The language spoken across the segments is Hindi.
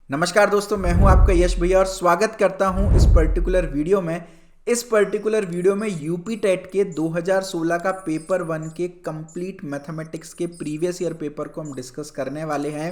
नमस्कार दोस्तों, मैं हूं आपका यश भैया और स्वागत करता हूं इस पर्टिकुलर वीडियो में। इस पर्टिकुलर वीडियो में यूपी टेट के 2016 का पेपर 1 के कंप्लीट मैथमेटिक्स के प्रीवियस ईयर पेपर को हम डिस्कस करने वाले हैं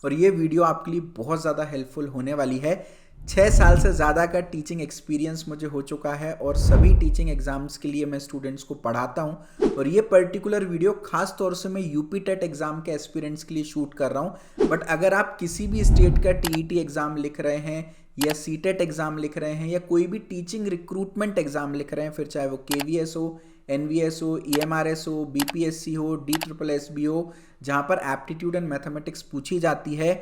और ये वीडियो आपके लिए बहुत ज़्यादा हेल्पफुल होने वाली है। 6 साल से ज़्यादा का टीचिंग एक्सपीरियंस मुझे हो चुका है और सभी टीचिंग एग्जाम्स के लिए मैं स्टूडेंट्स को पढ़ाता हूं और ये पर्टिकुलर वीडियो खास तौर से मैं यूपी टेट एग्जाम के एस्पिरेंट्स के लिए शूट कर रहा हूं। बट अगर आप किसी भी स्टेट का टीईटी एग्जाम लिख रहे हैं या सीटेट एग्जाम लिख रहे हैं या कोई भी टीचिंग रिक्रूटमेंट एग्जाम लिख रहे हैं, फिर चाहे वो केवीएस हो, एनवीएस हो, ईएमआरएस हो, बीपीएससी हो, DSSB हो, जहां पर एप्टीट्यूड एंड मैथमेटिक्स पूछी जाती है,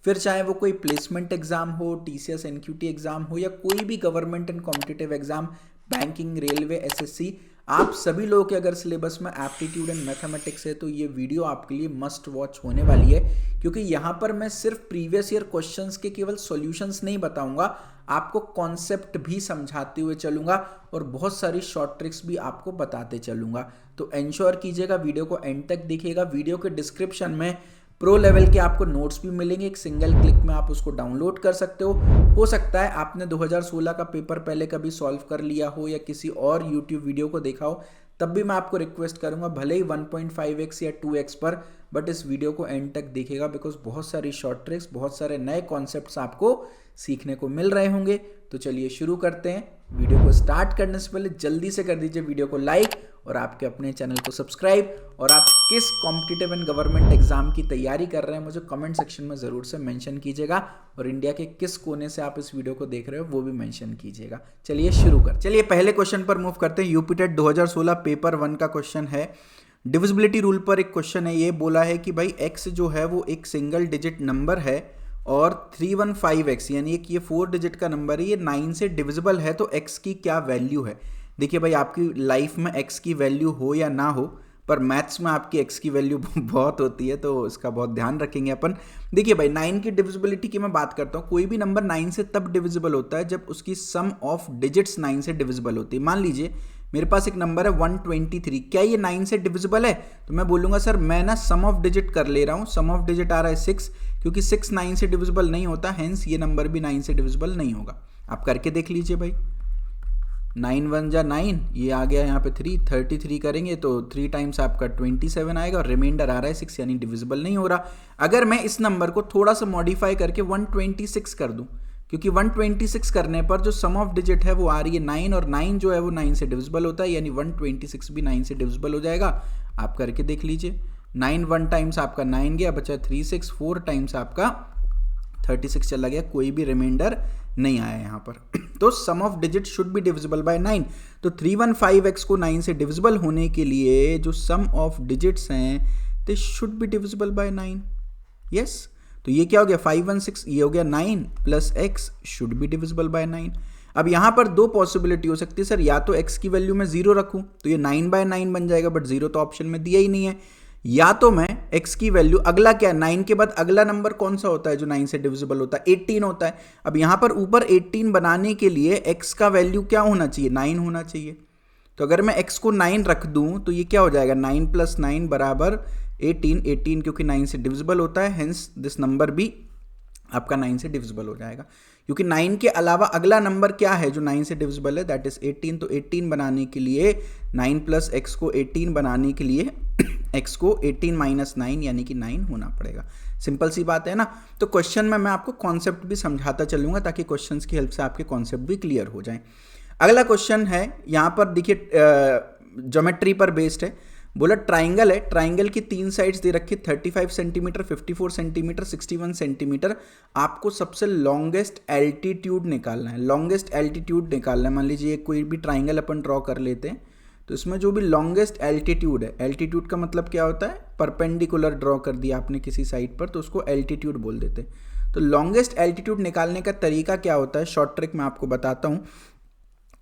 फिर चाहे वो कोई प्लेसमेंट एग्जाम हो, टीसीएस एनक्यूटी एग्जाम हो या कोई भी government and competitive exam, banking, railway, SSC, आप सभी लोगों के अगर सिलेबस में एप्टीट्यूड एंड मैथमेटिक्स है तो ये वीडियो आपके लिए मस्ट वॉच होने वाली है, क्योंकि यहाँ पर मैं सिर्फ प्रीवियस ईयर क्वेश्चंस के केवल सॉल्यूशंस नहीं बताऊंगा, आपको कॉन्सेप्ट भी समझाते हुए चलूंगा और बहुत सारी शॉर्ट ट्रिक्स भी आपको बताते चलूंगा। तो एंश्योर कीजिएगा वीडियो को एंड तक देखिएगा। वीडियो के डिस्क्रिप्शन में प्रो लेवल के आपको नोट्स भी मिलेंगे, एक सिंगल क्लिक में आप उसको डाउनलोड कर सकते हो सकता है आपने 2016 का पेपर पहले कभी सॉल्व कर लिया हो या किसी और यूट्यूब वीडियो को देखा हो, तब भी मैं आपको रिक्वेस्ट करूंगा भले ही 1.5x या 2x पर, बट इस वीडियो को एंड तक देखिएगा, बिकॉज बहुत सारी शॉर्ट ट्रिक्स, बहुत सारे नए कॉन्सेप्ट्स आपको सीखने को मिल रहे होंगे। तो चलिए शुरू करते हैं। वीडियो को स्टार्ट करने से पहले जल्दी से कर दीजिए वीडियो को लाइक और आपके अपने चैनल को सब्सक्राइब, और आप किस कॉम्पिटिटिव एंड गवर्नमेंट एग्जाम की तैयारी कर रहे हैं मुझे कमेंट सेक्शन में ज़रूर से मेंशन कीजिएगा, और इंडिया के किस कोने से आप इस वीडियो को देख रहे हो वो भी मेंशन कीजिएगा। चलिए पहले क्वेश्चन पर मूव करते हैं। यूपी टेट 2016 पेपर 1 का क्वेश्चन है। डिविजिबिलिटी रूल पर एक क्वेश्चन है। ये बोला है कि भाई x जो है वो एक सिंगल डिजिट नंबर है और 315x यानी कि ये 4 डिजिट का नंबर है, ये 9 से डिविजिबल है, तो x की क्या वैल्यू है। देखिए भाई, आपकी लाइफ में x की वैल्यू हो या ना हो, पर मैथ्स में आपकी x की वैल्यू बहुत होती है, तो इसका बहुत ध्यान रखेंगे अपन। देखिए भाई, 9 की डिविजिबिलिटी की मैं बात करता हूँ। कोई भी नंबर 9 से तब डिविजिबल होता है जब उसकी सम ऑफ डिजिट्स 9 से डिविजिबल होती है। मान लीजिए मेरे पास एक नंबर है 123, क्या ये 9 से डिविजिबल है? तो मैं बोलूँगा सर मैं ना सम ऑफ डिजिट कर ले रहा हूँ, सम ऑफ डिजिट आ रहा है 6, क्योंकि 6 9 से डिविजिबल नहीं होता, हेंस ये नंबर भी 9 से डिविजिबल नहीं होगा। आप करके देख लीजिए भाई, 9 1 जा 9, ये आ गया यहाँ पे 3, 33 करेंगे तो 3 टाइम्स आपका 27 आएगा और रिमाइंडर आ रहा है 6, यानी डिविजिबल नहीं हो रहा। अगर मैं इस नंबर को थोड़ा सा मॉडिफाई करके 126 कर दूं, क्योंकि 126 करने पर जो सम ऑफ डिजिट है वो आ रही है 9, और 9 जो है वो 9 से डिविजिबल होता है, यानी 126 भी 9 से डिविजिबल हो जाएगा। आप करके देख लीजिए, 9 1 टाइम्स आपका 9 गया, बचा 3 6, 4 टाइम्स आपका 36 चला गया, कोई भी रिमाइंडर नहीं आया यहाँ पर। तो sum of digit should be divisible by 9। तो 315x को 9 से डिविजिबल होने के लिए जो सम ऑफ डिजिट्स हैं they should be divisible by 9। Yes, तो ये क्या हो गया 516, ये हो गया 9 plus x should be divisible by 9। अब यहाँ पर दो पॉसिबिलिटी हो सकती है सर, या तो x की वैल्यू में 0 रखूँ तो ये 9/9 बन जाएगा, बट 0 तो ऑप्शन में दिया ही नहीं है, या तो मैं x की वैल्यू, अगला क्या है 9 के बाद अगला नंबर कौन सा होता है जो 9 से डिविजिबल होता है, 18 होता है। अब यहाँ पर ऊपर 18 बनाने के लिए x का वैल्यू क्या होना चाहिए, 9 होना चाहिए। तो अगर मैं x को 9 रख दूं तो ये क्या हो जाएगा, 9 प्लस 9 बराबर 18, 18 क्योंकि 9 से डिविजिबल होता है, हेंस दिस नंबर भी आपका 9 से डिविजिबल हो जाएगा। क्योंकि 9 के अलावा अगला नंबर क्या है जो 9 से डिविजिबल है, दैट इज 18। तो 18 बनाने के लिए 9 प्लस x को 18 बनाने के लिए x को 18 माइनस 9 यानी कि 9 होना पड़ेगा। सिंपल सी बात है ना। तो क्वेश्चन में मैं आपको कॉन्सेप्ट भी समझाता चलूंगा ताकि क्वेश्चंस की हेल्प से आपके कॉन्सेप्ट भी क्लियर हो जाएं। अगला क्वेश्चन है, यहाँ पर देखिए ज्योमेट्री पर बेस्ड है। बोला ट्राइंगल है, ट्राइंगल की 3 साइड्स दे रखी, 35 सेंटीमीटर, 54 सेंटीमीटर, 61 सेंटीमीटर। आपको सबसे लॉन्गेस्ट एल्टीट्यूड निकालना है, लॉन्गेस्ट एल्टीट्यूड निकालना है। मान लीजिए कोई भी ट्राइंगल अपन ड्रॉ कर लेते हैं, तो इसमें जो भी लॉन्गेस्ट एल्टीट्यूड है, एल्टीट्यूड का मतलब क्या होता है, परपेंडिकुलर ड्रॉ कर दिया आपने किसी साइड पर तो उसको एल्टीट्यूड बोल देते हैं। तो लॉन्गेस्ट एल्टीट्यूड निकालने का तरीका क्या होता है, शॉर्ट ट्रिक मैं आपको बताता हूँ।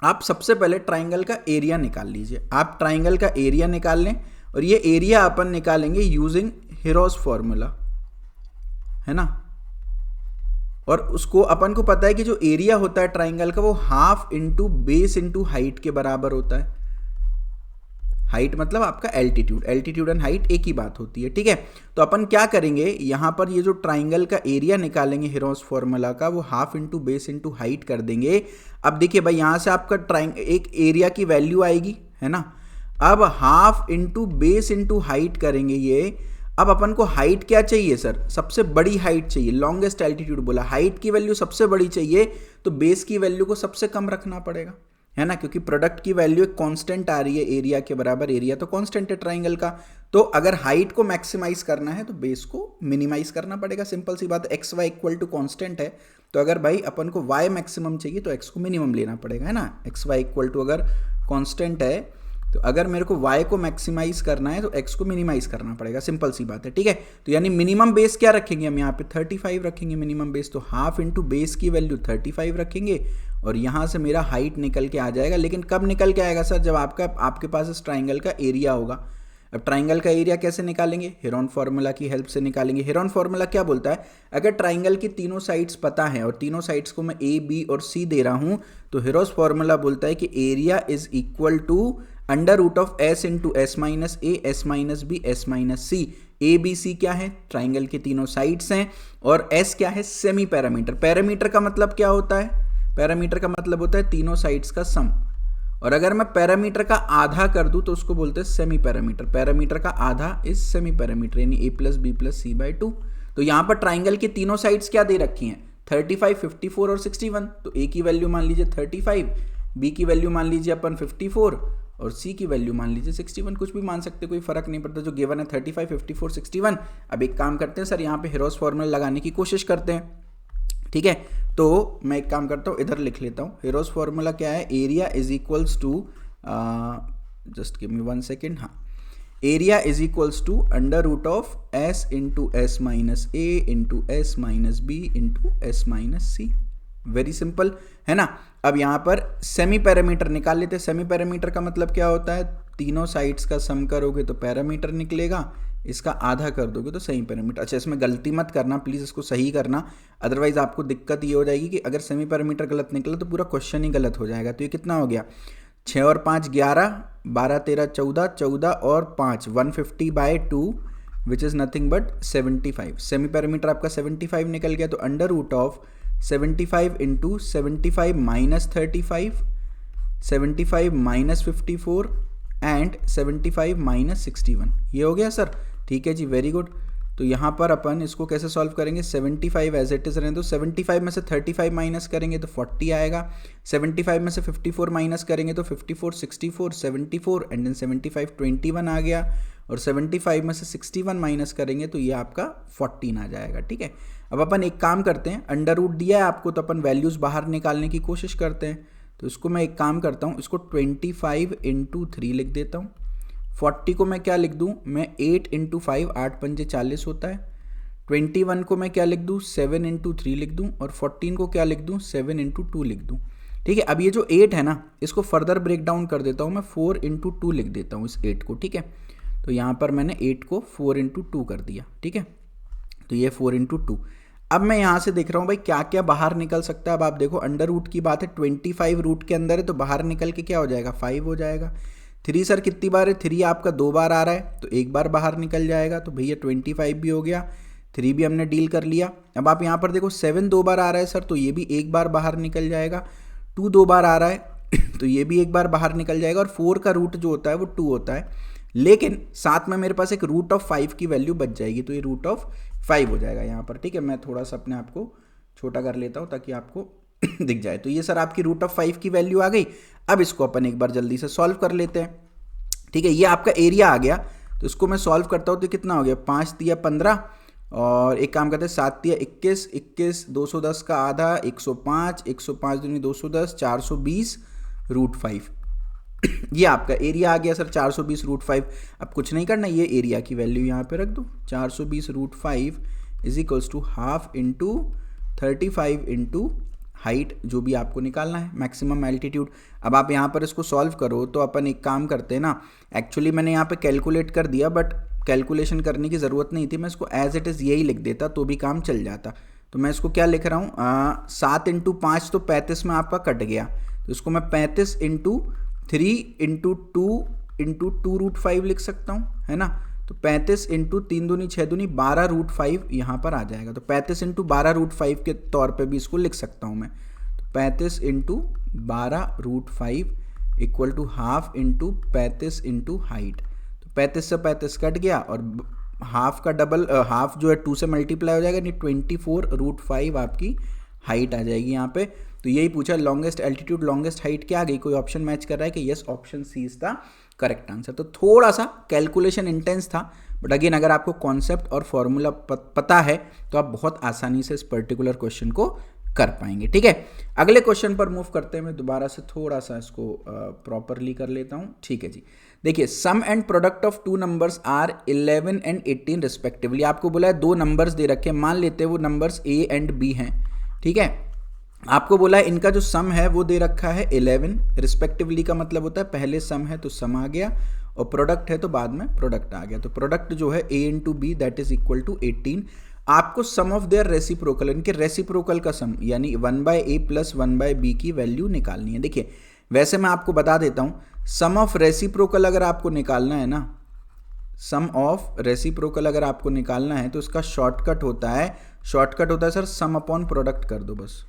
आप सबसे पहले ट्राइंगल का एरिया निकाल लीजिए, आप ट्राइंगल का एरिया निकाल लें, और ये एरिया अपन निकालेंगे यूजिंग हीरोज फॉर्मूला, है ना। और उसको अपन को पता है कि जो एरिया होता है ट्राइंगल का वो half into base into height के बराबर होता है। हाइट मतलब आपका एल्टीट्यूड, एल्टीट्यूड एंड हाइट एक ही बात होती है, ठीक है। तो अपन क्या करेंगे, यहाँ पर ये जो ट्राइंगल का एरिया निकालेंगे हेरोस फॉर्मूला का, वो half into base into height कर देंगे। अब देखिए भाई, यहाँ से आपका एक एरिया की वैल्यू आएगी, है ना। अब half into base into height करेंगे ये। अब अपन को हाइट क्या चाहिए सर, सबसे बड़ी हाइट चाहिए, लॉन्गेस्ट एल्टीट्यूड बोला, हाइट की वैल्यू सबसे बड़ी चाहिए, तो बेस की वैल्यू को सबसे कम रखना पड़ेगा, है ना, क्योंकि प्रोडक्ट की वैल्यू एक कांस्टेंट आ रही है एरिया के बराबर, एरिया तो कांस्टेंट है ट्राइंगल का। तो अगर हाइट को मैक्सिमाइज करना है तो बेस को मिनिमाइज करना पड़ेगा, सिंपल सी बात। X Y equal to constant है, तो अगर भाई अपन को वाई मैक्सिमम चाहिए तो एक्स को मिनिमम लेना पड़ेगा, है ना। एक्स वाई इक्वल टू अगर कॉन्स्टेंट है तो अगर मेरे को y को मैक्सिमाइज करना है तो x को मिनिमाइज करना पड़ेगा, सिंपल सी बात है, ठीक है। तो यानी मिनिमम बेस क्या रखेंगे हम यहाँ पे 35 रखेंगे मिनिमम बेस, तो हाफ इंटू बेस की वैल्यू 35 रखेंगे और यहाँ से मेरा हाइट निकल के आ जाएगा। लेकिन कब निकल के आएगा सर, जब आपके पास इस ट्राइंगल का एरिया होगा। अब ट्राइंगल का एरिया कैसे निकालेंगे, हेरोन फार्मूला की हेल्प से निकालेंगे। हेरोन फार्मूला क्या बोलता है, अगर ट्राइंगल की तीनों साइड्स पता है और तीनों साइड्स को मैं ए बी और सी दे रहा हूँ, तो हेरोस फार्मूला बोलता है कि area is equal to under root of S into S minus A, S minus B, S minus C. A B C क्या है, ट्राइंगल की तीनों साइड्स हैं, और एस क्या है, सेमी पैरामीटर। पैरामीटर का मतलब क्या होता है, पैरामीटर का मतलब होता है तीनों साइड्स का सम, और अगर मैं पैरामीटर का आधा कर दूं तो उसको बोलते हैं सेमी पैरामीटर। पैरामीटर का आधा इज सेमी पैरामीटर, यानी a plus b plus c by 2। तो यहाँ पर ट्राइंगल की तीनों साइड्स क्या दे रखी हैं, 35, 54 और 61। तो ए की वैल्यू मान लीजिए 35, बी की वैल्यू मान लीजिए अपन 54 और सी की वैल्यू मान लीजिए 61, कुछ भी मान सकते, कोई फर्क नहीं पड़ता, जो गिवन है 35, 54, 61। अब एक काम करते हैं सर, यहाँ पे हेरोस फॉर्मूला लगाने की कोशिश करते हैं, ठीक है। तो मैं एक काम करता हूँ, इधर लिख लेता हूँ। हेरोस फॉर्मूला क्या है, area is equals to, just give me 1 second, हाँ, area is equals to under root of S into S minus a into S minus b into S minus c. Very simple, है ना। अब यहाँ पर सेमी पैरामीटर निकाल लेते हैं। सेमी पैरामीटर का मतलब क्या होता है, तीनों साइड्स का सम करोगे तो पैरामीटर निकलेगा, इसका आधा कर दोगे तो सही पैरामीटर। अच्छा, इसमें गलती मत करना प्लीज़, इसको सही करना, अदरवाइज आपको दिक्कत ये हो जाएगी कि अगर सेमी पैरामीटर गलत निकला तो पूरा क्वेश्चन ही गलत हो जाएगा। तो ये कितना हो गया, 6 और 5 11, 12 13 14, 14 और 5 150/2 which is nothing but 75। Semi parameter आपका 75 निकल गया, तो under root of 75 into 75 minus 35, 75 minus 54 and 75 minus 61, ये हो गया सर, ठीक है जी, वेरी गुड। तो यहाँ पर अपन इसको कैसे सॉल्व करेंगे, 75 एज इट इज रहें, तो 75 में से 35 माइनस करेंगे तो 40 आएगा, 75 में से 54 माइनस करेंगे तो 54, 64, 74 एंड देन 75 21 आ गया, और 75 में से 61 माइनस करेंगे तो ये आपका 14 आ जाएगा, ठीक है। अब अपन एक काम करते हैं, अंडर रूट दिया है आपको तो अपन वैल्यूज़ बाहर निकालने की कोशिश करते हैं। तो इसको मैं एक काम करता हूँ, इसको 25 इंटू 3 लिख देता हूँ। 40 को मैं क्या लिख दूँ, मैं 8 इंटू 5, 8 पंजे 40 होता है। 21 को मैं क्या लिख दूँ, 7 इंटू 3 लिख दूँ, और 14 को क्या लिख दूँ, 7 इंटू 2 लिख दूँ, ठीक है। अब ये जो 8 है ना, इसको फर्दर ब्रेक डाउन कर देता हूँ मैं, 4 इंटू 2 लिख देता हूँ इस 8 को, ठीक है। तो यहाँ पर मैंने 8 को 4 इंटू 2 कर दिया, ठीक है। तो ये 4 इंटू 2। अब मैं यहाँ से देख रहा हूँ भाई क्या क्या बाहर निकल सकता है। अब आप देखो, अंडर रूट की बात है, 25 रूट के अंदर है, तो बाहर निकल के क्या हो जाएगा, 5 हो जाएगा। 3 सर कितनी बार है, 3 आपका 2 बार आ रहा है, तो एक बार बाहर निकल जाएगा, तो भैया 25 भी हो गया, 3 भी हमने डील कर लिया। अब आप यहाँ पर देखो 7 2 बार आ रहा है सर, तो ये भी एक बार बाहर निकल जाएगा। 2 2 बार आ रहा है तो ये भी एक बार बाहर निकल जाएगा, और 4 का रूट जो होता है वो 2 होता है, लेकिन साथ में मेरे पास एक रूट ऑफ 5 की वैल्यू बच जाएगी, तो ये रूट ऑफ 5 हो जाएगा यहाँ पर, ठीक है। मैं थोड़ा सा अपने आप को छोटा कर लेता हूँ ताकि आपको दिख जाए। तो ये सर आपकी रूट ऑफ 5 की वैल्यू आ गई। अब इसको अपन एक बार जल्दी से सॉल्व कर लेते हैं, ठीक है। ये आपका एरिया आ गया, तो इसको मैं सॉल्व करता हूँ, तो कितना हो गया, 5 तिया 15, और एक काम करते हैं 7 तिया 21, 21 210 का आधा 105, 105 दूनी 210, 420 रूट 5। ये आपका एरिया आ गया सर 420 रूट 5। अब कुछ नहीं करना, ये एरिया की वैल्यू यहाँ पे रख दो, 420 root 5 is equals to half into 35 into height, जो भी आपको निकालना है, मैक्सिमम एल्टीट्यूड। अब आप यहाँ पर इसको सॉल्व करो, तो अपन एक काम करते हैं ना, एक्चुअली मैंने यहाँ पे कैलकुलेट कर दिया, बट कैलकुलेशन करने की ज़रूरत नहीं थी, मैं इसको एज इट इज़ यही लिख देता तो भी काम चल जाता। तो मैं इसको क्या लिख रहा हूँ, 7 इंटू 5 तो 35 में आपका कट गया, तो इसको मैं 35 इंटू 3 इंटू 2 इंटू 2√5 लिख सकता हूँ, है ना। तो 35 इंटू 3 दूनी 6 दूनी 12√5 यहाँ पर आ जाएगा। तो 35 इंटू 12√5 के तौर पे भी इसको लिख सकता हूँ मैं। तो 35 into 12√5 equal to half into 35 into height. तो 35 से 35 कट गया और हाफ का डबल हाफ जो है 2 से मल्टीप्लाई हो जाएगा, यानी 24√5 आपकी हाइट आ जाएगी यहाँ पे। तो यही पूछा लॉन्गेस्ट एल्टीट्यूड लॉन्गेस्ट हाइट क्या आ गई, कोई ऑप्शन मैच कर रहा है कि yes option C is the correct answer. तो थोड़ा सा कैलकुलेशन इंटेंस था, बट अगेन अगर आपको कॉन्सेप्ट और फॉर्मूला पता है तो आप बहुत आसानी से इस पर्टिकुलर क्वेश्चन को कर पाएंगे। ठीक है, अगले क्वेश्चन पर मूव करते हैं। मैं दोबारा से थोड़ा सा इसको प्रॉपरली कर लेता हूं। ठीक है जी, देखिए sum and product of two numbers are 11 and 18 respectively. आपको बोला है दो नंबर्स दे रखे हैं, मान लेते हैं वो नंबर्स ए एंड बी हैं। ठीक है, आपको बोला है इनका जो सम है वो दे रखा है 11, रिस्पेक्टिवली का मतलब होता है पहले सम है तो सम आ गया और प्रोडक्ट है तो बाद में प्रोडक्ट आ गया। तो प्रोडक्ट जो है A into B that is equal to 18। आपको सम ऑफ देयर रेसिप्रोकल, इनके रेसिप्रोकल का सम यानी 1/a प्लस 1/b की वैल्यू निकालनी है। देखिए वैसे मैं आपको बता देता हूं, सम ऑफ रेसिप्रोकल अगर आपको निकालना है ना, सम ऑफ रेसिप्रोकल अगर आपको निकालना है तो इसका शॉर्टकट होता है सर सम अपॉन प्रोडक्ट कर दो बस।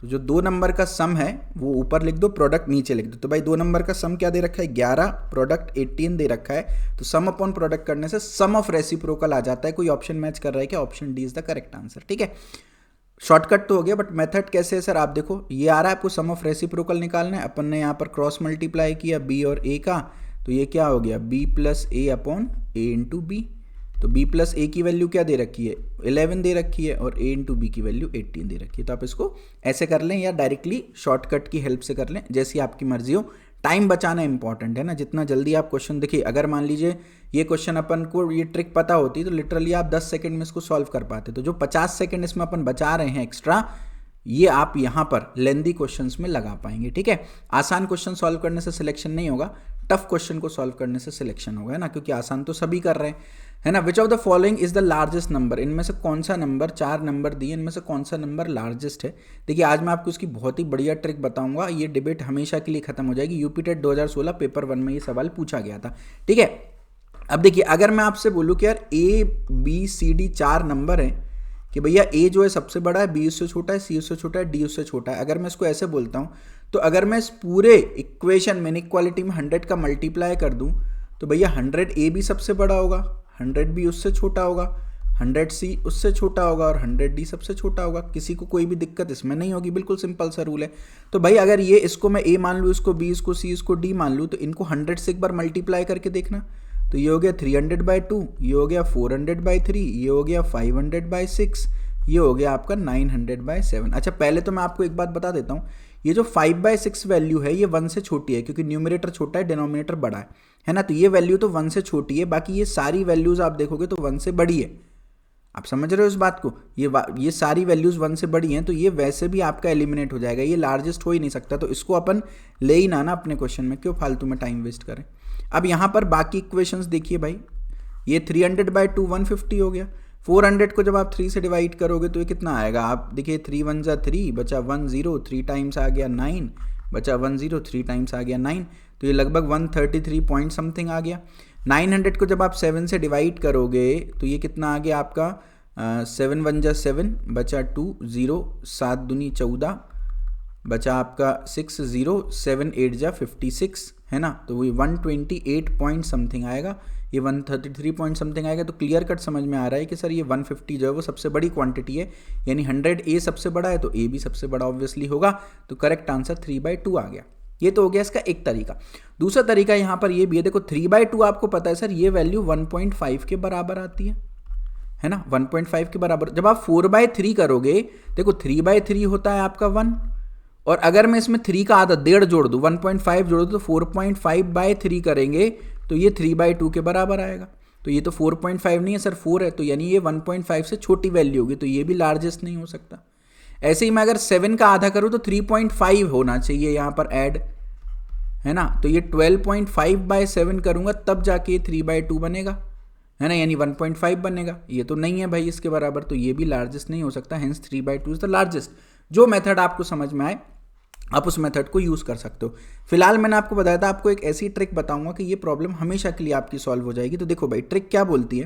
तो जो दो नंबर का सम है वो ऊपर लिख दो, प्रोडक्ट नीचे लिख दो। तो भाई दो नंबर का सम क्या दे रखा है 11, प्रोडक्ट 18 दे रखा है। तो सम अपॉन प्रोडक्ट करने से सम ऑफ रेसिप्रोकल आ जाता है। कोई ऑप्शन मैच कर रहा है क्या? Option D is the correct answer. ठीक है, शॉर्टकट तो हो गया, बट मेथड कैसे है सर? आप देखो ये आ रहा है आपको सम ऑफ रेसिप्रोकल निकालना है। अपन ने यहाँ पर क्रॉस मल्टीप्लाई किया बी और ए का, तो ये क्या हो गया बी प्लस ए अपॉन ए इंटू बी। तो b प्लस ए की वैल्यू क्या दे रखी है 11 दे रखी है और a इंटू बी की वैल्यू 18 दे रखी है। तो आप इसको ऐसे कर लें या डायरेक्टली शॉर्टकट की हेल्प से कर लें, जैसी आपकी मर्जी हो। टाइम बचाना इंपॉर्टेंट है ना, जितना जल्दी आप क्वेश्चन देखिए। अगर मान लीजिए ये क्वेश्चन अपन को ये ट्रिक पता होती तो लिटरली आप 10 सेकंड में इसको सॉल्व कर पाते। तो जो 50 सेकंड इसमें अपन बचा रहे हैं एक्स्ट्रा, ये आप यहाँ पर लेंदी क्वेश्चंस में लगा पाएंगे। ठीक है, आसान क्वेश्चन सॉल्व करने से सिलेक्शन नहीं होगा, टफ क्वेश्चन को सॉल्व करने से सिलेक्शन होगा, है ना, क्योंकि आसान तो सभी कर रहे हैं, है ना। Which of the following is the largest number, इनमें से कौन सा नंबर, 4 नंबर दिए, इनमें से कौन सा नंबर लार्जेस्ट है। देखिए आज मैं आपको इसकी बहुत ही बढ़िया ट्रिक बताऊंगा, ये डिबेट हमेशा के लिए खत्म हो जाएगी। यूपी टेट 2016 पेपर 1 में ये सवाल पूछा गया था। ठीक है, अब देखिए अगर मैं आपसे बोलूँ कि यार A B C D 4 number हैं, कि भैया ए जो है सबसे बड़ा है, बी उससे छोटा है, सी उससे छोटा है, डी उससे छोटा है। अगर मैं इसको ऐसे बोलता हूँ, तो अगर मैं इस पूरे इक्वेशन में इक्वालिटी में 100 का मल्टीप्लाई कर दूं, तो भैया 100 ए भी सबसे बड़ा होगा, 100 बी उससे छोटा होगा, 100 सी उससे छोटा होगा और 100 डी सबसे छोटा होगा। किसी को कोई भी दिक्कत इसमें नहीं होगी, बिल्कुल सिंपल सा रूल है। तो भाई अगर ये इसको मैं ए मान लूँ, इसको बी, इसको सी, इसको डी मान लूँ, तो इनको 100 से एक बार मल्टीप्लाई करके देखना। तो ये हो गया 300/2, ये हो गया 400/3, ये हो गया 500/6, ये हो गया आपका 900/7। अच्छा पहले तो मैं आपको एक बात बता देता हूँ, ये जो 5/6 वैल्यू है ये 1 से छोटी है, क्योंकि न्यूमरेटर छोटा है डिनोमिनेटर बड़ा है ना। तो ये वैल्यू तो 1 से छोटी है, बाकी ये सारी वैल्यूज आप देखोगे तो 1 से बड़ी है। आप समझ रहे हो इस बात को? ये सारी वैल्यूज 1 से बड़ी हैं, तो ये वैसे भी आपका एलिमिनेट हो जाएगा, ये लार्जेस्ट हो ही नहीं सकता। तो इसको अपन ले ही ना अपने क्वेश्चन में, क्यों फालतू में टाइम वेस्ट करें। अब यहाँ पर बाकी इक्वेशंस देखिए भाई, ये 300/2 150 हो गया। 400 को जब आप 3 से डिवाइड करोगे तो ये कितना आएगा? आप देखिए 3 1 जा 3, बचा 1 0, 3 टाइम्स आ गया 9, बचा 1 0, 3 टाइम्स आ गया 9, तो ये लगभग 133 पॉइंट समथिंग आ गया। 900 को जब आप 7 से डिवाइड करोगे तो ये कितना आ गया आपका 7 1 जा 7, बचा 2 0, 7 दूनी 14, बचा आपका 6 0, 7 8 जा 56, है ना। तो ये 128 पॉइंट समथिंग आएगा, ये 133 पॉइंट समथिंग आएगा। तो क्लियर कट समझ में आ रहा है कि सर ये 150 जो है वो सबसे बड़ी क्वांटिटी है, यानी 100 ए सबसे बड़ा है तो ए भी सबसे बड़ा ऑब्वियसली होगा। तो करेक्ट आंसर 3/2 आ गया। ये तो हो गया इसका एक तरीका। दूसरा तरीका यहाँ पर ये भी है, देखो 3/2 आपको पता है सर ये वैल्यू 1.5 के बराबर आती है ना, 1.5 के बराबर। जब आप 4/3 करोगे, देखो 3/3 होता है आपका 1, और अगर मैं इसमें 3 का आधा 1.5 जोड़ दूँ, 1.5 जोड़ दूँ, तो 4.5/3 करेंगे तो ये 3/2 के बराबर आएगा। तो ये तो 4.5 नहीं है सर 4 है, तो यानी ये 1.5 से छोटी वैल्यू होगी, तो ये भी लार्जेस्ट नहीं हो सकता। ऐसे ही मैं अगर 7 का आधा करूँ तो 3.5 होना चाहिए यहाँ पर ऐड, है ना। तो ये 12.5/7 करूँगा तब जाके ये 3/2 बनेगा, है ना, यानी 1.5 बनेगा। ये तो नहीं है भाई इसके बराबर, तो ये भी लार्जेस्ट नहीं हो सकता, हेंस 3/2 इज द लार्जेस्ट। जो मेथड आपको समझ में आए आप उस मेथड को यूज़ कर सकते हो। फिलहाल मैंने आपको बताया था, आपको एक ऐसी ट्रिक बताऊंगा कि ये प्रॉब्लम हमेशा के लिए आपकी सॉल्व हो जाएगी। तो देखो भाई ट्रिक क्या बोलती है,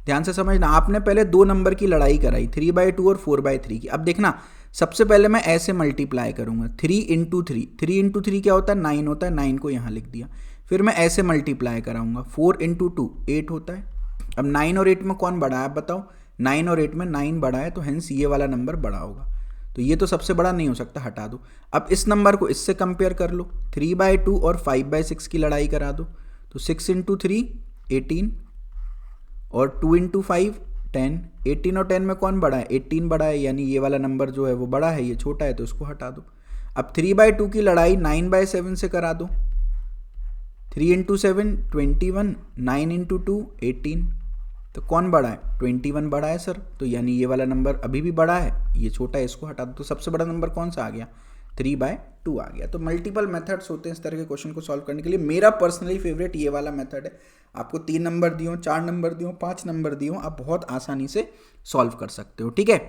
ध्यान से समझना। आपने पहले 2 नंबर की लड़ाई कराई, 3/2 और 4/3 की। अब देखना, सबसे पहले मैं ऐसे मल्टीप्लाई करूंगा, 3 इंटू 3, 3 इंटू 3 क्या होता है, 9 होता है, 9 को यहाँ लिख दिया। फिर मैं ऐसे मल्टीप्लाई कराऊंगा, 4 इंटू 2 8 होता है। अब 9 और 8 में कौन बड़ा है आप बताओ, 9 और 8 में 9 बड़ा है, तो हेंस ये वाला नंबर बड़ा होगा। तो ये तो सबसे बड़ा नहीं हो सकता, हटा दो। अब इस नंबर को इससे कंपेयर कर लो, 3/2 और 5/6 की लड़ाई करा दो, तो 6 इंटू 3 18 और 2 इंटू 5 10। 18 और 10 में कौन बड़ा है, 18 बड़ा है, यानी ये वाला नंबर जो है वो बड़ा है, ये छोटा है, तो इसको हटा दो। अब 3/2 की लड़ाई 9/7 से करा दो, 3 इंटू 7 21, 9 इंटू 2 18। तो कौन बड़ा है, 21 बड़ा है सर, तो यानी ये वाला नंबर अभी भी बड़ा है, ये छोटा है, इसको हटा दो। तो सबसे बड़ा नंबर कौन सा आ गया, 3/2 आ गया। तो मल्टीपल मेथड्स होते हैं इस तरह के क्वेश्चन को सॉल्व करने के लिए। मेरा पर्सनली फेवरेट ये वाला मेथड है। आपको 3 नंबर दियो, 4 नंबर दियो, 5 नंबर दियो, आप बहुत आसानी से सॉल्व कर सकते हो। ठीक है,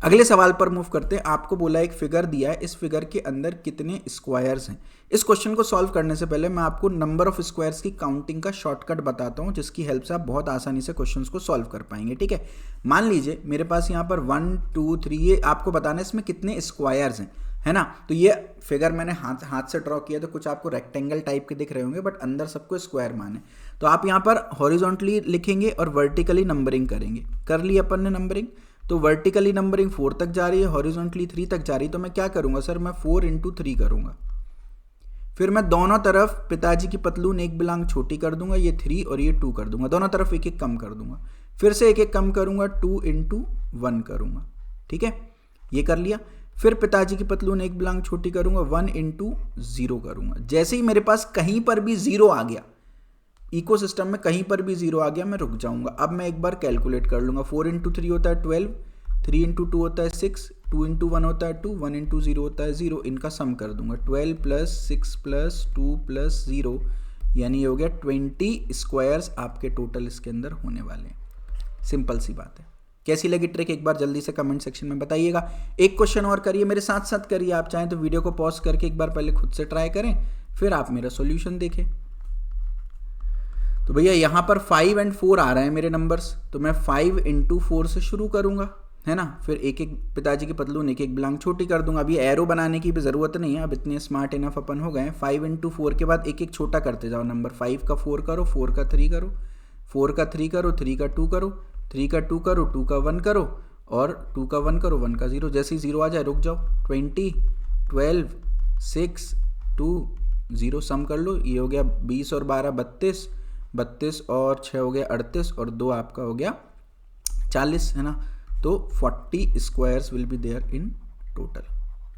अगले सवाल पर मूव करते हैं। आपको बोला एक फिगर दिया है, इस फिगर के अंदर कितने स्क्वायर्स हैं। इस क्वेश्चन को सॉल्व करने से पहले मैं आपको नंबर ऑफ स्क्वायर्स की काउंटिंग का शॉर्टकट बताता हूं, जिसकी हेल्प से आप बहुत आसानी से क्वेश्चंस को सॉल्व कर पाएंगे। ठीक है, मान लीजिए मेरे पास यहाँ पर 1 2 3, ये आपको बताना है इसमें कितने स्क्वायर्स हैं, है ना। तो ये फिगर मैंने हाथ से ड्रॉ किया, तो कुछ आपको रेक्टेंगल टाइप के दिख रहे होंगे, बट अंदर सबको स्क्वायर माने। तो आप यहाँ पर हॉरिजॉन्टली लिखेंगे और वर्टिकली नंबरिंग करेंगे। कर ली अपन ने नंबरिंग, तो वर्टिकली नंबरिंग 4 तक जा रही है, हॉरिजॉन्टली 3 तक जा रही है। तो मैं क्या करूंगा सर, मैं 4 इंटू 3 करूंगा। फिर मैं दोनों तरफ पिताजी की पतलून एक बिलांग छोटी कर दूंगा, ये 3 और ये 2 कर दूंगा, दोनों तरफ एक एक कम कर दूंगा। फिर से एक एक कम करूंगा, 2 इंटू 1 करूंगा। ठीक है, ये कर लिया। फिर पिताजी की पतलून एक बिलांग छोटी करूंगा, 1 इंटू 0 करूंगा। जैसे ही मेरे पास कहीं पर भी 0 आ गया, इकोसिस्टम में कहीं पर भी 0 आ गया, मैं रुक जाऊंगा। अब मैं एक बार कैलकुलेट कर लूंगा, 4 इंटू 3 होता है 12, 3 इंटू 2 होता है 6, 2 इंटू 1 होता है 2, 1 इंटू 0 होता है 0। इनका सम कर दूंगा, 12 प्लस 6 प्लस 2 प्लस 0, यानी ये हो गया 20 स्क्वायर्स आपके टोटल इसके अंदर होने वाले हैं। सिंपल सी बात है। कैसी लगी ट्रिक, एक बार जल्दी से कमेंट सेक्शन में बताइएगा। एक क्वेश्चन और करिए, मेरे साथ साथ करिए। आप चाहें तो वीडियो को पॉज करके एक बार पहले खुद से ट्राई करें, फिर आप मेरा सॉल्यूशन देखें। तो भैया यहाँ पर 5 और 4 आ रहे हैं मेरे नंबर्स, तो मैं 5 इंटू 4 से शुरू करूंगा, है ना। फिर एक एक पिताजी की पतलून एक एक बिलांग छोटी कर दूंगा। अभी एरो बनाने की भी ज़रूरत नहीं है, अब इतने स्मार्ट इनफ अपन हो गए। 5 इंटू 4 के बाद एक एक छोटा करते जाओ नंबर। 5 का 4 करो, 4 का 3 करो, 4 का 3 करो, 3 का 2 करो, 3 का 2 करो, 2 का 1 करो, और 2 का 1 करो, 1 का 0। जैसे ही 0 आ जाए रुक जाओ। 20 12 6 2 0 सम कर लो, ये हो गया 20 और 12 32, 32 और 6 हो गया 38, और 2 आपका हो गया 40, है ना। तो 40 squares will be there in total.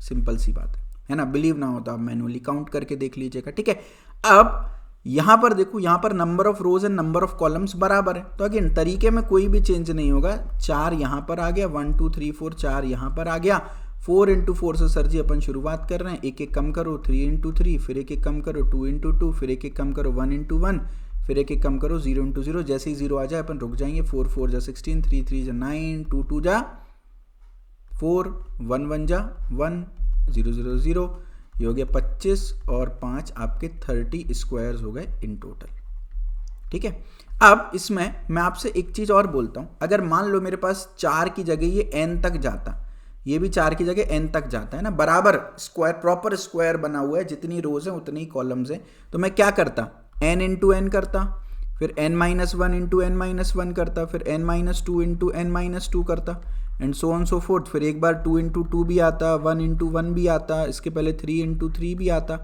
Simple सी बात है ना। बिलीव ना हो तो आप मैनुअली काउंट करके देख लीजिएगा। ठीक है, अब यहां पर देखो, यहां पर number of rose and number of columns बराबर है, तो अगेन तरीके में कोई भी चेंज नहीं होगा। 4 यहां पर आ गया, 1 2 3 4, 4 यहां पर आ गया। 4 इंटू 4 से सर जी अपन शुरुआत कर रहे हैं, एक एक कम करो, 3 इंटू 3, फिर एक एक कम करो, 2 इंटू 2, फिर एक एक कम करो, 1 इंटू 1, फिर एक एक कम करो, 0 इंटू 0। जैसे ही 0 आ जाए अपन रुक जाएंगे। 4 4 जा 16, 3 3 जा 9, 2 2 जा 4, 1 1 जा 1, 0 0 0, ये हो गया 25, और 5 आपके 30 स्क्वायर्स हो गए इन टोटल। ठीक है, अब इसमें मैं आपसे एक चीज और बोलता हूं। अगर मान लो मेरे पास 4 की जगह ये n तक जाता, ये भी 4 की जगह n तक जाता है ना, बराबर स्क्वायर, प्रॉपर स्क्वायर बना हुआ है, जितनी रोज है उतनी कॉलम्स है, तो मैं क्या करता, n इंटू n करता, फिर n minus 1 into n minus 1 करता, फिर n minus 2 into n minus 2 करता, and so on so fourth. फिर एक बार 2 इंटू 2 भी आता, 1 इंटू 1 भी आता, इसके पहले 3 इंटू 3 भी आता।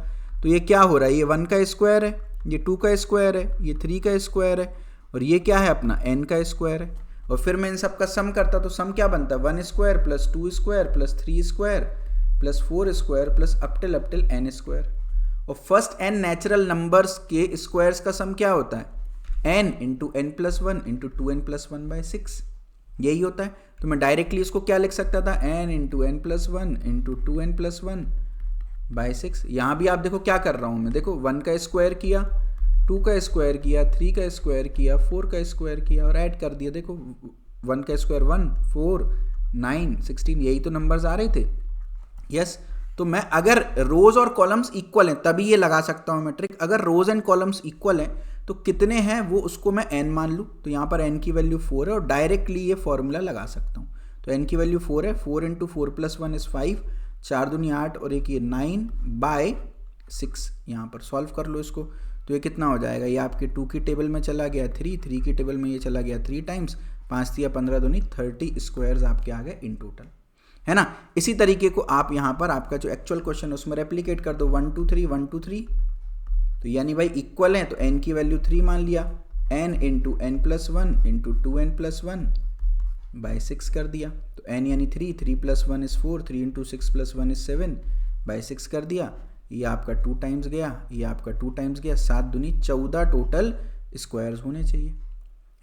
तो ये क्या हो रहा है, ये 1 का स्क्वायर है, ये 2 का स्क्वायर है, ये 3 का स्क्वायर है, और ये क्या है अपना n का स्क्वायर है। और फिर मैं इन सब का सम करता, तो सम क्या बनता है, 1 square plus 2 square plus 3 square plus 4 square plus up till n square. और फर्स्ट n नेचुरल नंबर्स के स्क्वायर्स का सम क्या होता है, n into n plus 1 into 2n plus 1 by 6, यही होता है। तो मैं डायरेक्टली इसको क्या लिख सकता था, n into n plus 1 into 2n plus 1 by 6। यहाँ भी आप देखो क्या कर रहा हूँ मैं, देखो 1 का स्क्वायर किया, 2 का स्क्वायर किया, 3 का स्क्वायर किया, 4 का स्क्वायर किया, और ऐड कर दिया। देखो 1 का स्क्वायर 1, 4 9 16, यही तो नंबर्स आ रहे थे। यस, तो मैं अगर रोज और कॉलम्स इक्वल हैं तभी ये लगा सकता हूँ मैं ट्रिक। अगर रोज एंड कॉलम्स इक्वल हैं तो कितने हैं वो उसको मैं n मान लूँ, तो यहाँ पर n की वैल्यू 4 है और डायरेक्टली ये फॉर्मूला लगा सकता हूँ। तो n की वैल्यू 4 है, 4 इंटू 4 प्लस 1 इज 5, 4 दूनी 8 और एक ये 9 बाय 6। यहाँ पर सॉल्व कर लो इसको, तो ये कितना हो जाएगा, ये आपके 2 की टेबल में चला गया 3, 3 की टेबल में ये चला गया 3 टाइम्स, 5 दिया 15 दूनी 30 स्क्वायर्स आपके आ गए इन टोटल, है ना। इसी तरीके को आप यहाँ पर आपका जो एक्चुअल क्वेश्चन है उसमें रेप्लिकेट कर दो, 1 2 3 1 2 3, तो यानी भाई इक्वल है, तो n की वैल्यू 3 मान लिया, n into N plus 1 into 2n plus 1 by 6 कर दिया, तो n यानी 3, 3 plus 1 is 4, 3 into 6 plus 1 is 7 by 6 कर दिया, ये आपका 2 टाइम्स गया, ये आपका 2 टाइम्स गया, 7 दूनी 14 टोटल स्क्वायर्स होने चाहिए,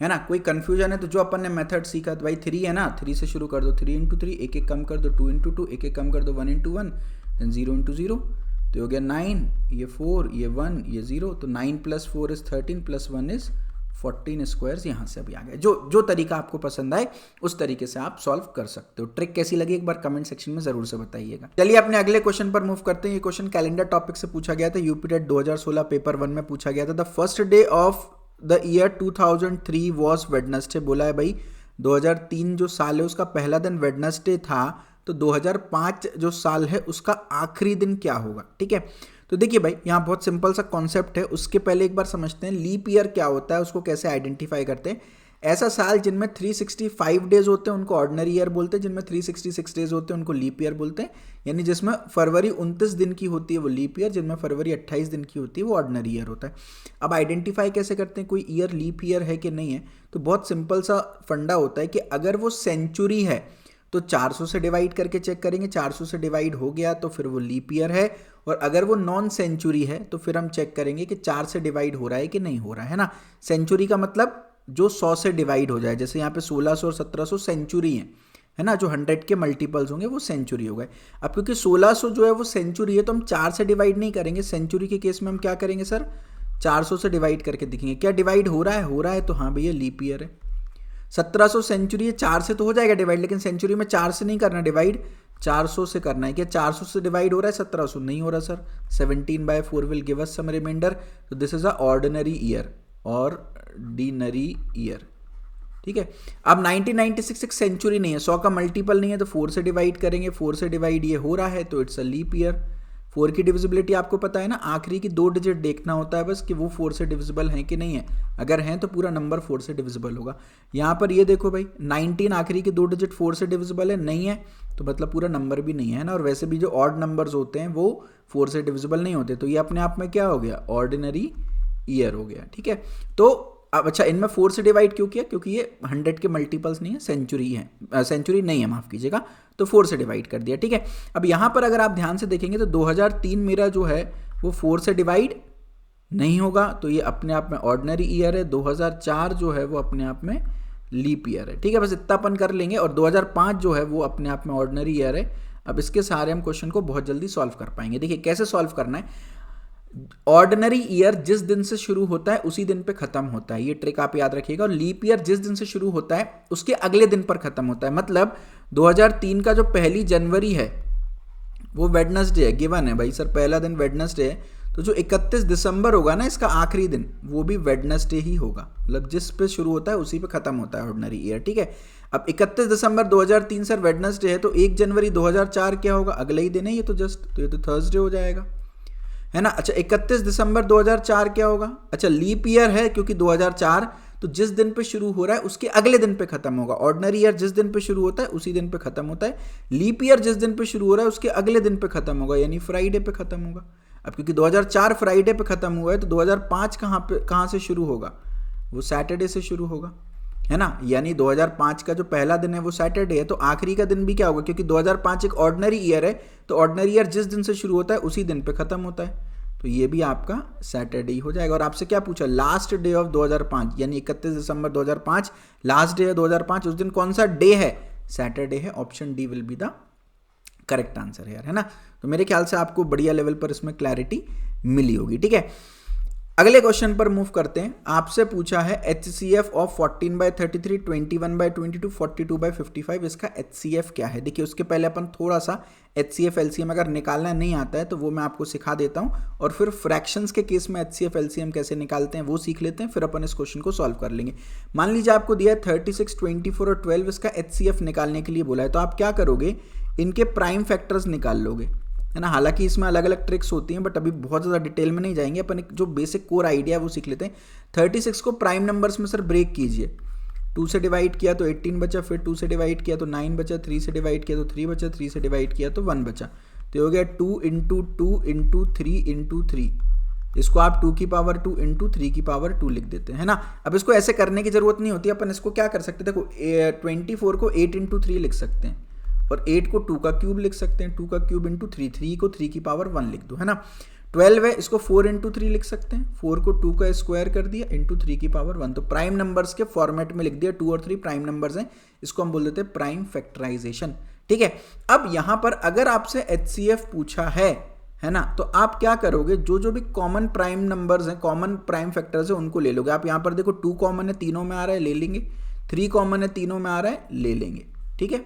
है ना। कोई कंफ्यूजन है तो जो अपन ने मेथड सीखा, तो भाई 3 है ना, 3 से शुरू कर दो, 3 इंटू 3, एक एक कम कर दो, 2 इंटू 2, एक एक कम कर दो, 1 इंटू 1, देन 0 इंटू 0, तो हो गया 9, ये 4, ये 1, ये 0, तो 9 plus 4 is 13 plus 1 is 14 squares यहाँ से अभी आ गया। जो तरीका आपको पसंद आए उस तरीके से आप सॉल्व कर सकते हो। ट्रिक कैसी लगी एक बार कमेंट सेक्शन में जरूर से बताइएगा। चलिए अपने अगले क्वेश्चन पर मूव करते हैं। ये क्वेश्चन कैलेंडर टॉपिक से पूछा गया था, यूपी टेट 2016 पेपर 1 में पूछा गया था। The first day of the year 2003 was Wednesday. बोला है भाई 2003 जो साल है उसका पहला दिन वेडनेसडे था, तो 2005 जो साल है उसका आखिरी दिन क्या होगा। ठीक है, तो देखिए भाई यहाँ बहुत सिंपल सा कॉन्सेप्ट है। उसके पहले एक बार समझते हैं लीप ईयर क्या होता है, उसको कैसे आइडेंटिफाई करते हैं। ऐसा साल जिनमें 365 डेज होते हैं उनको ऑर्डिनरी ईयर बोलते हैं, जिनमें 366 डेज होते हैं उनको लीप ईयर बोलते हैं। यानी जिसमें फरवरी 29 दिन की होती है वो लीप ईयर, जिनमें फरवरी 28 दिन की होती है वो ऑर्डिनरी ईयर होता है। अब आइडेंटिफाई कैसे करते हैं कोई ईयर लीप ईयर है कि नहीं है, तो बहुत सिंपल सा फंडा होता है कि अगर वो सेंचुरी है तो 400 से डिवाइड करके चेक करेंगे, 400 से डिवाइड हो गया तो फिर वो लीप ईयर है। और अगर वो नॉन सेंचुरी है तो फिर हम चेक करेंगे कि 4 से डिवाइड हो रहा है कि नहीं हो रहा है ना। सेंचुरी का मतलब जो 100 से डिवाइड हो जाए, जैसे यहाँ पे 1600 और 1700 सेंचुरी है ना, जो 100 के मल्टीपल्स होंगे वो सेंचुरी हो गए। अब क्योंकि 1600 जो है वो सेंचुरी है तो हम 4 से डिवाइड नहीं करेंगे। सेंचुरी के केस में हम क्या करेंगे सर, 400 से डिवाइड करके दिखेंगे क्या डिवाइड हो रहा है, तो हाँ भैया लीप ईयर है। 1700 सेंचुरी है, 4 से तो हो जाएगा डिवाइड, लेकिन सेंचुरी में 4 से नहीं करना डिवाइड, 400 से करना है। क्या 400 से डिवाइड हो रहा है 1700? नहीं हो रहा sir. 17/4 will give us some reminder, तो this is a ordinary year, ordinary year. ठीक है, अब 1996 एक सेंचुरी नहीं है, 100 का मल्टीपल नहीं है, तो 4 से डिवाइड करेंगे, 4 से डिवाइड ये हो रहा है तो इट्स अ लीप ईयर। 4 की डिविजिबिलिटी आपको पता है ना, आखिरी की 2 डिजिट देखना होता है बस कि वो 4 से डिविजिबल हैं कि नहीं है। अगर हैं तो पूरा नंबर 4 से डिविजिबल होगा। यहाँ पर ये देखो भाई 19 आखिरी की 2 डिजिट 4 से डिविजिबल है, नहीं है तो मतलब पूरा नंबर भी नहीं है ना। और वैसे भी जो ऑड नंबर्स होते हैं वो 4 से डिविजिबल नहीं होते, तो ये अपने आप में क्या हो गया, ऑर्डिनरी ईयर हो गया। ठीक है, तो अब अच्छा इनमें 4 से डिवाइड क्यों किया, क्योंकि ये 100 के मल्टीपल्स नहीं है, सेंचुरी है, सेंचुरी नहीं है माफ़ कीजिएगा, तो 4 से डिवाइड कर दिया। ठीक है, अब यहाँ पर अगर आप ध्यान से देखेंगे तो 2003 मेरा जो है वो 4 से डिवाइड नहीं होगा, तो ये अपने आप में ऑर्डिनरी ईयर है। 2004 जो है वो अपने आप में लीप ईयर है। ठीक है, बस इतना अपन कर लेंगे। और 2005 जो है वो अपने आप में ऑर्डिनरी ईयर है। अब इसके सारे हम क्वेश्चन को बहुत जल्दी सॉल्व कर पाएंगे। देखिए कैसे सॉल्व करना है। ऑर्डिनरी ईयर जिस दिन से शुरू होता है उसी दिन पे खत्म होता है, ये ट्रिक आप याद रखिएगा। और लीप ईयर जिस दिन से शुरू होता है उसके अगले दिन पर खत्म होता है। मतलब 2003 का जो 1 जनवरी है वो वेडनेसडे है, गिवन है भाई सर, पहला दिन वेडनेसडे है, तो जो 31 दिसंबर होगा ना इसका आखिरी दिन वो भी वेडनेसडे ही होगा। मतलब जिस पे शुरू होता है उसी पे खत्म होता है ऑर्डिनरी ईयर। ठीक है, अब 31 दिसंबर 2003 सर वेडनेसडे है, तो 1 जनवरी 2004 क्या होगा, अगले ही दिन है ये तो जस्ट, तो ये तो थर्सडे हो जाएगा, है ना। अच्छा 31 दिसंबर 2004 क्या होगा, अच्छा लीप ईयर है क्योंकि 2004, तो जिस दिन पे शुरू हो रहा है उसके अगले दिन पे खत्म होगा। ऑर्डिनरी ईयर जिस दिन पे शुरू होता है उसी दिन पे खत्म होता है। लीप ईयर जिस दिन पे शुरू हो रहा है उसके अगले दिन पे खत्म होगा, यानी फ्राइडे पे खत्म होगा। अब क्योंकि 2004 फ्राइडे पे खत्म हुआ है तो 2005 कहाँ से शुरू होगा, वो सैटरडे से शुरू होगा, है ना। यानी 2005 का जो पहला दिन है वो सैटरडे है, तो आखिरी का दिन भी क्या होगा, क्योंकि 2005 एक ऑर्डिनरी ईयर है, तो ऑर्डिनरी ईयर जिस दिन से शुरू होता है उसी दिन पे खत्म होता है, तो ये भी आपका सैटरडे ही हो जाएगा। और आपसे क्या पूछा, लास्ट डे ऑफ 2005, यानी 31 दिसंबर 2005 लास्ट डे है 2005, उस दिन कौन सा डे है, सैटरडे है। Option D will be the correct answer है यार, है ना। तो मेरे ख्याल से आपको बढ़िया लेवल पर इसमें क्लैरिटी मिली होगी। ठीक है, अगले क्वेश्चन पर मूव करते हैं। आपसे पूछा है HCF ऑफ 14/33, 21/22, 42/55, इसका HCF क्या है। देखिए उसके पहले अपन थोड़ा सा HCF LCM अगर निकालना नहीं आता है तो वो मैं आपको सिखा देता हूं, और फिर फ्रैक्शंस के केस में HCF LCM कैसे निकालते हैं वो सीख लेते हैं, फिर अपन इस क्वेश्चन को सॉल्व कर लेंगे। मान लीजिए आपको दिया है 36, 24 और 12, इसका HCF निकालने के लिए बोला है, तो आप क्या करोगे, इनके प्राइम फैक्टर्स निकाल लोगे, है ना। हालांकि इसमें अलग अलग ट्रिक्स होती हैं, बट अभी बहुत ज़्यादा डिटेल में नहीं जाएंगे, अपन एक जो बेसिक कोर आइडिया है वो सीख लेते हैं। 36 को प्राइम नंबर्स में सर ब्रेक कीजिए, 2 से डिवाइड किया तो 18 बचा, फिर 2 से डिवाइड किया तो 9 बचा, 3 से डिवाइड किया तो 3 बचा, 3 से डिवाइड किया तो 1 बचा, तो हो गया 2 इंटू 2 इंटू 3 इंटू 3। इसको आप 2 की पावर 2 इंटू 3 की पावर 2 लिख देते हैं, है ना। अब इसको ऐसे करने की जरूरत नहीं होती, अपन इसको क्या कर सकते हैं, देखो 24 को 8 इंटू 3 लिख सकते हैं, और 8 को 2 का क्यूब लिख सकते हैं, 2 का क्यूब इंटू 3, 3 को 3 की पावर 1 लिख दो, है ना। 12 है, इसको 4 इंटू 3 लिख सकते हैं, 4 को 2 का स्क्वायर कर दिया इंटू 3 की पावर 1, तो प्राइम नंबर्स के फॉर्मेट में लिख दिया, 2 और 3 प्राइम नंबर्स हैं, इसको हम बोल देते हैं प्राइम फैक्टराइजेशन, ठीक है। अब यहां पर अगर आपसे HCF पूछा है ना, तो आप क्या करोगे, जो भी कॉमन प्राइम नंबर्स हैं, कॉमन प्राइम फैक्टर्स हैं, उनको ले लोगे। आप यहां पर देखो 2 कॉमन है, तीनों में आ रहा है, ले लेंगे, 3 कॉमन है, तीनों में आ रहा है, ले लेंगे, ठीक है।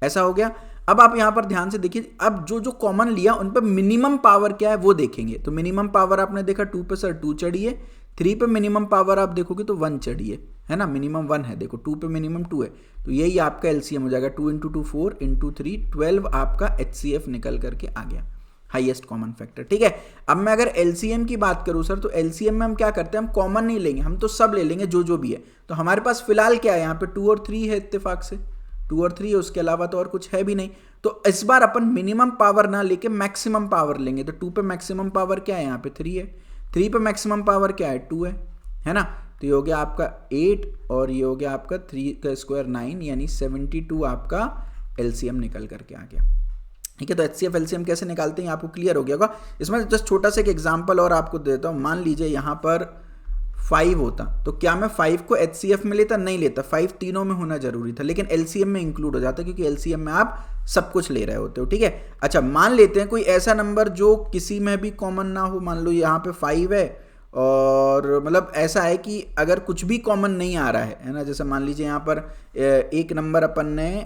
ऐसा हो गया। अब आप यहां पर ध्यान से देखिए, अब जो कॉमन लिया उन पर मिनिमम पावर क्या है वो देखेंगे। तो मिनिमम पावर आपने देखा 2 पे सर 2 चढ़ी है, 3 पे मिनिमम पावर आप देखोगे तो 1 चढ़ी है ना, मिनिमम 1 है, देखो 2 पे मिनिमम 2 है, तो यही आपका LCM हो जाएगा, 2 इंटू 2 4 इंटू 3 12 आपका HCF निकल करके आ गया, हाईएस्ट कॉमन फैक्टर, ठीक है। अब मैं अगर LCM की बात करूं सर, तो LCM में हम क्या करते हैं, हम कॉमन नहीं लेंगे, हम तो सब ले लेंगे जो भी है। तो हमारे पास फिलहाल क्या है, यहाँ पे 2 और 3 है, इत्तेफाक से 2 और 3 है, उसके अलावा तो और कुछ है भी नहीं। तो इस बार अपन मिनिमम पावर ना लेके मैक्सिमम पावर लेंगे, तो 2 पे मैक्सिमम पावर क्या है, यहाँ पे 3 है, 3 पे मैक्सिमम पावर क्या है, 2 है ना। तो ये हो गया आपका 8 और ये हो गया आपका 3 का स्क्वायर 9, यानी 72 आपका LCM निकल करके आ गया, ठीक है। तो HCF LCM कैसे निकालते हैं आपको क्लियर हो गया होगा। इसमें जस्ट छोटा सा एक एग्जांपल और आपको देता हूँ। मान लीजिए यहाँ पर 5 होता, तो क्या मैं 5 को HCF में लेता, नहीं लेता, 5 तीनों में होना जरूरी था, लेकिन LCM में इंक्लूड हो जाता है, क्योंकि LCM में आप सब कुछ ले रहे होते हो, ठीक है। अच्छा, मान लेते हैं कोई ऐसा नंबर जो किसी में भी कॉमन ना हो, मान लो यहाँ पे 5 है, और मतलब ऐसा है कि अगर कुछ भी कॉमन नहीं आ रहा है ना, जैसे मान लीजिए यहाँ पर एक नंबर अपन ने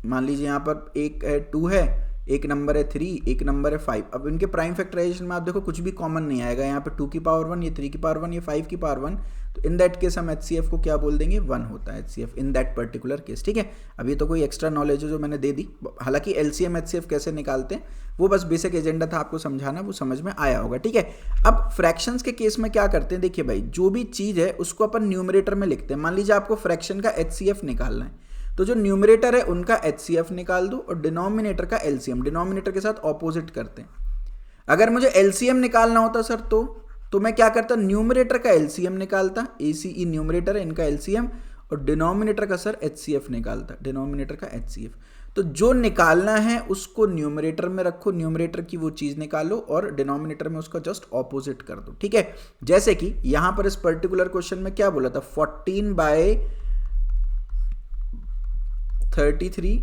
मान लीजिए यहाँ पर एक 2 है, एक नंबर है 3, एक नंबर है 5। अब इनके प्राइम फैक्टराइजेशन में आप देखो कुछ भी कॉमन नहीं आएगा, यहाँ पे 2 की पावर 1, ये 3 की पावर 1, ये 5 की पावर 1, तो इन दैट केस हम HCF को क्या बोल देंगे, 1 होता है HCF in that particular case, ठीक है। अब ये तो कोई एक्स्ट्रा नॉलेज है जो मैंने दे दी, हालांकि LCM HCF कैसे निकालते हैं वो बस बेसिक एजेंडा था आपको समझाना, वो समझ में आया होगा, ठीक है। अब फ्रैक्शंस के केस में क्या करते हैं, देखिए भाई, जो भी चीज़ है उसको अपन न्यूमरेटर में लिखते हैं। मान लीजिए आपको फ्रैक्शन का HCF निकालना है, तो जो न्यूमरेटर है उनका HCF निकाल दो और डिनोमिनेटर का LCM, डिनोमिनेटर के साथ ऑपोजिट करते हैं। अगर मुझे LCM निकालना होता सर तो मैं क्या करता, न्यूमरेटर का LCM निकालता, ACE न्यूमरेटर है इनका LCM, और डिनोमिनेटर का सर HCF निकालता, डिनोमिनेटर का HCF। तो जो निकालना है उसको न्यूमरेटर में रखो, न्यूमरेटर की वो चीज निकालो, और डिनोमिनेटर में उसका जस्ट ऑपोजिट कर दो, ठीक है। जैसे कि यहां पर इस पर्टिकुलर क्वेश्चन में क्या बोला था, 14/33,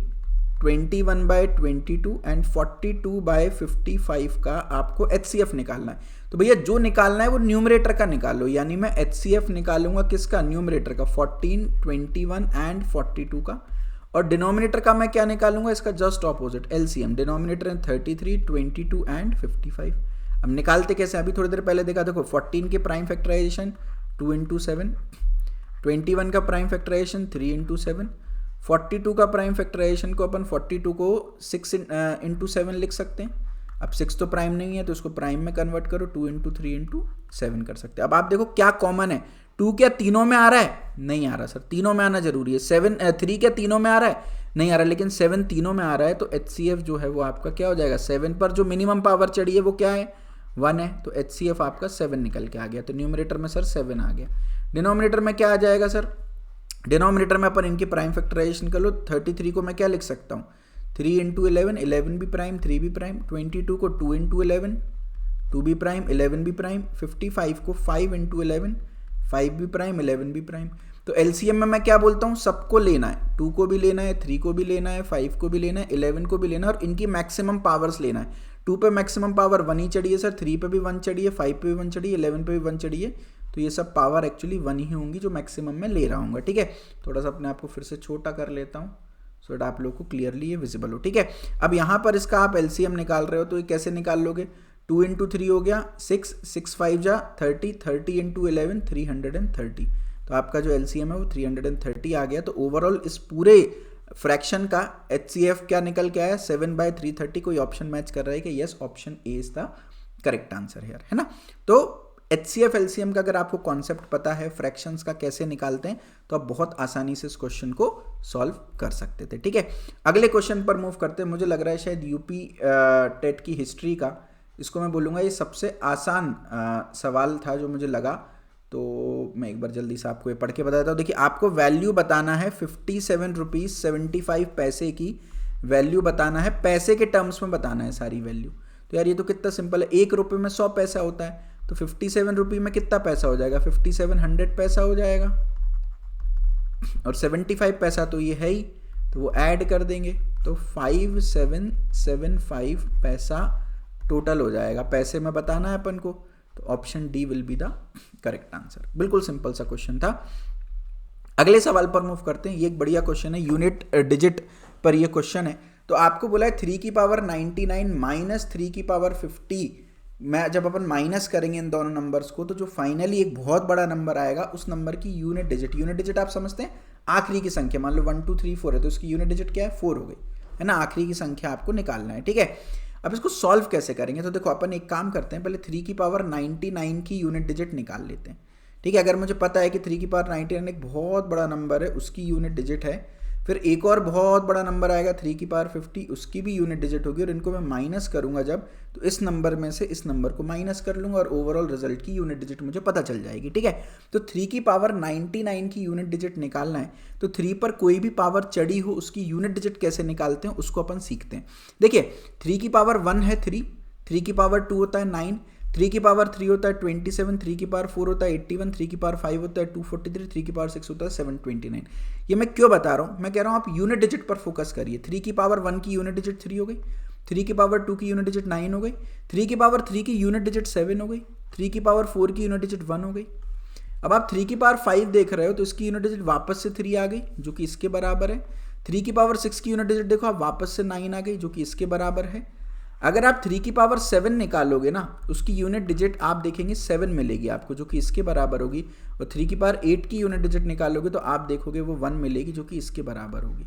21/22 एंड 42/55 का आपको HCF निकालना है। तो भैया जो निकालना है वो न्यूमरेटर का निकालो, यानी मैं HCF निकालूंगा किसका, न्यूमरेटर का, 14, 21 एंड 42 का, और डिनोमिनेटर का मैं क्या निकालूंगा, इसका जस्ट ऑपोजिट LCM, डिनोमिनेटर है 33, 22 एंड 55। अब निकालते कैसे, अभी थोड़ी देर पहले देखा, देखो 14 के प्राइम फैक्टराइजेशन 2 इंटू 7, 21 का प्राइम फैक्टराइजेशन 3 इंटू 7, 42 का प्राइम फैक्टराइजेशन को अपन 42 को 6 इंटू 7 लिख सकते हैं। अब 6 तो प्राइम नहीं है तो इसको प्राइम में कन्वर्ट करो, 2 इंटू 3 इंटू 7 कर सकते हैं। अब आप देखो क्या कॉमन है, 2 क्या तीनों में आ रहा है, नहीं आ रहा सर, तीनों में आना जरूरी है। 3 क्या तीनों में आ रहा है, नहीं आ रहा, लेकिन 7 तीनों में आ रहा है, तो HCF जो है वो आपका क्या हो जाएगा, 7 पर जो मिनिमम पावर चढ़ी है वो क्या है, 1 है, तो HCF आपका 7 निकल के आ गया। तो न्यूमरेटर में सर 7 आ गया। डिनोमिनेटर में क्या आ जाएगा सर, डिनोमिनेटर में अपन इनकी प्राइम फैक्टराइजेशन कर लो। 33 को मैं क्या लिख सकता हूँ, 3 इंटू 11, 11 भी प्राइम, 3 भी प्राइम। 22 को 2 इंटू 11, 2 भी प्राइम, 11 भी प्राइम। 55 को 5 इंटू 11, 5 भी प्राइम, 11 भी प्राइम। तो एलसीएम में मैं क्या बोलता हूँ, सबको लेना है, 2 को भी लेना है, 3 को भी लेना है, 5 को भी लेना है, 11 को भी लेना है और इनकी मैक्सिमम पावर्स लेना है। 2 पे मैक्सिमम पावर 1 ही चढ़ी है सर, 3 पे भी 1 चढ़ी है, 5 पे भी 1 चढ़ी है, 11 पे भी 1 चढ़ी है, तो ये सब पावर एक्चुअली 1 ही होंगी जो मैक्सिमम में ले रहा हूँ, ठीक है। थोड़ा सा अपने आप को फिर से छोटा कर लेता हूँ सो दैट आप लोग को क्लियरली ये विजिबल हो, ठीक है। अब यहाँ पर इसका आप एलसीएम निकाल रहे हो तो ये कैसे निकाल लोगे, 2 इंटू 3 हो गया 6, 6 5 जा 30, 30 इंटू 11 330, तो आपका जो एलसीएम है वो 330 आ गया। तो ओवरऑल इस पूरे फ्रैक्शन का एचसीएफ क्या निकल के आया, 7/330। कोई ऑप्शन मैच कर रहा है कि yes, option A is the correct answer here, है ना। तो एचसीएफ एलसीएम का अगर आपको कॉन्सेप्ट पता है, फ्रैक्शंस का कैसे निकालते हैं, तो आप बहुत आसानी से इस क्वेश्चन को सॉल्व कर सकते थे, ठीक है। अगले क्वेश्चन पर मूव करते हैं। मुझे लग रहा है शायद यूपी टेट की हिस्ट्री का, इसको मैं बोलूँगा ये सबसे आसान सवाल था जो मुझे लगा। तो मैं एक बार जल्दी से आपको ये पढ़ के बता देता हूँ। देखिए, आपको वैल्यू बताना है 57 रुपीज़ 75 पैसे की वैल्यू बताना है, पैसे के टर्म्स में बताना है सारी वैल्यू। तो यार ये तो कितना सिंपल है, 1 रुपये में 100 पैसा होता है, तो 57 रुपये में कितना पैसा हो जाएगा, 5700 पैसा हो जाएगा, और 75 पैसा तो ये है ही, तो वो ऐड कर देंगे तो 5775 पैसा टोटल हो जाएगा। पैसे में बताना है अपन को, तो option D will be the correct answer. बिल्कुल सिंपल सा क्वेश्चन था। अगले सवाल पर मूव करते हैं। ये एक बढ़िया क्वेश्चन है, यूनिट डिजिट पर ये क्वेश्चन है। तो आपको बोला है 3 की पावर 99 माइनस 3 की पावर 50 में जब अपन माइनस करेंगे इन दोनों नंबर्स को, तो जो फाइनली एक बहुत बड़ा नंबर आएगा उस नंबर की यूनिट डिजिट, यूनिट डिजिट आप समझते हैं आखिरी की संख्या, मान लो 1 2 3 4 है तो उसकी यूनिट डिजिट क्या है, 4 हो गई, है ना। आखिरी की संख्या आपको निकालना है, ठीक है। अब इसको सॉल्व कैसे करेंगे, तो देखो अपन एक काम करते हैं, पहले 3 की पावर 99 की यूनिट डिजिट निकाल लेते हैं, ठीक है। अगर मुझे पता है कि 3 की पावर 99 एक बहुत बड़ा नंबर है, उसकी यूनिट डिजिट है, फिर एक और बहुत बड़ा नंबर आएगा 3 की पावर 50, उसकी भी यूनिट डिजिट होगी, और इनको मैं माइनस करूंगा जब, तो इस नंबर में से इस नंबर को माइनस कर लूंगा और ओवरऑल रिजल्ट की यूनिट डिजिट मुझे पता चल जाएगी, ठीक है। तो 3 की पावर 99 की यूनिट डिजिट निकालना है, तो 3 पर कोई भी पावर चढ़ी हो उसकी यूनिट डिजिट कैसे निकालते हैं उसको अपन सीखते हैं। देखिए 3 की पावर 1 है 3, 3 की पावर 2 होता है 9, 3 की पावर 3 होता है 27, 3 की पावर 4 होता है 81, 3 की पावर 5 होता है 243, 3 की पावर 6 होता है 729। ये मैं क्यों बता रहा हूँ, मैं कह रहा हूँ आप यूनिट डिजिट पर फोकस करिए। 3 की पावर 1 की यूनिट डिजिट 3 हो गई, 3 की पावर 2 की यूनिट डिजिट 9 हो गई, 3 की पावर 3 की यूनिट डिजिट 7 हो गई, 3 की पावर 4 की यूनिट डिजिट 1 हो गई। अब आप 3 की पावर 5 देख रहे हो तो इसकी यूनिट डिजिट वापस से 3 आ गई जो कि इसके बराबर है। 3 की पावर 6 की यूनिट डिजिट देखो आप वापस से 9 आ गई जो कि इसके बराबर है। अगर आप 3 की पावर 7 निकालोगे ना, उसकी यूनिट डिजिट आप देखेंगे 7 मिलेगी आपको जो कि इसके बराबर होगी, और 3 की पावर 8 की यूनिट डिजिट निकालोगे तो आप देखोगे वो 1 मिलेगी जो कि इसके बराबर होगी।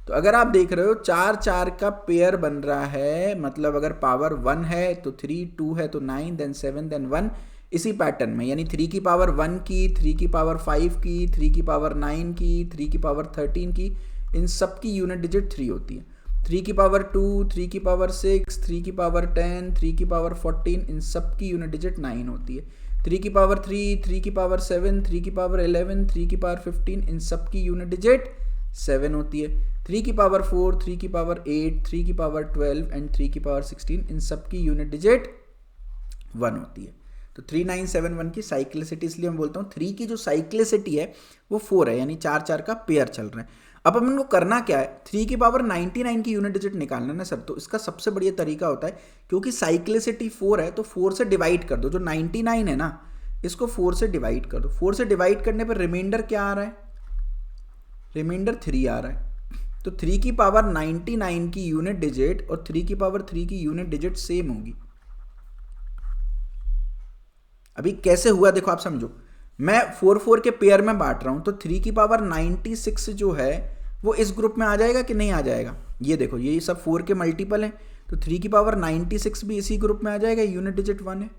तो अगर आप देख रहे हो 4 4 का पेयर बन रहा है, मतलब अगर पावर 1 है तो 3, 2 है तो 9, देन 7, देन 1, इसी पैटर्न में, यानी 3 की पावर 1 की, 3 की पावर 5 की, 3 की पावर 9 की, 3 की पावर 13 की, इन सब की यूनिट डिजिट 3 होती है। 3 की पावर 2, 3 की पावर 6, 3 की पावर 10, 3 की पावर 14, इन सब की यूनिट डिजिट 9 होती है। 3 की पावर 3, 3 की पावर 7, 3 की पावर 11, 3 की पावर 15, इन सब की यूनिट डिजिट 7 होती है। 3 की पावर 4, 3 की पावर 8, 3 की पावर 12 एंड 3 की पावर 16, इन सब की यूनिट डिजिट 1 होती है। तो 3971 की साइक्लिसिटी, इसलिए मैं बोलता हूँ 3 की जो साइक्लिसिटी है वो 4 है, यानी 4 4 का पेयर चल रहा है। अब अपन को करना क्या है, 3 की पावर 99 की यूनिट डिजिट निकालना ना सर, तो इसका सबसे बढ़िया तरीका होता है, क्योंकि साइक्लिसिटी 4 है तो 4 से डिवाइड कर दो, जो 99 है ना इसको 4 से डिवाइड कर दो। 4 से डिवाइड करने पर रिमाइंडर क्या आ रहा है, रिमाइंडर 3 आ रहा है। तो 3 की पावर 99 की यूनिट डिजिट और 3 की पावर 3 की यूनिट डिजिट सेम होगी। अभी कैसे हुआ देखो आप समझो, मैं 4 4 के पेयर में बांट रहा हूं, तो 3 की पावर 96 जो है वो इस ग्रुप में आ जाएगा कि नहीं आ जाएगा, ये देखो ये सब 4 के मल्टीपल हैं, तो 3 की पावर 96 भी इसी ग्रुप में आ जाएगा, यूनिट डिजिट 1 है।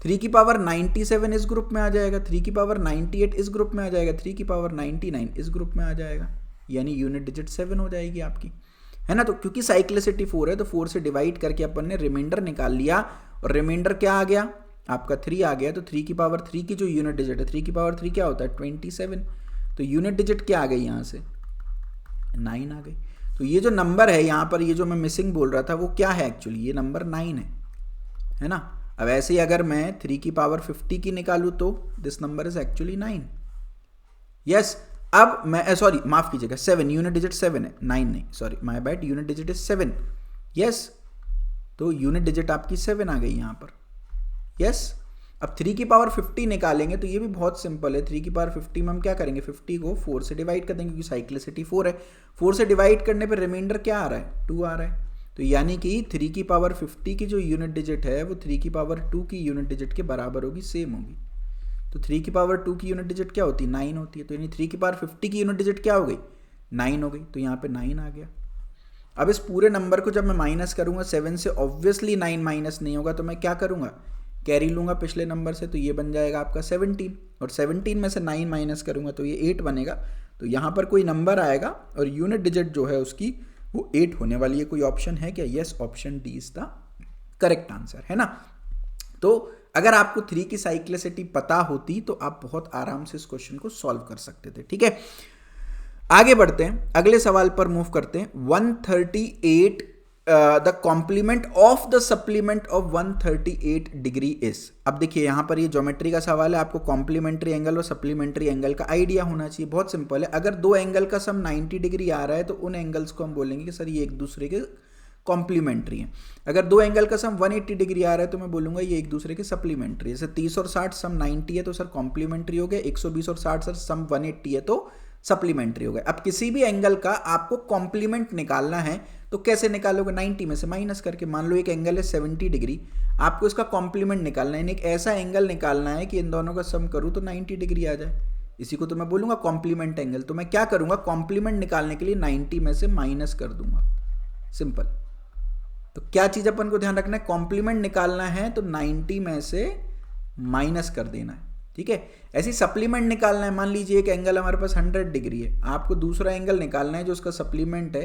3 की पावर 97 इस ग्रुप में आ जाएगा, 3 की पावर 98 इस ग्रुप में आ जाएगा, 3 की पावर 99 इस ग्रुप में आ जाएगा, यानी यूनिट डिजिट 7 हो जाएगी आपकी, है ना। तो क्योंकि साइक्लिसिटी 4 है तो 4 से डिवाइड करके अपन ने रिमाइंडर निकाल लिया, और रिमाइंडर क्या आ गया आपका 3 आ गया। तो 3 की पावर 3 की जो यूनिट डिजिट है, 3 की पावर 3 क्या होता है 27, तो यूनिट डिजिट क्या आ गई यहाँ से 9 आ गई। तो ये जो नंबर है यहाँ पर, ये जो मैं मिसिंग बोल रहा था वो क्या है एक्चुअली, ये नंबर 9 है ना। अब ऐसे ही अगर मैं 3 की पावर 50 की निकालूँ तो this number is actually 9, yes अब मैं सॉरी माफ कीजिएगा 7, यूनिट डिजिट 7 है, 9 नहीं, sorry my bad, unit digit is 7। Yes तो यूनिट डिजिट आपकी 7 आ गई यहाँ पर। यस अब 3 की पावर 50 निकालेंगे तो ये भी बहुत सिंपल है। 3 की पावर 50 में हम क्या करेंगे, 50 को 4 से डिवाइड कर देंगे क्योंकि साइक्लिसिटी 4 है। 4 से डिवाइड करने पर रिमाइंडर क्या आ रहा है, 2 आ रहा है। तो यानी कि 3 की पावर 50 की जो यूनिट डिजिट है वो 3 की पावर 2 की यूनिट डिजिट के बराबर होगी, सेम होगी। तो 3 की पावर 2 की यूनिट डिजिट क्या होती है, 9 होती है। तो यानी 3 की पावर 50 की यूनिट डिजिट क्या हो गई, 9 हो गई। तो यहाँ पे 9 आ गया। अब इस पूरे नंबर को जब मैं माइनस करूंगा 7 से, ऑब्वियसली 9 माइनस नहीं होगा, तो मैं क्या करूंगा, कैरी लूंगा पिछले नंबर से, तो ये बन जाएगा आपका 17। और 17 में से 9 माइनस करूंगा तो ये 8 बनेगा। तो यहाँ पर कोई नंबर आएगा और यूनिट डिजिट जो है उसकी वो 8 होने वाली है। कोई ऑप्शन है क्या, yes option D is the correct answer, है ना। तो अगर आपको 3 की साइक्लिसिटी पता होती तो आप बहुत आराम से इस क्वेश्चन को सॉल्व कर सकते थे। ठीक है, आगे बढ़ते हैं, अगले सवाल पर मूव करते हैं। 138 the complement of the supplement of 138 degree is. अब देखिए यहां पर ये ज्योमेट्री का सवाल है, आपको कॉम्प्लीमेंट्री एंगल और सप्लीमेंट्री एंगल का आइडिया होना चाहिए। बहुत सिंपल है, अगर दो एंगल का सम 90 डिग्री आ रहा है तो उन एंगल्स को हम बोलेंगे कि सर ये एक दूसरे के कॉम्प्लीमेंट्री है। अगर दो एंगल का सम 180 डिग्री आ रहा है तो मैं बोलूंगा ये एक दूसरे के सप्लीमेंट्री है। जैसे 30 और 60 सम 90 है तो सर कॉम्प्लीमेंट्री हो गया, 120 और 60 सर सम 180 है तो सप्लीमेंट्री हो गया। अब किसी भी एंगल का आपको कॉम्प्लीमेंट निकालना है तो कैसे निकालोगे, 90 में से माइनस करके। मान लो एक एंगल है 70 डिग्री, आपको इसका कॉम्प्लीमेंट निकालना है, एक ऐसा एंगल निकालना है कि इन दोनों का सम करूँ तो 90 डिग्री आ जाए। इसी को तो मैं बोलूंगा कॉम्प्लीमेंट एंगल। तो मैं क्या करूंगा, कॉम्प्लीमेंट निकालने के लिए 90 में से माइनस कर दूंगा, सिंपल। तो क्या चीज अपन को ध्यान रखना है, कॉम्प्लीमेंट निकालना है तो 90 में से माइनस कर देना है। ठीक है, ऐसी सप्लीमेंट निकालना है, मान लीजिए एक एंगल हमारे पास 100 डिग्री है, आपको दूसरा एंगल निकालना है जो उसका सप्लीमेंट है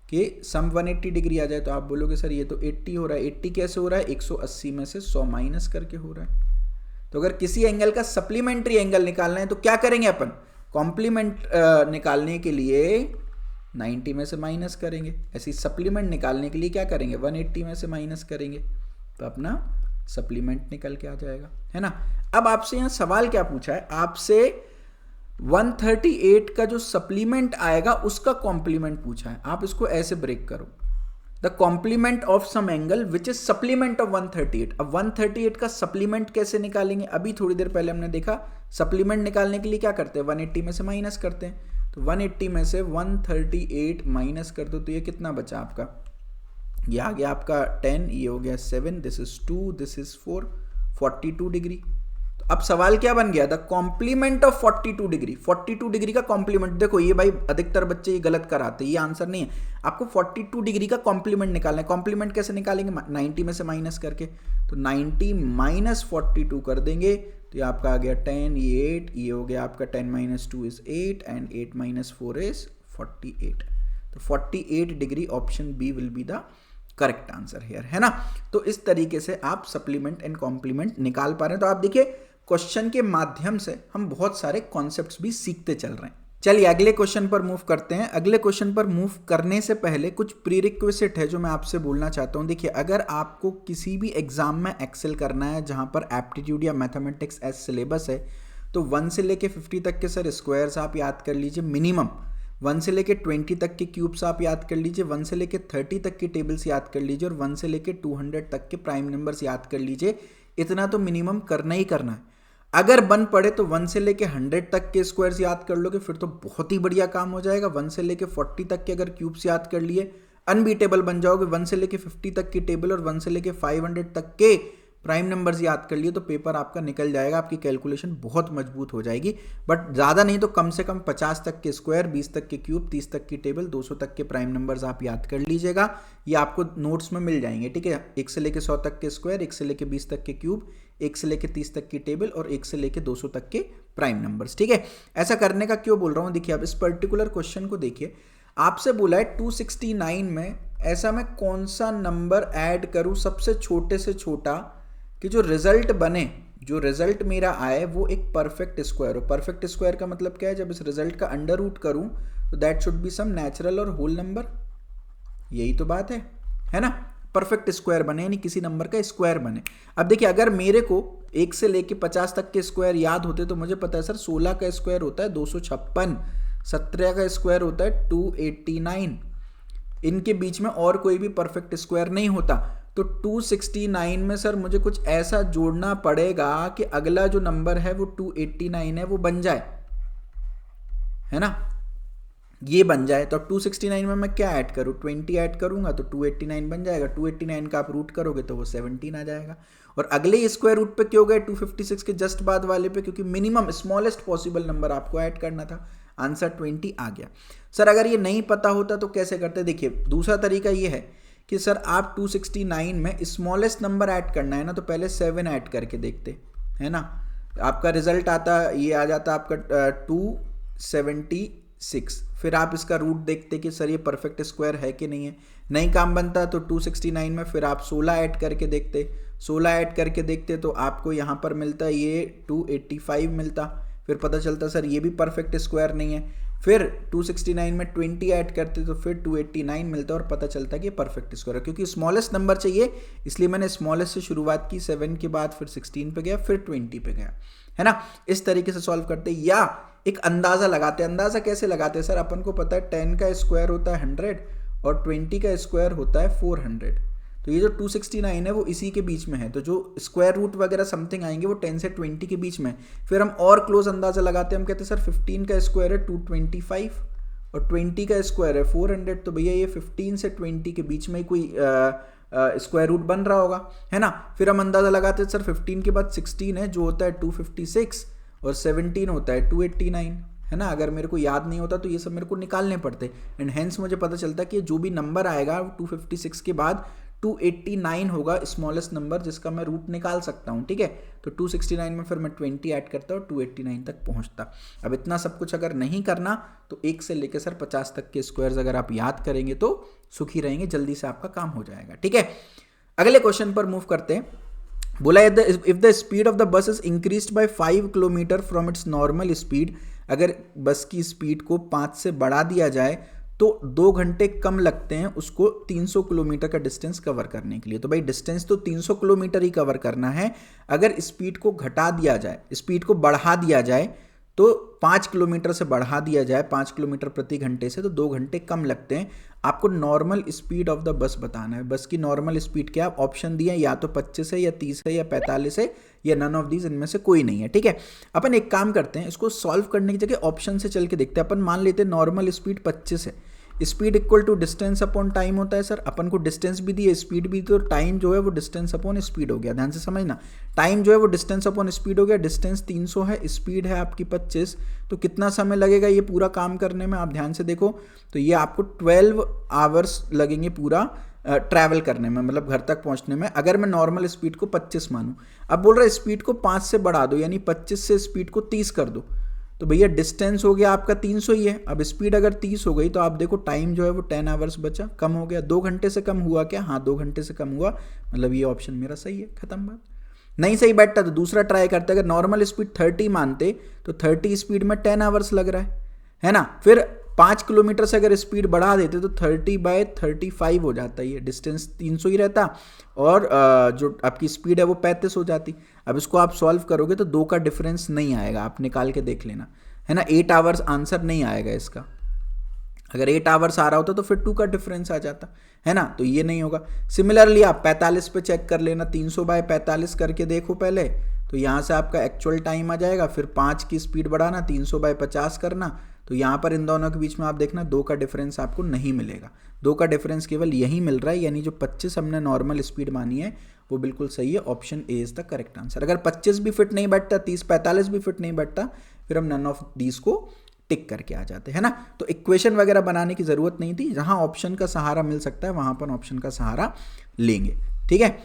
कि सम 180 डिग्री आ जाए। तो आप बोलोगे सर ये तो 80 हो रहा है, 80 कैसे हो रहा है, 180 में से 100 माइनस करके हो रहा है। तो अगर किसी एंगल का सप्लीमेंट्री एंगल निकालना है तो क्या करेंगे अपन, कॉम्प्लीमेंट निकालने के लिए 90 में से माइनस करेंगे, ऐसी सप्लीमेंट निकालने के लिए क्या करेंगे, 180 में से माइनस करेंगे, तो अपना सप्लीमेंट निकल के आ जाएगा, है ना। अब आपसे यहाँ सवाल क्या पूछा है, आपसे 138 का जो सप्लीमेंट आएगा उसका कॉम्प्लीमेंट पूछा है। आप इसको ऐसे ब्रेक करो, the complement of some angle which is supplement of 138। अब 138 का सप्लीमेंट कैसे निकालेंगे, अभी थोड़ी देर पहले हमने देखा सप्लीमेंट निकालने के लिए क्या करते हैं, 180 में से माइनस करते हैं। तो 180 में से 138 माइनस कर दो तो ये कितना बचा आपका, ये आ गया आपका 10, ये हो गया 7, this is 2, this is 4, 42 degree. तो अब सवाल क्या बन गया, द कॉम्प्लीमेंट ऑफ 42 डिग्री। 42 डिग्री का कॉम्प्लीमेंट, देखो ये भाई अधिकतर बच्चे ये गलत कराते हैं, ये आंसर नहीं है। आपको 42 डिग्री का कॉम्प्लीमेंट निकालना है। कॉम्प्लीमेंट कैसे निकालेंगे, 90 में से माइनस करके। तो 90 माइनस 42 कर देंगे तो ये आपका आ गया 10, ये 8, ये हो गया आपका 10 minus 2 is 8 and 8 minus 4 is 48। तो 48 degree option B will be the correct answer here, है ना। तो इस तरीके से आप सप्लीमेंट एंड कॉम्प्लीमेंट निकाल पा रहे हैं। तो आप देखिए क्वेश्चन के माध्यम से हम बहुत सारे कॉन्सेप्ट्स भी सीखते चल रहे हैं। चलिए अगले क्वेश्चन पर मूव करते हैं। अगले क्वेश्चन पर मूव करने से पहले कुछ प्रीरिक्विजिट है जो मैं आपसे बोलना चाहता हूं। देखिए अगर आपको किसी भी एग्जाम में एक्सेल करना है जहां पर एप्टीट्यूड या मैथमेटिक्स एज सिलेबस है, तो 1 से लेके 50 तक के सर स्क्वायर्स आप याद कर लीजिए मिनिमम, 1 से लेके 20 तक के क्यूब्स आप याद कर लीजिए, 1 से लेके 30 तक की टेबल्स याद कर लीजिए और 1 से लेके 200 तक के प्राइम नंबर्स याद कर लीजिए। इतना तो मिनिमम करना ही करना है। अगर बन पड़े तो 1 से लेके 100 तक के स्क्वायर्स याद कर लोगे फिर तो बहुत ही बढ़िया काम हो जाएगा। 1 से लेके 40 तक के अगर क्यूब्स याद कर लिए अनबीटेबल बन जाओगे। 1 से लेके 50 तक की टेबल और 1 से लेके 500 तक के प्राइम नंबर्स याद कर लिए तो पेपर आपका निकल जाएगा, आपकी कैलकुलेशन बहुत मजबूत हो जाएगी। बट ज़्यादा नहीं तो कम से कम 50 तक के स्क्वायर, 20 तक के क्यूब, 30 तक की टेबल, 200 तक के प्राइम नंबर्स आप याद कर लीजिएगा। ये आपको नोट्स में मिल जाएंगे, ठीक है। 1 से लेके 100 तक के स्क्वायर, 1 से लेके 20 तक के क्यूब, 1 से लेके 30 तक की टेबल और 1 से लेके 200 तक के प्राइम नंबर्स, ठीक है। ऐसा करने का क्यों बोल रहा हूँ, देखिए आप इस पर्टिकुलर क्वेश्चन को देखिए। आपसे बोला है 269 में ऐसा मैं कौन सा नंबर ऐड करूँ सबसे छोटे से छोटा कि जो रिजल्ट बने, जो रिजल्ट मेरा आए वो एक परफेक्ट स्क्वायर हो। परफेक्ट स्क्वायर का मतलब क्या है, जब इस रिजल्ट का अंडर रूट करूं तो that should be some natural और होल नंबर, यही तो बात है ना। परफेक्ट स्क्वायर बने यानी किसी नंबर का स्क्वायर बने। अब देखिए अगर मेरे को 1 से लेके 50 तक के स्क्वायर याद होते तो मुझे पता है सर 16 का स्क्वायर होता है 256, 17 का स्क्वायर होता है 289, इनके बीच में और कोई भी परफेक्ट स्क्वायर नहीं होता। तो 269 में सर मुझे कुछ ऐसा जोड़ना पड़ेगा कि अगला जो नंबर है वो 289 है वो बन जाए, है ना, ये बन जाए। तो 269 में मैं क्या ऐड करूँ, 20 ऐड करूंगा तो 289 बन जाएगा। 289 का आप रूट करोगे तो वो 17 आ जाएगा। और अगले स्क्वायर रूट पे क्यों गए 256 के जस्ट बाद वाले पे, क्योंकि मिनिमम स्मॉलेस्ट पॉसिबल नंबर आपको ऐड करना था। आंसर 20 आ गया। सर अगर ये नहीं पता होता तो कैसे करते, देखिए दूसरा तरीका ये है कि सर आप 269 में स्मॉलेस्ट नंबर ऐड करना है ना, तो पहले 7 ऐड करके देखते, है ना, आपका रिजल्ट आता, ये आ जाता आपका 276। फिर आप इसका रूट देखते कि सर ये परफेक्ट स्क्वायर है कि नहीं है, नहीं काम बनता तो 269 में फिर आप 16 ऐड करके देखते, 16 ऐड करके देखते तो आपको यहाँ पर मिलता ये 285 मिलता। फिर पता चलता सर ये भी परफेक्ट स्क्वायर नहीं है। फिर 269 में 20 ऐड करते तो फिर 289 मिलता और पता चलता कि ये परफेक्ट स्क्वायर है। क्योंकि स्मॉलेस्ट नंबर चाहिए इसलिए मैंने स्मॉलेस्ट से शुरुआत की, 7 के बाद फिर 16 पे गया, फिर 20 पे गया, है ना। इस तरीके से सॉल्व करते या एक अंदाज़ा लगाते। अंदाज़ा कैसे लगाते सर, अपन को पता है 10 का स्क्वायर होता है 100 और 20 का स्क्वायर होता है 400। तो ये जो 269 है वो इसी के बीच में है, तो जो स्क्वायर रूट वगैरह समथिंग आएंगे वो 10 से 20 के बीच में। फिर हम और क्लोज अंदाजा लगाते हैं, हम कहते हैं सर 15 का स्क्वायर है 225 और 20 का स्क्वायर है 400, तो भैया ये 15 से 20 के बीच में ही कोई स्क्वायर रूट बन रहा होगा, है ना। फिर हम अंदाजा लगाते हैं सर 15 के बाद 16 है जो होता है 256 और 17 होता है 289, है ना। अगर मेरे को याद नहीं होता तो ये सब मेरे को निकालने पड़ते, एंड हेंस मुझे पता चलता कि जो भी नंबर आएगा 256 के बाद 289 होगा स्मॉलेस्ट नंबर जिसका मैं रूट निकाल सकता हूँ, ठीक है। तो 269 में फिर मैं 20 ऐड करता हूँ 289 तक पहुँचता। अब इतना सब कुछ अगर नहीं करना तो 1 से लेकर सर 50 तक के स्क्वायर्स अगर आप याद करेंगे तो सुखी रहेंगे, जल्दी से आपका काम हो जाएगा, ठीक है। अगले क्वेश्चन पर मूव करते हैं। बोला if the speed of the bus is increased by 5 kilometre from its normal speed, अगर बस की स्पीड को 5 से बढ़ा दिया जाए तो 2 घंटे कम लगते हैं उसको 300 किलोमीटर का डिस्टेंस कवर करने के लिए। तो भाई डिस्टेंस तो 300 किलोमीटर ही कवर करना है, अगर स्पीड को घटा दिया जाए, स्पीड को बढ़ा दिया जाए तो 5 किलोमीटर से बढ़ा दिया जाए 5 किलोमीटर प्रति घंटे से, तो 2 घंटे कम लगते हैं। आपको normal speed of the bus बताना है। बस की नॉर्मल स्पीड क्या, ऑप्शन दिए या तो 25 है या 30 है या 45 है या नन ऑफ दीज, इनमें से कोई नहीं है, ठीक है। अपन एक काम करते हैं, इसको सॉल्व करने की जगह ऑप्शन से चल के देखते हैं। अपन मान लेते हैं नॉर्मल स्पीड 25 है, speed equal to distance upon time होता है। सर अपन को डिस्टेंस भी दी है स्पीड भी, तो टाइम जो है वो डिस्टेंस अपॉन स्पीड हो गया, ध्यान से समझना। टाइम जो है वो डिस्टेंस अपॉन स्पीड हो गया, डिस्टेंस 300 है, स्पीड है आपकी 25, तो कितना समय लगेगा ये पूरा काम करने में, आप ध्यान से देखो। तो ये आपको 12 आवर्स लगेंगे पूरा ट्रैवल करने में, मतलब घर तक पहुंचने में, अगर मैं नॉर्मल स्पीड को 25 मानूं। अब बोल रहा है स्पीड को 5 से बढ़ा दो, यानी 25 से स्पीड को 30 कर दो, तो भैया डिस्टेंस हो गया आपका 300 ही है। अब स्पीड अगर 30 हो गई तो आप देखो टाइम जो है वो 10 आवर्स बचा, कम हो गया। 2 घंटे से कम हुआ क्या, हाँ 2 घंटे से कम हुआ, मतलब ये ऑप्शन मेरा सही है, खत्म बात। नहीं सही बैठता तो दूसरा ट्राई करते, अगर नॉर्मल स्पीड 30 मानते तो 30 स्पीड में 10 आवर्स लग रहा है ना। फिर 5 किलोमीटर से अगर स्पीड बढ़ा देते तो 30/35 हो जाता है, ये डिस्टेंस 300 ही रहता और जो आपकी स्पीड है वो 35 हो जाती। अब इसको आप सॉल्व करोगे तो 2 का डिफरेंस नहीं आएगा, आप निकाल के देख लेना, है ना। 8 आवर्स आंसर नहीं आएगा इसका, अगर 8 आवर्स आ रहा होता तो फिर 2 का डिफरेंस आ जाता, है ना, तो ये नहीं होगा। सिमिलरली आप 45 पे चेक कर लेना, 300/45 करके देखो पहले, तो यहाँ से आपका एक्चुअल टाइम आ जाएगा। फिर 5 की स्पीड बढ़ाना, 300/50 करना, तो यहाँ पर इन दोनों के बीच में आप देखना 2 का डिफरेंस आपको नहीं मिलेगा। 2 का डिफरेंस केवल यही मिल रहा है, यानी जो 25 हमने नॉर्मल स्पीड मानी है वो बिल्कुल सही है। Option A is the correct answer. अगर 25 भी फिट नहीं बैठता, 30/45 भी फिट नहीं बैठता, फिर हम नन ऑफ दीज को टिक करके आ जाते हैं ना। तो इक्वेशन वगैरह बनाने की जरूरत नहीं थी, जहां ऑप्शन का सहारा मिल सकता है वहां पर ऑप्शन का सहारा लेंगे, ठीक है।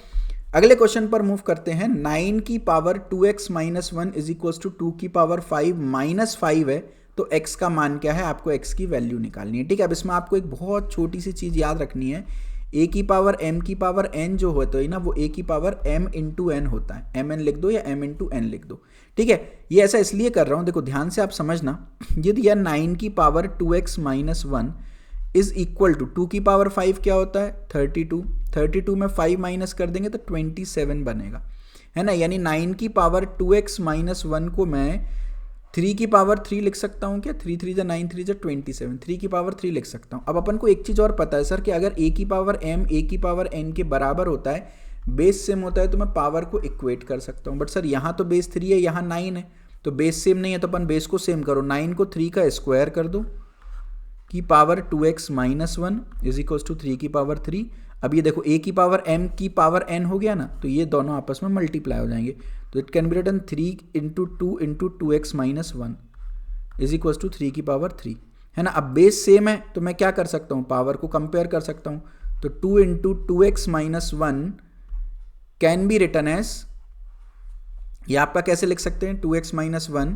अगले क्वेश्चन पर मूव करते हैं। 9 की power 2x - 1 is equal to 2 की पावर 5 - 5 है, तो x का मान क्या है, आपको x की वैल्यू निकालनी है, ठीक है। अब इसमें आपको एक बहुत छोटी सी चीज याद रखनी है, a की पावर m की पावर n जो होता है ना, वो a की पावर m इंटू n होता है। mn लिख दो या m इंटू n लिख दो, ठीक है। ये ऐसा इसलिए कर रहा हूं, देखो ध्यान से आप समझना, ये दिया 9 की power 2x - 1 is equal to 2 की पावर 5 क्या होता है 32 में 5 माइनस कर देंगे तो 27 बनेगा। है ना, यानी 9 की पावर 2x माइनस 1 को मैं 3 की पावर 3 लिख सकता हूँ क्या, 3 3 जा 9 3 जा 27, 3 की पावर 3 लिख सकता हूँ। अब अपन को एक चीज़ और पता है सर कि अगर a की पावर m a की पावर n के बराबर होता है, बेस सेम होता है, तो मैं पावर को इक्वेट कर सकता हूँ। बट सर यहाँ तो बेस 3 है, यहाँ 9 है, तो बेस सेम नहीं है, तो अपन बेस को सेम करो, 9 को 3 का स्क्वायर कर दो की power 2x minus 1 is equal to 3 की पावर 3। अब ये देखो a की पावर m की पावर n हो गया ना, तो ये दोनों आपस में मल्टीप्लाई हो जाएंगे, तो it can be written 3 into 2 into 2x minus 1 is equal to 3 की पावर 3, है ना। अब बेस सेम है तो मैं क्या कर सकता हूँ, पावर को कंपेयर कर सकता हूँ, तो 2 into 2x minus 1 can be written as, ये आपका कैसे लिख सकते हैं, 2x minus 1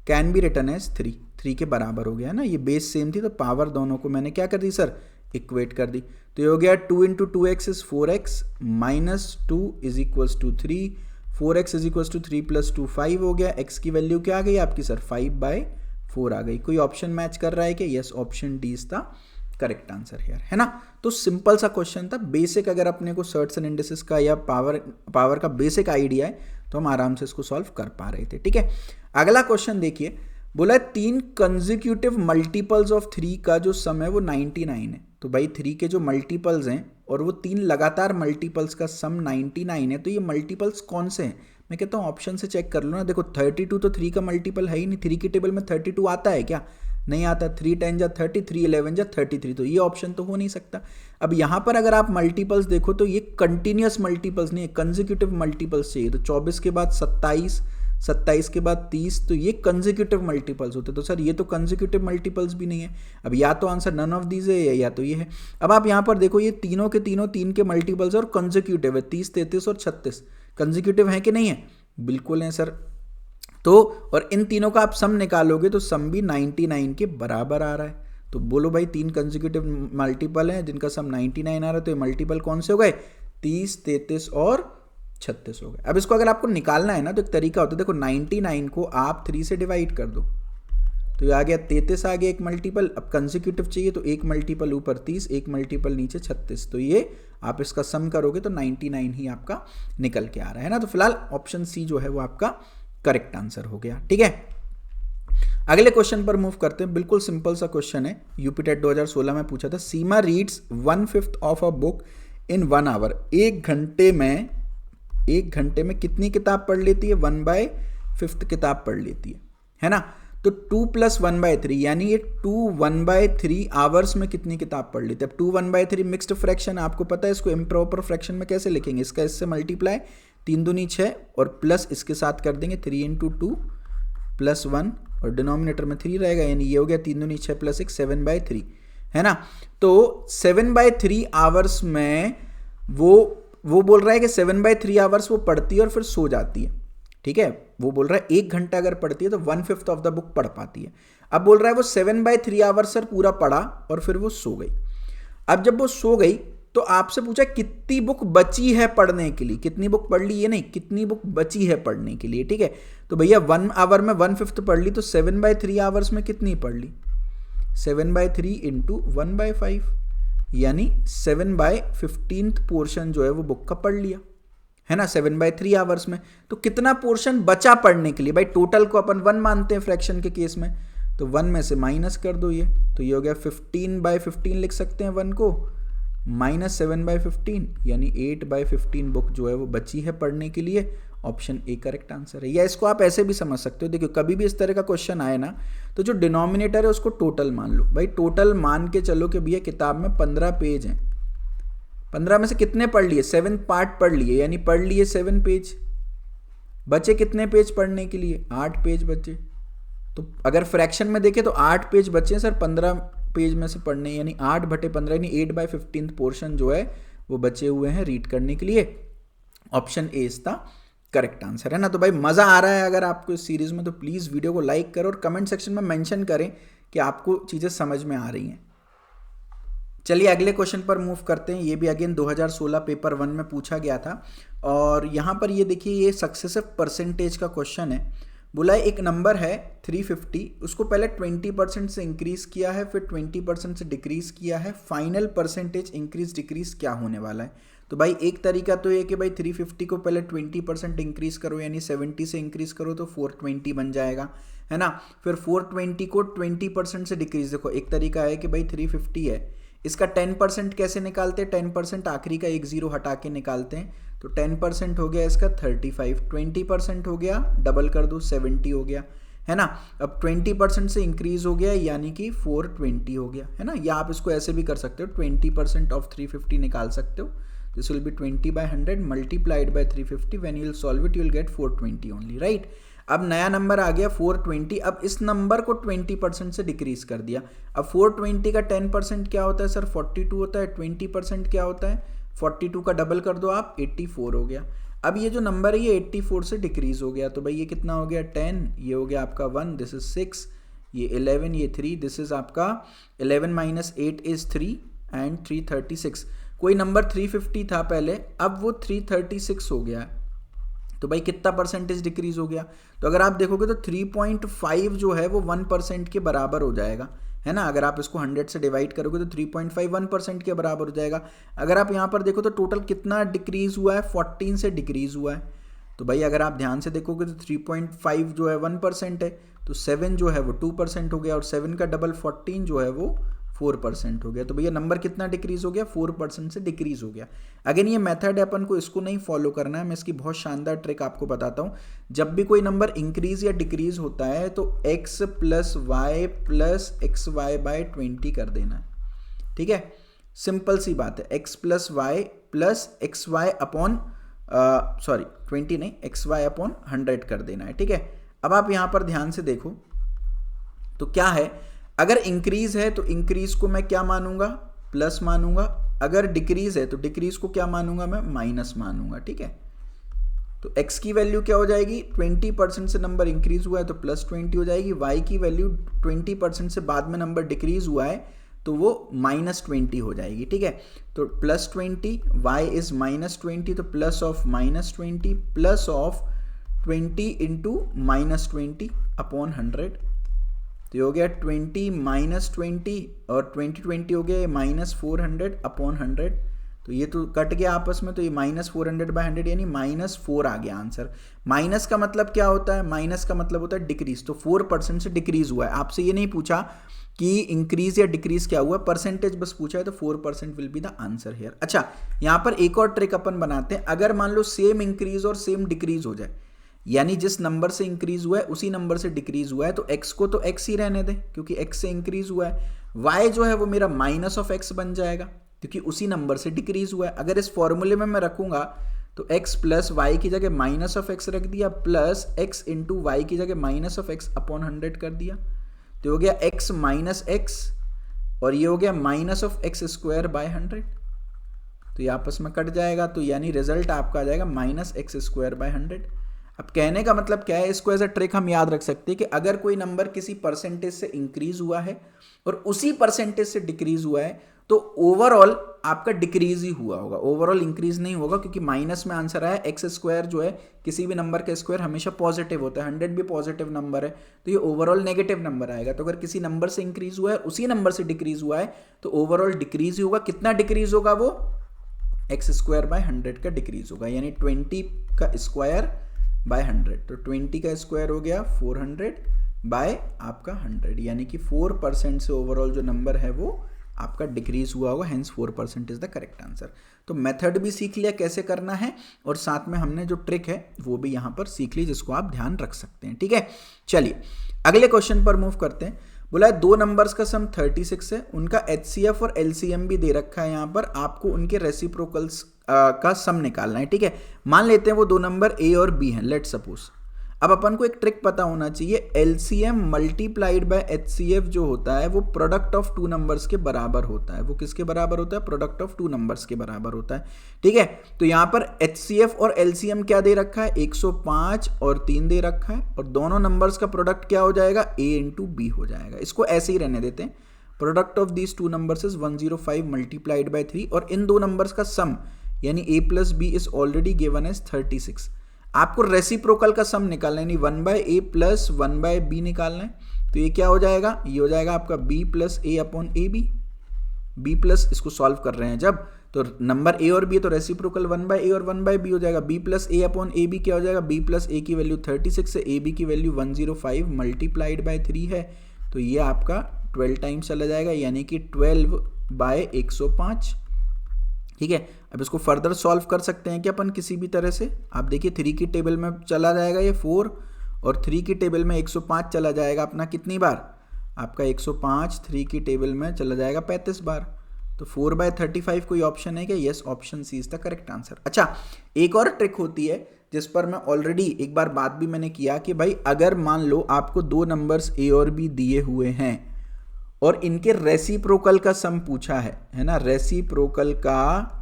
can be written as 3 के बराबर हो गया ना, ये बेस सेम थी तो पावर दोनों को मैंने क्या कर दी सर, इक्वेट कर दी। तो ये हो गया 2 into 2x is 4x minus 2 is equals to 3, 4x is equals to 3 plus 2 5 हो गया, x की वैल्यू क्या आ गई आपकी सर 5/4 आ गई। कोई ऑप्शन मैच कर रहा है कि yes, option D is the correct answer here, है ना। तो सिंपल सा क्वेश्चन था, बेसिक अगर अपने को सर्ट्स एंड इंडिसेस का या पावर का बेसिक आइडिया है तो हम आराम से इसको सॉल्व कर पा रहे थे, ठीक है। अगला क्वेश्चन देखिए, बोला है 3 कंसेक्यूटिव मल्टीपल्स ऑफ 3 का जो सम है वो 99 है। तो भाई 3 के जो मल्टीपल्स हैं और वो 3 लगातार मल्टीपल्स का सम 99 है, तो ये मल्टीपल्स कौन से हैं, मैं कहता हूँ ऑप्शन से चेक कर लो ना। देखो 32 तो 3 का मल्टीपल है ही नहीं, 3 की टेबल में 32 आता है क्या, नहीं आता। 3 10 जा 30, 3 11 जा 33, तो ये ऑप्शन तो हो नहीं सकता। अब यहाँ पर अगर आप मल्टीपल्स देखो तो ये कंटिन्यूस मल्टीपल्स नहीं है, कंसेक्यूटिव मल्टीपल्स चाहिए। तो 24 के बाद 27, 27 के बाद 30, तो ये कंसेक्यूटिव मल्टीपल्स होते। तो सर ये तो कंसेक्यूटिव मल्टीपल्स भी नहीं है। अब या तो आंसर नन ऑफ दीज है या तो ये है। अब आप यहाँ पर देखो ये तीनों के तीनों 3 के मल्टीपल्स और कंसेक्यूटिव है, 30 33 और 36 कंसेक्यूटिव है कि नहीं है, बिल्कुल है सर। तो और इन तीनों का आप सम निकालोगे तो सम भी 99 के बराबर आ रहा है। तो बोलो भाई 3 कंसेक्यूटिव मल्टीपल हैं जिनका सम 99 आ रहा है, तो ये मल्टीपल कौन से हो गए, 30 33 और 36 हो गए। अब इसको अगर आपको निकालना है ना तो एक तरीका होता है, देखो 99 को आप 3 से डिवाइड कर दो, तो ये आ गया 33 आ गया एक मल्टीपल। अब कंसेक्यूटिव चाहिए तो एक मल्टीपल ऊपर 30, एक मल्टीपल नीचे 36, तो ये आप इसका सम करोगे तो 99 ही आपका निकल के आ रहा है ना। तो फिलहाल ऑप्शन सी जो है वो आपका करेक्ट आंसर हो गया, ठीक है। अगले क्वेश्चन पर मूव करते हैं, बिल्कुल सिंपल सा क्वेश्चन है, यूपी टेट 2016 में पूछा था। Seema reads 1/5 of a book in 1 hour, एक घंटे में कितनी किताब पढ़ लेती है, 1/5 किताब पढ़ लेती है ना। तो 2 + 1/3 यानी ये 2 1/3 आवर्स में कितनी किताब पढ़ लेती है। अब 2 1/3 मिक्स्ड फ्रैक्शन आपको पता है, इसको इम्प्रॉपर फ्रैक्शन में कैसे लिखेंगे, इसका इससे मल्टीप्लाई 3 दूनी 6 और प्लस इसके साथ कर देंगे 3 × 2 + 1 और डिनोमिनेटर में 3 रहेगा, यानी ये हो गया 3 दूनी 6 + 1 7/3, है ना। तो 7/3 आवर्स में वो बोल रहा है कि 7/3 आवर्स वो पढ़ती है और फिर सो जाती है, ठीक है। वो बोल रहा है 1 घंटा अगर पढ़ती है तो 1/5 ऑफ द बुक पढ़ पाती है। अब बोल रहा है वो 7/3 आवर्स सर पूरा पढ़ा और फिर वो सो गई। अब जब वो सो गई तो आपसे पूछा कितनी बुक बची है पढ़ने के लिए, कितनी बुक पढ़ ली, ये नहीं कितनी बुक बची है पढ़ने के लिए, ठीक है। तो भैया 1 आवर में 1/5 पढ़ ली, तो 7/3 आवर्स में कितनी पढ़ ली, 7/3 × 1/5 यानी 7/15 पोर्शन जो है वो बुक का पढ़ लिया, है ना, 7/3 आवर्स में। तो कितना पोर्शन बचा पढ़ने के लिए, भाई टोटल को अपन 1 मानते हैं फ्रैक्शन के केस में, तो 1 में से माइनस कर दो ये, तो ये हो गया 15/15 लिख सकते हैं 1 को, माइनस 7/15 यानी 8/15 बुक जो है वो बची है पढ़ने के लिए। ऑप्शन ए करेक्ट आंसर है। या इसको आप ऐसे भी समझ सकते हो, देखिए कभी भी इस तरह का क्वेश्चन आए ना तो जो डिनोमिनेटर है उसको टोटल मान लो। भाई टोटल मान के चलो कि भैया किताब में 15 पेज हैं, 15 में से कितने पढ़ लिए, 7 पार्ट पढ़ लिए, यानी पढ़ लिए 7 पेज, बचे कितने पेज पढ़ने के लिए, 8 पेज बचे। तो अगर फ्रैक्शन में देखें तो 8 पेज बचे सर 15 पेज में से पढ़ने, यानी 8/15 यानी 8/15 पोर्शन जो है वो बचे हुए हैं रीड करने के लिए। Option A is the correct answer, है ना। तो भाई मज़ा आ रहा है अगर आपको इस सीरीज़ में तो प्लीज़ वीडियो को लाइक करो और कमेंट सेक्शन में मेंशन करें कि आपको चीज़ें समझ में आ रही हैं। चलिए अगले क्वेश्चन पर मूव करते हैं। ये भी अगेन 2016 पेपर 1 में पूछा गया था और यहाँ पर ये देखिए ये सक्सेसिव परसेंटेज का क्वेश्चन है। बोला है एक नंबर है 350, उसको पहले 20% से इंक्रीज किया है, फिर 20% से डिक्रीज किया है, फाइनल परसेंटेज इंक्रीज डिक्रीज क्या होने वाला है। तो भाई एक तरीका तो ये कि भाई 350 को पहले 20% इंक्रीज करो, यानी 70 से इंक्रीज करो तो 420 बन जाएगा, है ना। फिर 420 को 20% से डिक्रीज, देखो एक तरीका है कि भाई 350 है, इसका 10% कैसे निकालते हैं, 10% आखिरी का एक जीरो हटा के निकालते हैं, तो 10% हो गया इसका 35, 20% हो गया, डबल कर दो 70 हो गया, है ना। अब 20% से इंक्रीज हो गया यानी कि 420 हो गया, है ना। या आप इसको ऐसे भी कर सकते हो, 20% ऑफ 350 निकाल सकते हो, this will B 20/100 multiplied by 350, when you will solve it you will get 420 only, right. अब नया नंबर आ गया 420, अब इस नंबर को 20% से डिक्रीज कर दिया। अब 420 का 10% क्या होता है सर, 42 होता है, 20% क्या होता है, 42 का डबल कर दो आप, 84 हो गया। अब ये जो नंबर है ये 84 से डिक्रीज हो गया, तो भाई ये कितना हो गया 10, ये हो गया आपका 1, दिस इज 6, ये 11, ये 3, दिस इज आपका 11 - 8 इज 3 एंड 336। कोई नंबर 350 था पहले, अब वो 336 हो गया, तो भाई कितना परसेंटेज डिक्रीज हो गया। तो अगर आप देखोगे तो 3.5 जो है वो 1% के बराबर हो जाएगा, है ना। अगर आप इसको 100 से डिवाइड करोगे तो 3.5 1% के बराबर हो जाएगा। अगर आप यहाँ पर देखो तो टोटल कितना डिक्रीज हुआ है, 14 से डिक्रीज हुआ है। तो भाई अगर आप ध्यान से देखोगे तो 3.5 जो है 1% है, तो 7 जो है वो 2% हो गया, और 7 का डबल 14 जो है वो 4% हो गया। तो भैया नंबर कितना डिक्रीज हो गया, 4% से डिक्रीज हो गया। अगेन ये मेथड है, अपन को इसको नहीं फॉलो करना है, मैं इसकी बहुत शानदार ट्रिक आपको बताता हूँ। जब भी कोई नंबर इंक्रीज या डिक्रीज होता है तो x + y + xy/20 कर देना है, ठीक है। सिंपल सी बात है, x + y + xy अपॉन 20 नहीं, xy/100 कर देना है, ठीक है। अब आप यहाँ पर ध्यान से देखो तो क्या है, अगर इंक्रीज है तो इंक्रीज को मैं क्या मानूंगा, प्लस मानूंगा। अगर डिक्रीज है तो डिक्रीज को क्या मानूंगा, मैं माइनस मानूंगा, ठीक है। तो x की वैल्यू क्या हो जाएगी, 20% से नंबर इंक्रीज हुआ है तो +20 हो जाएगी। y की वैल्यू 20% से बाद में नंबर डिक्रीज हुआ है तो वो -20 हो जाएगी, ठीक है। तो +20, y इज -20, तो plus of -20 plus of 20 into -20 upon 100, तो ये हो गया 20 - 20 और 20 हो गया -400 अपॉन 100, तो ये तो कट गया आपस में, तो ये -400/100 यानी -4 आ गया आंसर। माइनस का मतलब क्या होता है, माइनस का मतलब होता है डिक्रीज, तो 4% से डिक्रीज हुआ है। आपसे ये नहीं पूछा कि इंक्रीज या डिक्रीज क्या हुआ, परसेंटेज बस पूछा है, तो 4% will be the answer here. अच्छा, यहाँ पर एक और ट्रिक अपन बनाते हैं। अगर मान लो सेम इंक्रीज और सेम डिक्रीज हो जाए, यानी जिस नंबर से इंक्रीज हुआ है उसी नंबर से डिक्रीज हुआ है, तो x को तो x ही रहने दें क्योंकि x से इंक्रीज हुआ है। y जो है वो मेरा -(x) बन जाएगा क्योंकि उसी नंबर से डिक्रीज हुआ है। अगर इस फॉर्मूले में मैं रखूंगा तो x + y की जगह -(x) रख दिया, प्लस x इंटू वाई की जगह -(x) अपॉन 100 कर दिया, तो हो गया x - x और ये हो गया -(x²/100), तो ये आपस में कट जाएगा, तो यानी रिजल्ट आपका आ जाएगा -(x²/100). अब कहने का मतलब क्या है, इसको एज अ ट्रिक हम याद रख सकते हैं कि अगर कोई नंबर किसी परसेंटेज से इंक्रीज हुआ है और उसी परसेंटेज से डिक्रीज हुआ है तो ओवरऑल आपका डिक्रीज ही हुआ होगा, ओवरऑल इंक्रीज नहीं होगा, क्योंकि माइनस में आंसर आया। x² जो है किसी भी नंबर का स्क्वायर हमेशा पॉजिटिव होता है, 100 भी पॉजिटिव नंबर है, तो ये ओवरऑल नेगेटिव नंबर आएगा। तो अगर किसी नंबर से इंक्रीज हुआ है उसी नंबर से डिक्रीज हुआ है तो ओवरऑल डिक्रीज ही होगा। कितना डिक्रीज होगा, वो x²/100 का डिक्रीज होगा, यानी 20 का स्क्वायर बाय 100, तो 20 का स्क्वायर हो गया 400 बाय आपका 100, यानी कि 4% से ओवरऑल जो नंबर है वो आपका डिक्रीज हुआ होगा, hence 4% is the correct answer. तो मेथड भी सीख लिया कैसे करना है, और साथ में हमने जो ट्रिक है वो भी यहाँ पर सीख ली, जिसको आप ध्यान रख सकते हैं, ठीक है। चलिए अगले क्वेश्चन पर मूव करते हैं। बोला है दो नंबर्स का सम 36 है, उनका HCF और LCM भी दे रखा है, यहाँ पर आपको उनके रेसिप्रोकल्स का सम निकालना है, ठीक है। मान लेते हैं वो दो नंबर A और B हैं, लेट सपोज। अब अपन को एक ट्रिक पता होना चाहिए, LCM मल्टीप्लाइड बाय HCF जो होता है वो प्रोडक्ट ऑफ टू नंबर्स के बराबर होता है। वो किसके बराबर होता है, प्रोडक्ट ऑफ टू नंबर्स के बराबर होता है, ठीक है। तो यहाँ पर HCF और LCM क्या दे रखा है, 105 और 3 दे रखा है, और दोनों नंबर्स का प्रोडक्ट क्या हो जाएगा, A इंटू B हो जाएगा। इसको ऐसे ही रहने देते हैं, product of these two numbers is 105 multiplied by 3, और इन दो नंबर्स का सम यानी A + B is already given as 36। आपको रेसिप्रोकल का सम निकालना है, यानी 1/a प्लस 1/b निकालना है। तो ये क्या हो जाएगा, ये हो जाएगा आपका b plus a upon A B. b plus, इसको सॉल्व कर रहे हैं जब, तो नंबर a और b है तो रेसिप्रोकल 1/a और 1/b हो जाएगा। b plus a upon A B क्या हो जाएगा, b प्लस a की वैल्यू 36 है, ab की वैल्यू 105 मल्टीप्लाइड बाय 3 है, तो ये आपका 12 टाइम्स चला जाएगा, यानी कि 12/105। ठीक है, अब इसको फर्दर सॉल्व कर सकते हैं कि अपन किसी भी तरह से, आप देखिए 3 की टेबल में चला जाएगा ये 4, और 3 की टेबल में 105 चला जाएगा अपना कितनी बार, आपका 105 3 की टेबल में चला जाएगा 35 बार। तो 4/35 कोई ऑप्शन है क्या, yes, option C is the correct answer. अच्छा, एक और ट्रिक होती है जिस पर मैं ऑलरेडी एक बार बात भी मैंने किया कि भाई अगर मान लो आपको दो नंबर्स ए और बी दिए हुए हैं और इनके रेसिप्रोकल का सम पूछा है ना, रेसिप्रोकल का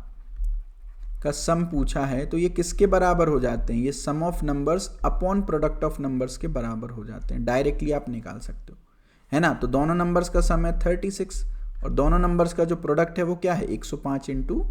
सम पूछा है, तो ये किसके बराबर हो जाते हैं, ये sum of numbers upon product of numbers के बराबर हो जाते हैं। डायरेक्टली आप निकाल सकते हो, है ना। तो दोनों नंबर्स का सम है 36 और दोनों नंबर्स का जो प्रोडक्ट है वो क्या है 105 इंटू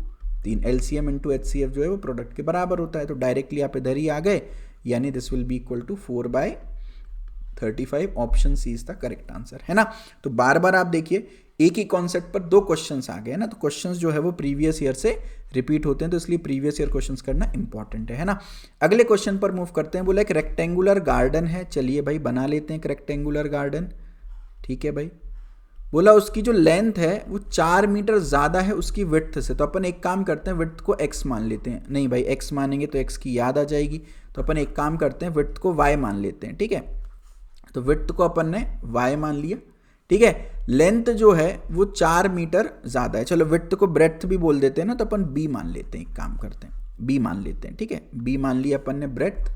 3, एलसीएम इंटू एचसीएफ जो है वो प्रोडक्ट के बराबर होता है। तो डायरेक्टली आप इधर ही आ गए, यानी this will be equal to 4/35, option C is the correct answer, है ना। तो बार बार आप देखिए एक ही कॉन्सेप्ट पर दो क्वेश्चंस आ गए ना, तो क्वेश्चंस जो है वो प्रीवियस ईयर से रिपीट होते हैं, तो इसलिए प्रीवियस ईयर क्वेश्चंस करना इंपॉर्टेंट है ना। अगले क्वेश्चन पर मूव करते हैं। बोला एक रेक्टेंगुलर गार्डन है, चलिए भाई बना लेते हैं एक रेक्टेंगुलर गार्डन। ठीक है भाई, बोला उसकी जो लेंथ है वो 4 मीटर ज़्यादा है उसकी विड्थ से, तो अपन एक काम करते हैं विड्थ को x मान लेते हैं। नहीं भाई, x मानेंगे तो x की याद आ जाएगी, तो अपन एक काम करते हैं विड्थ को y मान लेते हैं। ठीक है, तो विड्थ को अपन ने y मान लिया। ठीक है, लेंथ जो है वो 4 मीटर ज़्यादा है, चलो विड्थ को ब्रेड्थ भी बोल देते हैं ना, तो अपन b मान लेते हैं, एक काम करते हैं b मान लेते हैं। ठीक है, b मान लिया अपन ने ब्रेड्थ,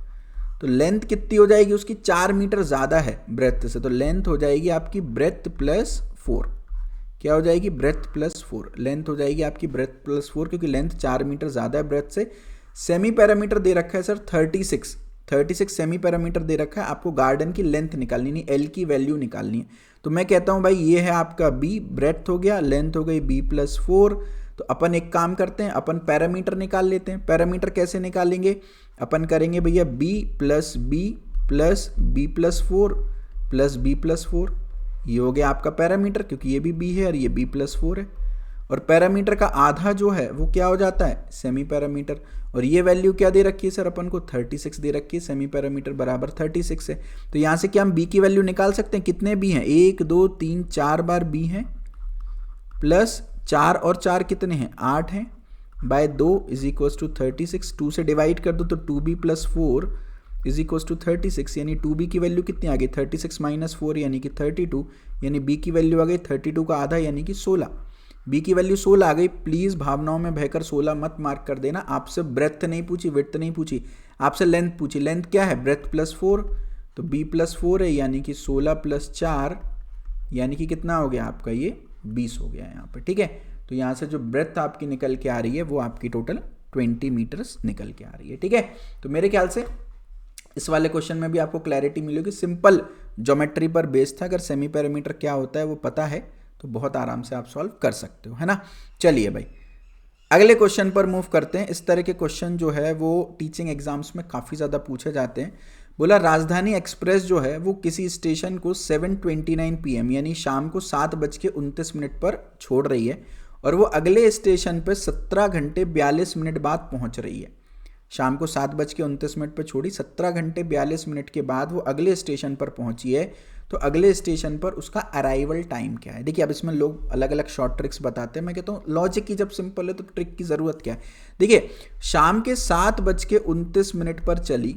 तो लेंथ कितनी हो जाएगी उसकी 4 मीटर ज़्यादा है ब्रेथ से, तो लेंथ हो जाएगी आपकी ब्रेथ प्लस 4। क्या हो जाएगी, ब्रेथ प्लस 4, लेंथ हो जाएगी आपकी ब्रेथ प्लस 4, क्योंकि लेंथ 4 मीटर ज़्यादा है ब्रेथ से। सेमी पैरामीटर दे रखा है सर 36 सेमी पैरामीटर दे रखा है, आपको गार्डन की लेंथ निकालनी, नहीं एल की वैल्यू निकालनी है। तो मैं कहता हूँ भाई ये है आपका b, ब्रेथ हो गया, लेंथ हो गई b प्लस 4। तो अपन एक काम करते हैं, अपन पैरामीटर निकाल लेते हैं। पैरामीटर कैसे निकालेंगे, अपन करेंगे भैया b plus b plus b plus 4 plus b plus 4, ये हो गया आपका पैरामीटर, क्योंकि ये भी b है और ये b प्लस 4 है। और पैरामीटर का आधा जो है वो क्या हो जाता है, सेमी पैरामीटर। और ये वैल्यू क्या दे रखी है सर, अपन को 36 दे रखी है, सेमी पैरामीटर बराबर 36 है। तो यहाँ से क्या हम b की वैल्यू निकाल सकते हैं, कितने b हैं, 1 2 3 4 बार b हैं, प्लस 4 और 4 कितने हैं, 8 हैं, बाय 2 इज इक्वल्स टू 36, 2 से डिवाइड कर दो तो 2b plus 4 is equals to 36, यानी 2b की वैल्यू कितनी आ गई 36 माइनस 4 यानी कि 32, यानी b की वैल्यू आ गई 32 का आधा यानी कि 16। b की वैल्यू 16 आ गई। प्लीज़ भावनाओं में बहकर 16 मत मार्क कर देना, आपसे ब्रेथ नहीं पूछी, विड्थ नहीं पूछी, आपसे लेंथ पूछी। लेंथ क्या है, ब्रेथ प्लस 4, तो b प्लस 4 है, यानी कि 16 प्लस 4 यानी कि कितना हो गया आपका, ये 20 हो गया यहाँ पर। ठीक है, तो यहाँ से जो ब्रेथ आपकी निकल के आ रही है वो आपकी टोटल 20 मीटर्स निकल के आ रही है। ठीक है, तो मेरे ख्याल से इस वाले क्वेश्चन में भी आपको क्लैरिटी मिलेगी, सिंपल ज्योमेट्री पर बेस्ड था। अगर सेमी पैरामीटर क्या होता है वो पता है तो बहुत आराम से आप सॉल्व कर सकते हो, है ना। चलिए भाई अगले क्वेश्चन पर मूव करते हैं। इस तरह के क्वेश्चन जो है वो टीचिंग एग्जाम्स में काफ़ी ज़्यादा पूछे जाते हैं। बोला राजधानी एक्सप्रेस जो है वो किसी स्टेशन को 7:29 PM यानी शाम को 7:29 पर छोड़ रही है और वो अगले स्टेशन पर 17 घंटे 42 मिनट बाद पहुंच रही है। शाम को 7:29 पर छोड़ी, 17 घंटे 42 मिनट के बाद वो अगले स्टेशन पर पहुंची है, तो अगले स्टेशन पर उसका अराइवल टाइम क्या है। देखिए अब इसमें लोग अलग अलग शॉर्ट ट्रिक्स बताते हैं, मैं कहता हूँ लॉजिक की जब सिंपल है तो ट्रिक की ज़रूरत क्या है। देखिए शाम के 7:29 पर चली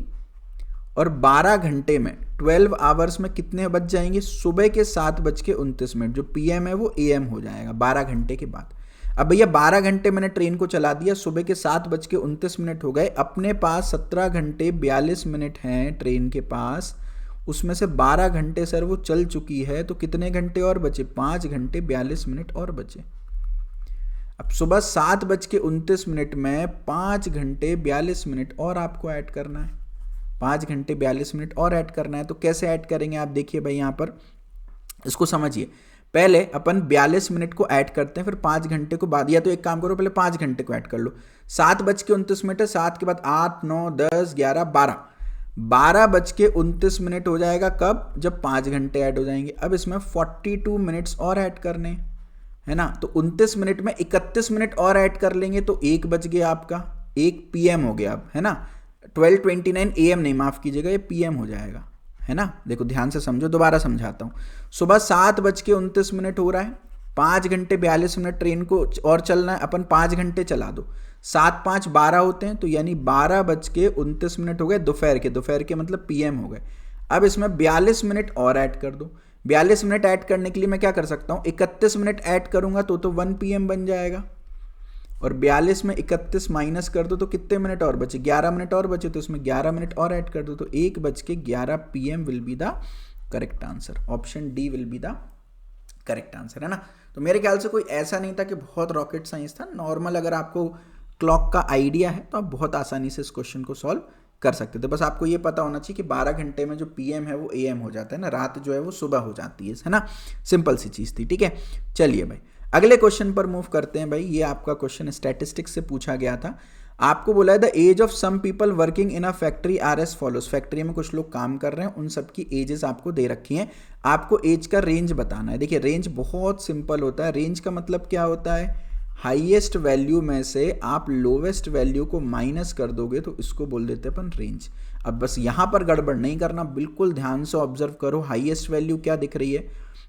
और 12 घंटे में 12 आवर्स में कितने बज जाएंगे, सुबह के 7:29, जो PM है वो AM हो जाएगा 12 घंटे के बाद। अब भैया 12 घंटे मैंने ट्रेन को चला दिया, सुबह के 7:29 हो गए, अपने पास 17 घंटे 42 मिनट हैं ट्रेन के पास, उसमें से 12 घंटे सर वो चल चुकी है, तो कितने घंटे और बचे, 5 घंटे 42 मिनट और बचे। अब सुबह 7:29 में 5 घंटे 42 मिनट और आपको ऐड करना है, 5 घंटे 42 मिनट और ऐड करना है। तो कैसे ऐड करेंगे आप देखिए भाई, यहाँ पर इसको समझिए। पहले अपन 42 मिनट को ऐड करते हैं, फिर 5 घंटे को बाद, या तो एक काम करो पहले 5 घंटे को ऐड कर लो। 7:29 है, 7 के बाद 8, 9, 10, 11, 12, 12:29 हो जाएगा कब, जब 5 घंटे ऐड हो जाएंगे। अब इसमें 42 मिनट्स और ऐड करने है ना, तो 29 मिनट में 31 मिनट और ऐड कर लेंगे तो 1 बज गया आपका, 1 PM हो गया अब, है ना। 12:29 AM नहीं, माफ कीजिएगा, ये PM हो जाएगा, है ना। देखो ध्यान से समझो, दोबारा समझाता हूँ। सुबह 7:29 हो रहा है, 5 घंटे 42 मिनट ट्रेन को और चलना है, अपन 5 घंटे चला दो, 7, 5, 12 होते हैं, तो यानी 12:29 हो गए दोपहर के मतलब PM हो गए। अब इसमें 42 मिनट और ऐड कर दो। 42 मिनट ऐड करने के लिए मैं क्या कर सकता हूँ, 31 मिनट ऐड करूंगा तो 1 PM बन जाएगा, और 42 में 31 माइनस कर दो तो कितने मिनट और बचे, 11 मिनट और बचे, तो इसमें 11 मिनट और ऐड कर दो, तो 1:11 PM will be the correct answer. Option D will be the correct answer, है ना। तो मेरे ख्याल से कोई ऐसा नहीं था कि बहुत रॉकेट साइंस था, नॉर्मल अगर आपको क्लॉक का आइडिया है तो आप बहुत आसानी से इस क्वेश्चन को सॉल्व कर सकते थे। बस आपको ये पता होना चाहिए कि 12 घंटे में जो PM है वो AM हो जाता है ना, रात जो है वो सुबह हो जाती है ना। सिंपल सी चीज़ थी, ठीक है। चलिए भाई अगले क्वेश्चन पर मूव करते हैं। भाई ये आपका क्वेश्चन स्टैटिस्टिक्स से पूछा गया था। आपको बोला है the age of some people working in a factory are as follows. Factory में कुछ लोग काम कर रहे हैं, उन सबकी एजेस आपको दे रखी हैं, आपको एज का रेंज बताना है। देखिए रेंज बहुत सिंपल होता है। रेंज का मतलब क्या होता है, हाईएस्ट वैल्यू में से आप लोवेस्ट वैल्यू को माइनस कर दोगे तो इसको बोल देते हैं अपन रेंज। अब बस यहाँ पर गड़बड़ नहीं करना, बिल्कुल ध्यान से ऑब्जर्व करो। हाईएस्ट वैल्यू क्या दिख रही है,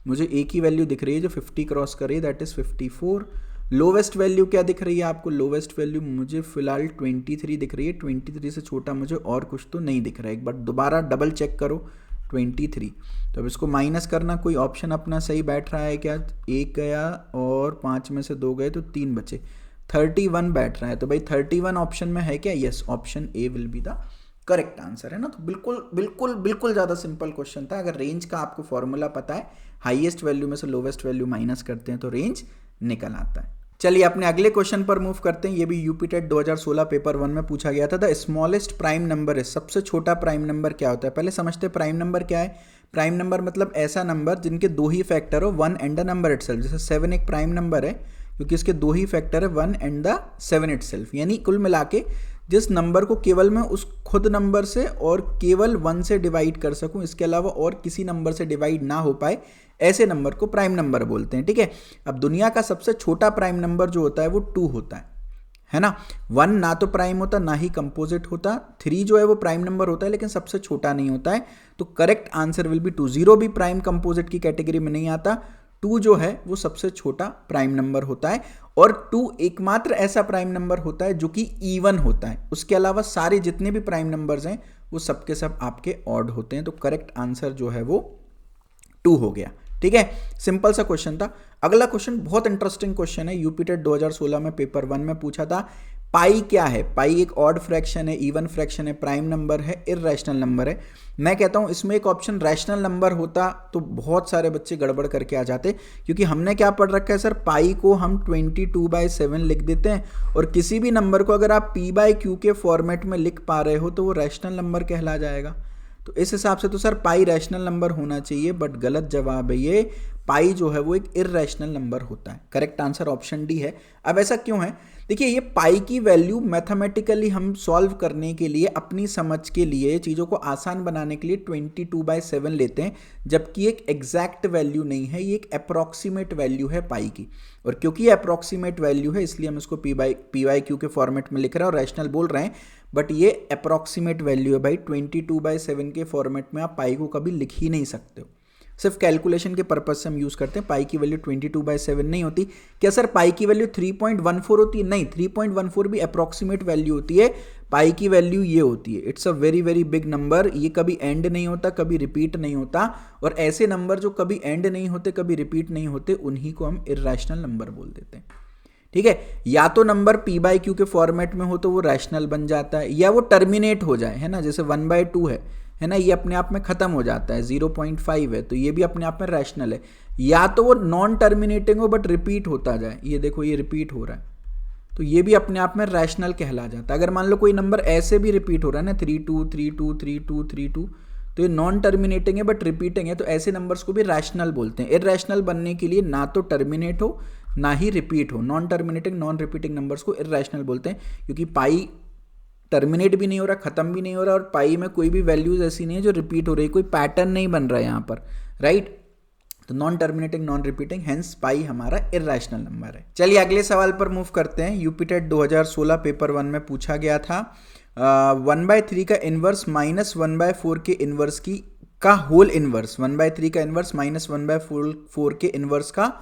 मुझे एक ही वैल्यू दिख रही है जो 50 क्रॉस कर रही है, दैट इज 54। लोवेस्ट वैल्यू क्या दिख रही है आपको, लोवेस्ट वैल्यू मुझे फिलहाल 23 दिख रही है। 23 से छोटा मुझे और कुछ तो नहीं दिख रहा है, एक बार दोबारा डबल चेक करो 23। तो अब इसको माइनस करना, कोई ऑप्शन अपना सही बैठ रहा है क्या, एक गया और 5 में से 2 गए तो 3 बचे, 31 बैठ रहा है। तो भाई 31 ऑप्शन में है क्या, yes, option A will be the correct answer, है ना। तो बिल्कुल बिल्कुल बिल्कुल ज़्यादा सिंपल क्वेश्चन था। अगर रेंज का आपको फॉर्मूला पता है, हाईएस्ट वैल्यू में से लोवेस्ट वैल्यू माइनस करते हैं तो रेंज निकल आता है। चलिए अपने अगले क्वेश्चन पर मूव करते हैं। ये भी यूपी टेट 2016 पेपर 1 में पूछा गया था। द स्मॉलेस्ट प्राइम नंबर है, सबसे छोटा प्राइम नंबर क्या होता है। पहले समझते हैं प्राइम नंबर क्या है। प्राइम नंबर मतलब ऐसा नंबर जिनके 2 ही फैक्टर हो, 1 एंड द नंबर इटसेल्फ। जैसे 7 एक प्राइम नंबर है क्योंकि इसके 2 ही फैक्टर है, 1 एंड द 7 इटसेल्फ। यानी कुल मिला के जिस नंबर को केवल मैं उस खुद नंबर से और केवल 1 से डिवाइड कर सकूं, इसके अलावा और किसी नंबर से डिवाइड ना हो पाए, ऐसे नंबर को प्राइम नंबर बोलते हैं, ठीक है। अब दुनिया का सबसे छोटा प्राइम नंबर जो होता है वो 2 होता है ना। 1 ना तो प्राइम होता ना ही कंपोजिट होता। 3 जो है वो प्राइम नंबर होता है लेकिन सबसे छोटा नहीं होता है। तो करेक्ट आंसर विल बी 2। 0 भी प्राइम कंपोजिट की कैटेगरी में नहीं आता। 2 जो है वो सबसे छोटा प्राइम नंबर होता है, और 2 एकमात्र ऐसा प्राइम नंबर होता है जो कि इवन होता है। उसके अलावा सारे जितने भी प्राइम नंबर्स हैं वो सबके सब आपके ऑड होते हैं। तो करेक्ट आंसर जो है वो 2 हो गया, ठीक है। सिंपल सा क्वेश्चन था। अगला क्वेश्चन बहुत इंटरेस्टिंग क्वेश्चन है, यूपी टेट 2016 में पेपर 1 में पूछा था। पाई क्या है, पाई एक ऑड फ्रैक्शन है, इवन फ्रैक्शन है, प्राइम नंबर है, इररेशनल नंबर है। मैं कहता हूं इसमें एक ऑप्शन रैशनल नंबर होता तो बहुत सारे बच्चे गड़बड़ करके आ जाते, क्योंकि हमने क्या पढ़ रखा है सर, पाई को हम 22/7 लिख देते हैं, और किसी भी नंबर को अगर आप p/q के फॉर्मेट में लिख पा रहे हो तो वो रैशनल नंबर कहला जाएगा। तो इस हिसाब से तो सर पाई रैशनल नंबर होना चाहिए, बट गलत जवाब है ये। पाई जो है वो एक इररेशनल नंबर होता है। करेक्ट आंसर ऑप्शन डी है। अब ऐसा क्यों है, देखिए ये पाई की वैल्यू मैथमेटिकली हम सॉल्व करने के लिए, अपनी समझ के लिए, चीज़ों को आसान बनाने के लिए 22/7 लेते हैं, जबकि एक एग्जैक्ट वैल्यू नहीं है, ये एक अप्रॉक्सीमेट वैल्यू है पाई की। और क्योंकि ये अप्रॉक्सीमेट वैल्यू है इसलिए हम इसको p/q के फॉर्मेट में लिख रहे हैं और रैशनल बोल रहे हैं, बट ये अप्रॉक्सीमेट वैल्यू है भाई। 22/7 के फॉर्मेट में आप पाई को कभी लिख ही नहीं सकते हो, सिर्फ कैलकुलेशन के पर्पज से हम यूज करते हैं। पाई की वैल्यू 22/7 नहीं होती। क्या सर पाई की वैल्यू 3.14 होती है, नहीं, 3.14 भी अप्रॉक्सीमेट वैल्यू होती है। पाई की वैल्यू ये होती है, it's a very very big number. ये कभी एंड नहीं होता, कभी रिपीट नहीं होता, और ऐसे नंबर जो कभी एंड नहीं होते, कभी रिपीट नहीं होते, उन्हीं को हम इररेशनल नंबर बोल देते हैं, ठीक है। या तो नंबर p/q के फॉर्मेट में हो तो वो रैशनल बन जाता है, या वो टर्मिनेट हो जाए, है ना, जैसे 1/2 है ना, ये अपने आप में खत्म हो जाता है, 0.5 है तो ये भी अपने आप में रैशनल है। या तो वो नॉन टर्मिनेटिंग हो बट रिपीट होता जाए, ये देखो ये रिपीट हो रहा है, तो ये भी अपने आप में रैशनल कहला जाता है। अगर मान लो कोई नंबर ऐसे भी रिपीट हो रहा है ना, 32 32 32 32, तो ये नॉन टर्मिनेटिंग है बट रिपीटिंग है, तो ऐसे नंबर्स को भी रैशनल बोलते हैं। इरैशनल बनने के लिए ना तो टर्मिनेट हो ना ही रिपीट हो। Non terminating non repeating numbers को इरैशनल बोलते हैं, क्योंकि पाई टर्मिनेट भी नहीं हो रहा, खत्म भी नहीं हो रहा, और पाई में कोई भी वैल्यूज ऐसी नहीं है जो रिपीट हो रही, कोई पैटर्न नहीं बन रहा है यहाँ पर, राइट। तो non terminating non repeating, hence pi हमारा इरैशनल नंबर है। चलिए अगले सवाल पर मूव करते हैं। यूपीटेट 2016 पेपर 1 में पूछा गया था 1/3 का इनवर्स माइनस 1/4 के इनवर्स की का होल इनवर्स, 1/3 का इनवर्स माइनस 1/4 के इनवर्स का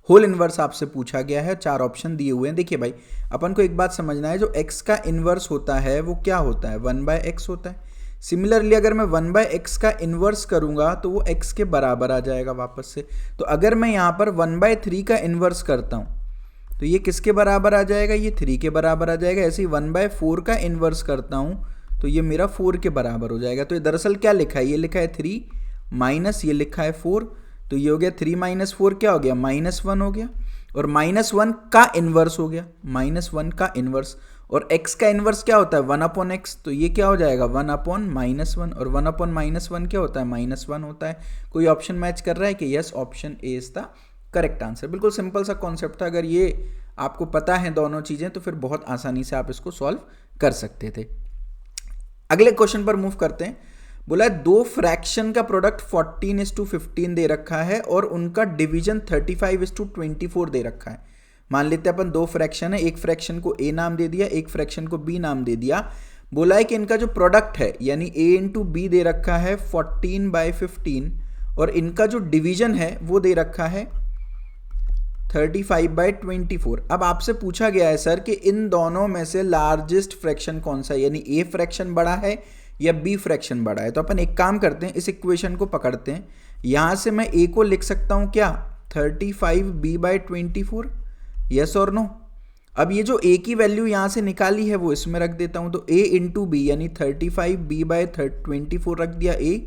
होल इनवर्स आपसे पूछा गया है। 4 ऑप्शन दिए हुए हैं। देखिए भाई, अपन को एक बात समझना है, जो x का इनवर्स होता है वो क्या होता है, 1/x होता है। सिमिलरली अगर मैं 1/x का इनवर्स करूंगा तो वो x के बराबर आ जाएगा वापस से। तो अगर मैं यहाँ पर 1/3 का इनवर्स करता हूँ तो ये किसके बराबर आ जाएगा, ये 3 के बराबर आ जाएगा। ऐसे ही 1/4 का इनवर्स करता हूँ तो ये मेरा 4 के बराबर हो जाएगा। तो ये दरअसल क्या लिखा है, ये लिखा है 3 माइनस ये लिखा है 4, तो ये हो गया 3 - 4 क्या हो गया, -1 हो गया। और -1 का इनवर्स हो गया, -1 का इनवर्स। और x का इनवर्स क्या होता है, 1/x, तो ये क्या हो जाएगा 1/-1, और 1/-1 क्या होता है, -1 होता है। कोई ऑप्शन मैच कर रहा है कि yes, option A is the correct answer. बिल्कुल सिंपल सा कॉन्सेप्ट था। अगर ये आपको पता है दोनों चीजें तो फिर बहुत आसानी से आप इसको सॉल्व कर सकते थे। अगले क्वेश्चन पर मूव करते हैं। बोला है 2 फ्रैक्शन का प्रोडक्ट 14:15 दे रखा है और उनका डिवीजन 35:24 दे रखा है। मान लेते हैं अपन 2 फ्रैक्शन है, एक फ्रैक्शन को a नाम दे दिया, एक फ्रैक्शन को b नाम दे दिया। बोला है कि इनका जो प्रोडक्ट है यानी a × b दे रखा है 14/15 और इनका जो डिवीजन है वो दे रखा है 35/24। अब आपसे पूछा गया है सर कि इन दोनों में से लार्जेस्ट फ्रैक्शन कौन सा है, यानी a फ्रैक्शन बड़ा है या b फ्रैक्शन बड़ा है। तो अपन एक काम करते हैं, इस इक्वेशन को पकड़ते हैं। यहां से मैं a को लिख सकता हूं क्या, 35b/24, यस और नो। अब ये जो a की वैल्यू यहां से निकाली है वो इसमें रख देता हूं, तो a × b यानी 35b/24 रख दिया a,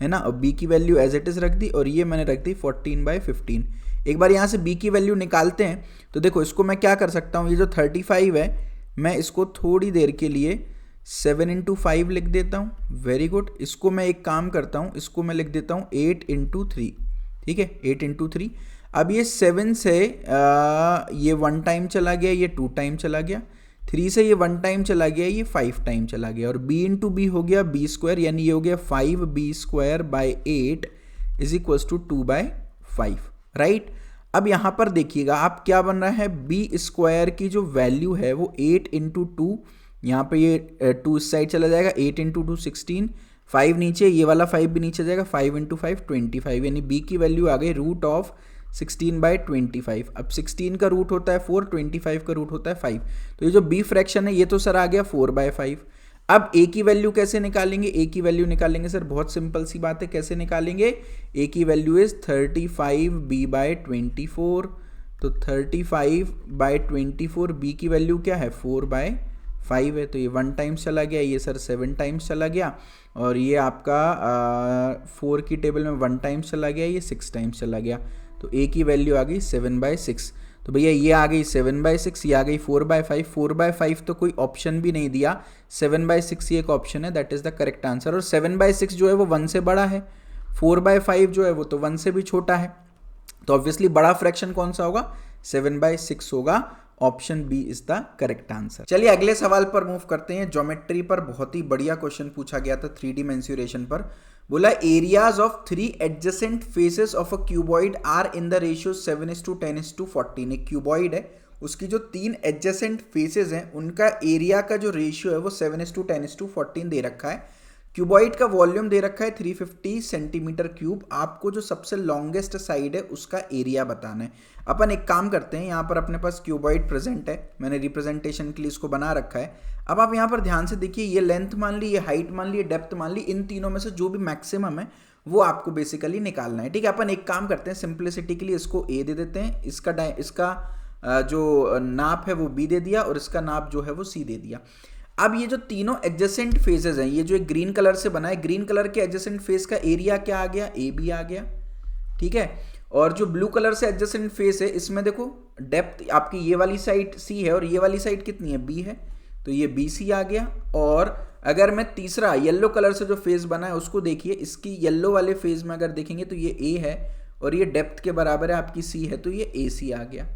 है ना, और b की वैल्यू एज इट इज रख दी, और ये मैंने रख दी 14/15। एक बार यहां से b की वैल्यू निकालते हैं तो देखो इसको मैं क्या कर सकता हूं, ये जो 35 है मैं इसको थोड़ी देर के लिए 7 × 5 लिख देता हूं। Very good. इसको मैं एक काम करता हूं, इसको मैं लिख देता हूं 8 × 3, ठीक है, 8 × 3। अब ये 7 से ये 1 टाइम चला गया, ये 2 टाइम चला गया, 3 से ये 1 टाइम चला गया, ये 5 टाइम चला गया, और b × b हो गया b², यानी ये हो गया 5b²/8 = 2/5, राइट। अब यहां पर देखिएगा आप क्या बन रहा है, b² की जो वैल्यू है वो 8 × 2, यहाँ पे ये 2 इस साइड चला जाएगा, 8 × 2 16, 5 नीचे, ये वाला 5 भी नीचे जाएगा, 5 × 5 25, यानी b की वैल्यू आ गई √16/25। अब 16 का रूट होता है 4, 25 का रूट होता है 5, तो ये जो b फ्रैक्शन है ये तो सर आ गया 4/5। अब a की वैल्यू कैसे निकालेंगे, a की वैल्यू निकालेंगे सर बहुत सिंपल सी बात है, कैसे निकालेंगे, a की वैल्यू इज 35b/24, तो 35/24, b की वैल्यू क्या है 4/5 है, तो ये 1 टाइम्स चला गया, ये सर 7 टाइम्स चला गया, और ये आपका 4 की टेबल में 1 टाइम्स चला गया, ये 6 टाइम्स चला गया, तो a की वैल्यू आ गई 7/6। तो भैया ये आ गई 7/6, ये आ गई 4/5, 4/5 तो कोई ऑप्शन भी नहीं दिया, 7/6 ये एक ऑप्शन है, that is the correct answer. और 7/6 जो है वो 1 से बड़ा है, 4/5 जो है वो तो 1 से भी छोटा है, तो ऑब्वियसली बड़ा फ्रैक्शन कौन सा होगा, 7/6 होगा। Option B is the correct answer. चलिए अगले सवाल पर मूव करते हैं। ज्योमेट्री पर बहुत ही बढ़िया क्वेश्चन पूछा गया था 3D मेंसुरेशन पर। बोला areas of 3 adjacent faces of a cuboid are in the ratio 7:10:14। एक क्यूबॉइड है, उसकी जो 3 एडजेसेंट फेसेस हैं उनका एरिया का जो रेशियो है वो 7:10:14 दे रखा है। क्यूबॉइड का वॉल्यूम दे रखा है 350 सेंटीमीटर क्यूब। आपको जो सबसे लॉन्गेस्ट साइड है उसका एरिया बताना है। अपन एक काम करते हैं, यहाँ पर अपने पास क्यूबॉइड प्रेजेंट है, मैंने रिप्रेजेंटेशन के लिए इसको बना रखा है। अब आप यहाँ पर ध्यान से देखिए, ये लेंथ मान ली, ये हाइट मान ली, ये डेप्थ मान ली, इन तीनों में से जो भी मैक्सिमम है वो आपको बेसिकली निकालना है, ठीक है। अपन एक काम करते हैं, सिंप्लिसिटी के लिए इसको ए दे देते हैं, इसका जो नाप है वो बी दे दिया, और इसका नाप जो है वो सी दे दिया। अब ये जो तीनों एडजेसेंट फेसेस हैं, ये जो एक ग्रीन कलर से बना है, ग्रीन कलर के एडजेसेंट फेस का एरिया क्या आ गया, ए बी आ गया, ठीक है। और जो ब्लू कलर से एडजेसेंट फेस है इसमें देखो डेप्थ आपकी ये वाली साइड सी है और ये वाली साइड कितनी है, बी है, तो ये BC आ गया। और अगर मैं तीसरा येलो कलर से जो फेज बना है उसको देखिए, इसकी येलो वाले फेज में अगर देखेंगे तो ये A है और ये डेप्थ के बराबर है आपकी C है, तो ये AC आ गया।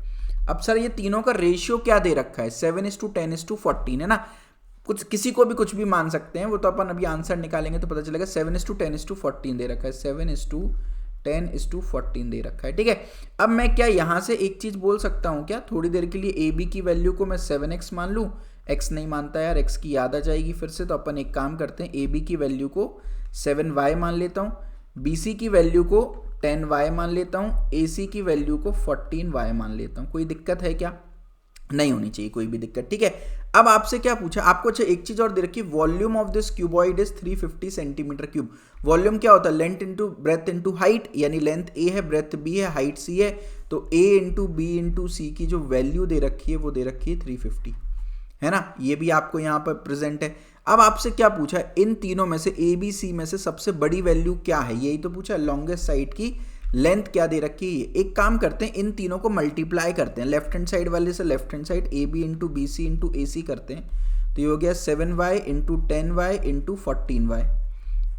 अब सर ये तीनों का रेशियो क्या दे रखा है, 7:10:14 है ना। कुछ किसी को भी कुछ भी मान सकते हैं, वो तो अपन अभी आंसर निकालेंगे तो पता चलेगा। 7:10:14 दे रखा है, 7:10:14 दे रखा है, ठीक है। अब मैं क्या यहाँ से एक चीज बोल सकता हूँ क्या, थोड़ी देर के लिए AB की वैल्यू को मैं 7x मान लूँ। x नहीं मानता यार, x की याद आ जाएगी फिर से, तो अपन एक काम करते हैं, AB की वैल्यू को 7y मान लेता हूँ, BC की वैल्यू को 10y मान लेता हूँ, AC की वैल्यू को 14y मान लेता हूँ। कोई दिक्कत है क्या? नहीं होनी चाहिए कोई भी दिक्कत, ठीक है। अब आपसे क्या पूछा, आपको अच्छा एक चीज और दे रखी है, volume of this cuboid is 350 centimetre cube. Volume क्या होता है, length into breadth into height, यानी लेंथ A है, ब्रेथ B है, हाइट C है, तो A into B into C की जो वैल्यू दे रखी है वो दे रखी है 350, है ना। ये भी आपको यहाँ पर प्रेजेंट है। अब आपसे क्या पूछा है, इन तीनों में से ABC में से सबसे बड़ी वैल्यू क्या है, यही तो पूछा। लॉन्गेस्ट साइड की लेंथ क्या दे रखी है। एक काम करते हैं, इन तीनों को मल्टीप्लाई करते हैं, लेफ्ट हैंड साइड वाले से left hand side, AB into BC into AC करते हैं, तो ये हो गया 7y into 10y into 14y,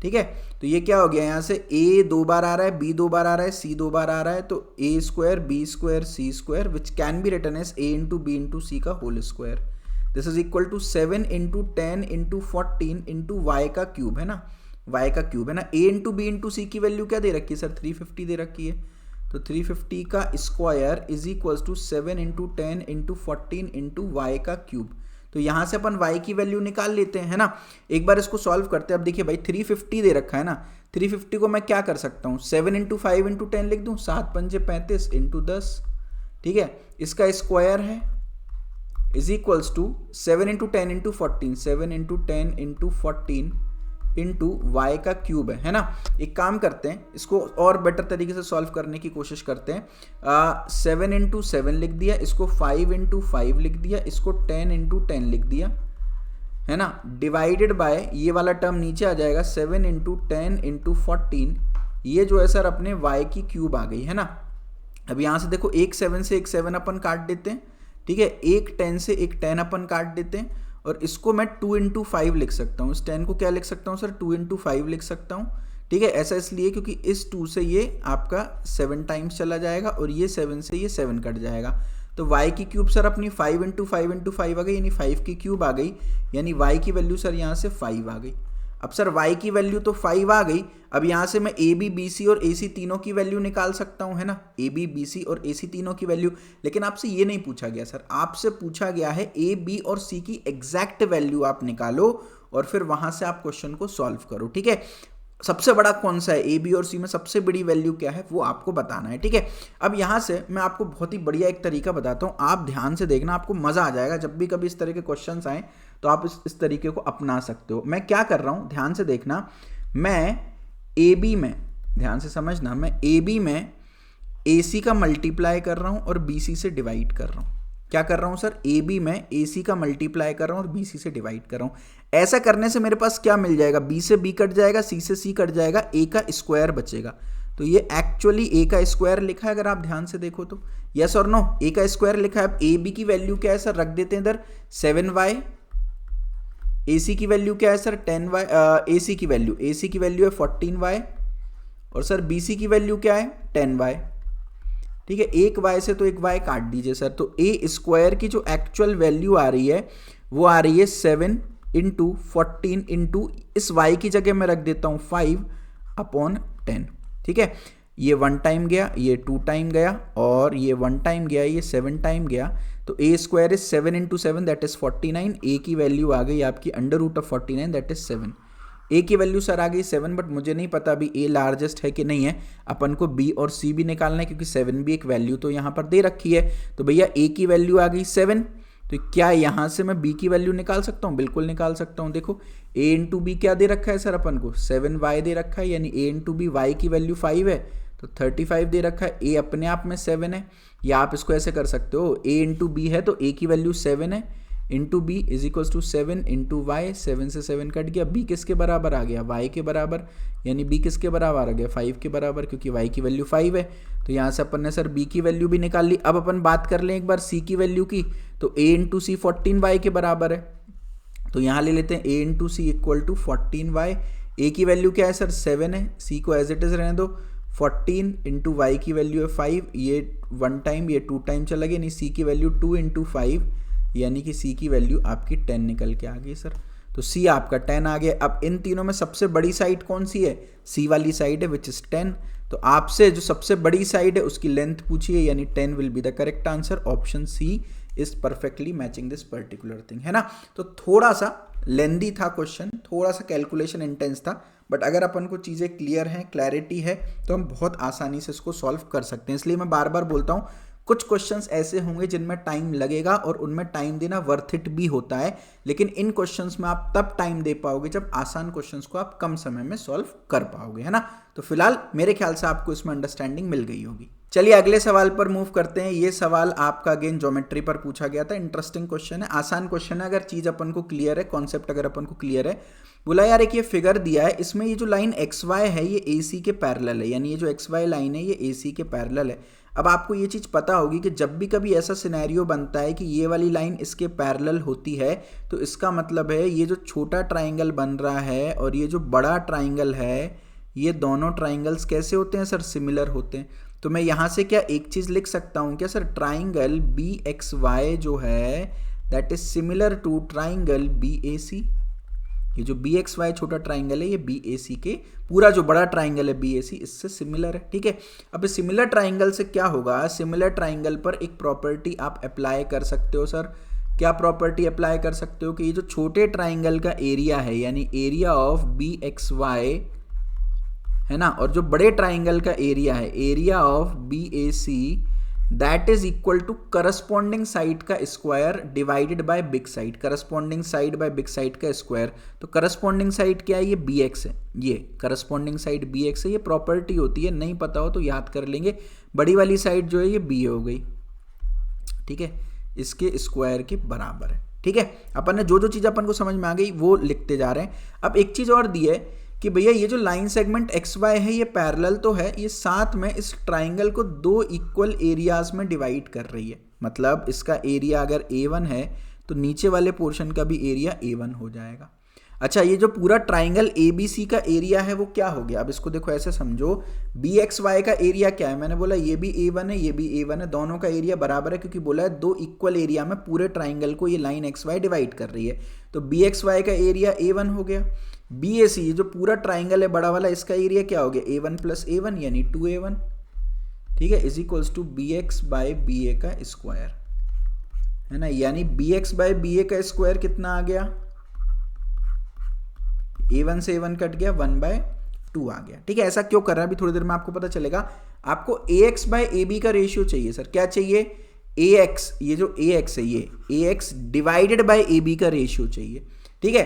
ठीक है। तो ये क्या हो गया, यहाँ से A 2 बार आ रहा है, B 2 बार आ रहा है, C 2 बार आ रहा है, तो A square B square C square which can be written as A into B into C का whole square. This is equal to 7 into 10 into 14 into y का क्यूब, है ना, y का क्यूब, है ना। A into B into C की वैल्यू क्या दे रखी है सर, 350 दे रखी है, तो 350 का square is equal to 7 into 10 into 14 into y का क्यूब। तो यहाँ से अपन y की वैल्यू निकाल लेते हैं, है ना। एक बार इसको सॉल्व करते हैं। अब देखिए भाई 350 दे रखा है ना, 350 को मैं क्या कर सकता हूँ, 7 इंटू 5 इंटू 10 लिख दूँ, 7 पंजे 35 इंटू 10, ठीक है। इसका स्क्वायर है is equals to 7 into 10 into 14, 7 into 10 into 14 into Y का क्यूब है ना। एक काम करते हैं, इसको और बेटर तरीके से सॉल्व करने की कोशिश करते हैं। 7 इंटू 7 लिख दिया, इसको 5 इंटू 5 लिख दिया, इसको 10 इंटू 10 लिख दिया, है ना। डिवाइडेड बाय ये वाला टर्म नीचे आ जाएगा, 7 इंटू 10 इंटू 14, ये जो है सर अपने y की क्यूब आ गई, है ना। अब यहाँ से देखो एक 7 से एक 7 अपन काट देते हैं, ठीक है। एक 10 से एक 10 अपन काट देते हैं, और इसको मैं 2 इंटू 5 लिख सकता हूँ। इस 10 को क्या लिख सकता हूँ सर, 2 इंटू 5 लिख सकता हूँ, ठीक है। ऐसा इसलिए क्योंकि इस 2 से ये आपका 7 टाइम्स चला जाएगा, और ये 7 से ये 7 कट जाएगा। तो y की क्यूब सर अपनी 5 इंटू 5 इंटू 5 आ गई, यानी 5 की क्यूब आ गई, यानी y की वैल्यू सर यहाँ से 5 आ गई। अब सर y की वैल्यू तो 5 आ गई, अब यहाँ से मैं AB, BC और AC तीनों की वैल्यू निकाल सकता हूँ, है ना। AB, BC और AC तीनों की वैल्यू, लेकिन आपसे ये नहीं पूछा गया सर, आपसे पूछा गया है A, B और C की एग्जैक्ट वैल्यू आप निकालो और फिर वहां से आप क्वेश्चन को सॉल्व करो, ठीक है। सबसे बड़ा कौन सा है, A, B और C में सबसे बड़ी वैल्यू क्या है वो आपको बताना है, ठीक है। अब यहाँ से मैं आपको बहुत ही बढ़िया एक तरीका बताता हूँ, आप ध्यान से देखना, आपको मजा आ जाएगा। जब भी कभी इस तरह के क्वेश्चंस आए तो आप इस तरीके को अपना सकते हो। मैं क्या कर रहा हूँ, ध्यान से देखना, मैं AB में, ध्यान से समझना, मैं AB में AC का मल्टीप्लाई कर रहा हूँ और BC से डिवाइड कर रहा हूँ। क्या कर रहा हूँ सर, AB में AC का मल्टीप्लाई कर रहा हूँ और BC से डिवाइड कर रहा हूँ। ऐसा करने से मेरे पास क्या मिल जाएगा, B से B कट जाएगा, C से C कट जाएगा, A का स्क्वायर बचेगा। तो ये एक्चुअली A का स्क्वायर लिखा है, अगर आप ध्यान से देखो तो, यस और नो, A का स्क्वायर लिखा है। अब AB की वैल्यू क्या है सर, रख देते हैं इधर 7y, AC की वैल्यू क्या है सर 10y, AC की वैल्यू है 14y, और सर BC की वैल्यू क्या है 10y, ठीक है। एक y से तो एक y काट दीजिए सर, तो A स्क्वायर की जो एक्चुअल वैल्यू आ रही है वो आ रही है 7 इंटू 14 इंटू इस y की जगह मैं रख देता हूँ 5/10, ठीक है। ये 1 टाइम गया, ये 2 टाइम गया, और ये 1 टाइम गया, ये 7 टाइम गया, तो A square is 7 into 7 that is 49। A की वैल्यू आ गई आपकी √49 दैट इज 7। A की वैल्यू सर आ गई 7, बट मुझे नहीं पता अभी A लार्जेस्ट है कि नहीं है, अपन को B और C भी निकालना है क्योंकि 7 भी एक वैल्यू तो यहाँ पर दे रखी है। तो भैया A की वैल्यू आ गई 7, तो क्या यहाँ से मैं B की वैल्यू निकाल सकता हूँ, बिल्कुल निकाल सकता हूँ। देखो A इंटू B क्या दे रखा है सर अपन को, 7y दे रखा है, यानी A इंटू B, y की वैल्यू 5 है तो 35 दे रखा है, A अपने आप में 7 है, या आप इसको ऐसे कर सकते हो, A इंटू B है तो A की वैल्यू 7 है, into B is equal to 7 into Y, 7 से 7 कट गया, B किसके बराबर आ गया, y के बराबर, यानी B किसके बराबर आ गया 5 के बराबर, क्योंकि y की वैल्यू 5 है। तो यहाँ से अपन ने सर B की वैल्यू भी निकाल ली। अब अपन बात कर लें एक बार C की वैल्यू की, तो A इंटू C 14y के बराबर है, तो यहाँ ले लेते हैं a into C equal to 14y। a की वैल्यू क्या है सर 7 है, c को एज इट इज रहने दो। 14 इंटू वाई की वैल्यू है 5, ये 1 टाइम ये 2 टाइम चला गया, यानी c की वैल्यू 2 इंटू 5, यानी कि c की वैल्यू आपकी 10 निकल के आ गई सर। तो c आपका 10 आ गया। अब इन तीनों में सबसे बड़ी साइड कौन सी है, c वाली साइड है विच इज 10। तो आपसे जो सबसे बड़ी साइड है उसकी लेंथ पूछिए, यानी 10 will be the correct answer. Option C is perfectly matching this particular thing, है ना। तो थोड़ा सा लेंदी था क्वेश्चन, थोड़ा सा कैलकुलेशन इंटेंस था, बट अगर अपन को चीज़ें क्लियर हैं, क्लैरिटी है, तो हम बहुत आसानी से इसको सॉल्व कर सकते हैं। इसलिए मैं बार बार बोलता हूँ कुछ क्वेश्चंस ऐसे होंगे जिनमें टाइम लगेगा और उनमें टाइम देना वर्थ इट भी होता है, लेकिन इन क्वेश्चंस में आप तब टाइम दे पाओगे जब आसान क्वेश्चंस को आप कम समय में सॉल्व कर पाओगे, है ना। तो फिलहाल मेरे ख्याल से आपको इसमें अंडरस्टैंडिंग मिल गई होगी। चलिए अगले सवाल पर मूव करते हैं। ये सवाल आपका अगेन ज्योमेट्री पर पूछा गया था। इंटरेस्टिंग क्वेश्चन है, आसान क्वेश्चन है अगर चीज अपन को क्लियर है, कॉन्सेप्ट अगर अपन को क्लियर है। बोला यार एक ये फिगर दिया है, इसमें ये जो लाइन एक्स वाई है ये ए सी के पैरेलल है, यानी ये जो एक्स वाई लाइन है ये ए सी के पैरेलल है। अब आपको ये चीज़ पता होगी कि जब भी कभी ऐसा सिनेरियो बनता है कि ये वाली लाइन इसके पैरेलल होती है, तो इसका मतलब है ये जो छोटा ट्राइंगल बन रहा है और ये जो बड़ा ट्राइंगल है, ये दोनों ट्राइंगल्स कैसे होते हैं सर, सिमिलर होते हैं। तो मैं यहाँ से क्या एक चीज़ लिख सकता हूँ क्या sir, triangle B X Y जो है that is similar to triangle B A C. ये जो बी एक्स वाई छोटा ट्राइंगल है ये बी ए सी के, पूरा जो बड़ा ट्राइंगल है बी ए सी इससे सिमिलर है, ठीक है। अब इस सिमिलर ट्राइंगल से क्या होगा, सिमिलर ट्राइंगल पर एक प्रॉपर्टी आप अप्लाई कर सकते हो सर। क्या प्रॉपर्टी अप्लाई कर सकते हो कि ये जो छोटे ट्राइंगल का एरिया है, यानी area of B X Y, है ना, और जो बड़े ट्राइंगल का एरिया है area of B A C, that is equal to corresponding side का square divided by big side. Corresponding side by big side का स्क्वायर। तो करस्पॉन्डिंग साइड क्या है, ये बी एक्स है, ये करस्पॉन्डिंग साइड बी एक्स है, ये प्रॉपर्टी होती है, नहीं पता हो तो याद कर लेंगे। बड़ी वाली साइड जो है ये बी हो गई, ठीक है, इसके स्क्वायर के बराबर है, ठीक है। अपन ने जो जो चीज़ अपन को समझ में आ गई वो लिखते जा रहे हैं। अब एक चीज़ और दी है कि भैया ये जो लाइन सेगमेंट एक्स वाई है ये पैरेलल तो है, ये साथ में इस ट्राइंगल को दो इक्वल एरियाज में डिवाइड कर रही है। मतलब इसका एरिया अगर A1 है तो नीचे वाले पोर्शन का भी एरिया A1 हो जाएगा। अच्छा, ये जो पूरा ट्राइंगल ABC का एरिया है वो क्या हो गया, अब इसको देखो ऐसे समझो, BXY का एरिया क्या है, मैंने बोला ये भी A1 है ये भी A1 है, दोनों का एरिया बराबर है क्योंकि बोला है दो इक्वल एरिया में पूरे ट्राइंगल को ये लाइन XY डिवाइड कर रही है। तो BXY का एरिया A1 हो गया। BAC ये जो पूरा ट्राइंगल है बड़ा वाला, इसका एरिया क्या हो गया, A1 प्लस A1 यानी 2A1, ठीक है, is equals to BX by BA का स्क्वायर, है ना, यानी BX बाय BA का स्क्वायर कितना आ गया, A1 से A1 कट गया, 1/2 आ गया, ठीक है। ऐसा क्यों कर रहा है अभी थोड़ी देर में आपको पता चलेगा। आपको AX बाय AB का रेशियो चाहिए सर, क्या चाहिए, AX, ये जो AX है ये AX डिवाइडेड बाय AB का रेशियो चाहिए, ठीक है।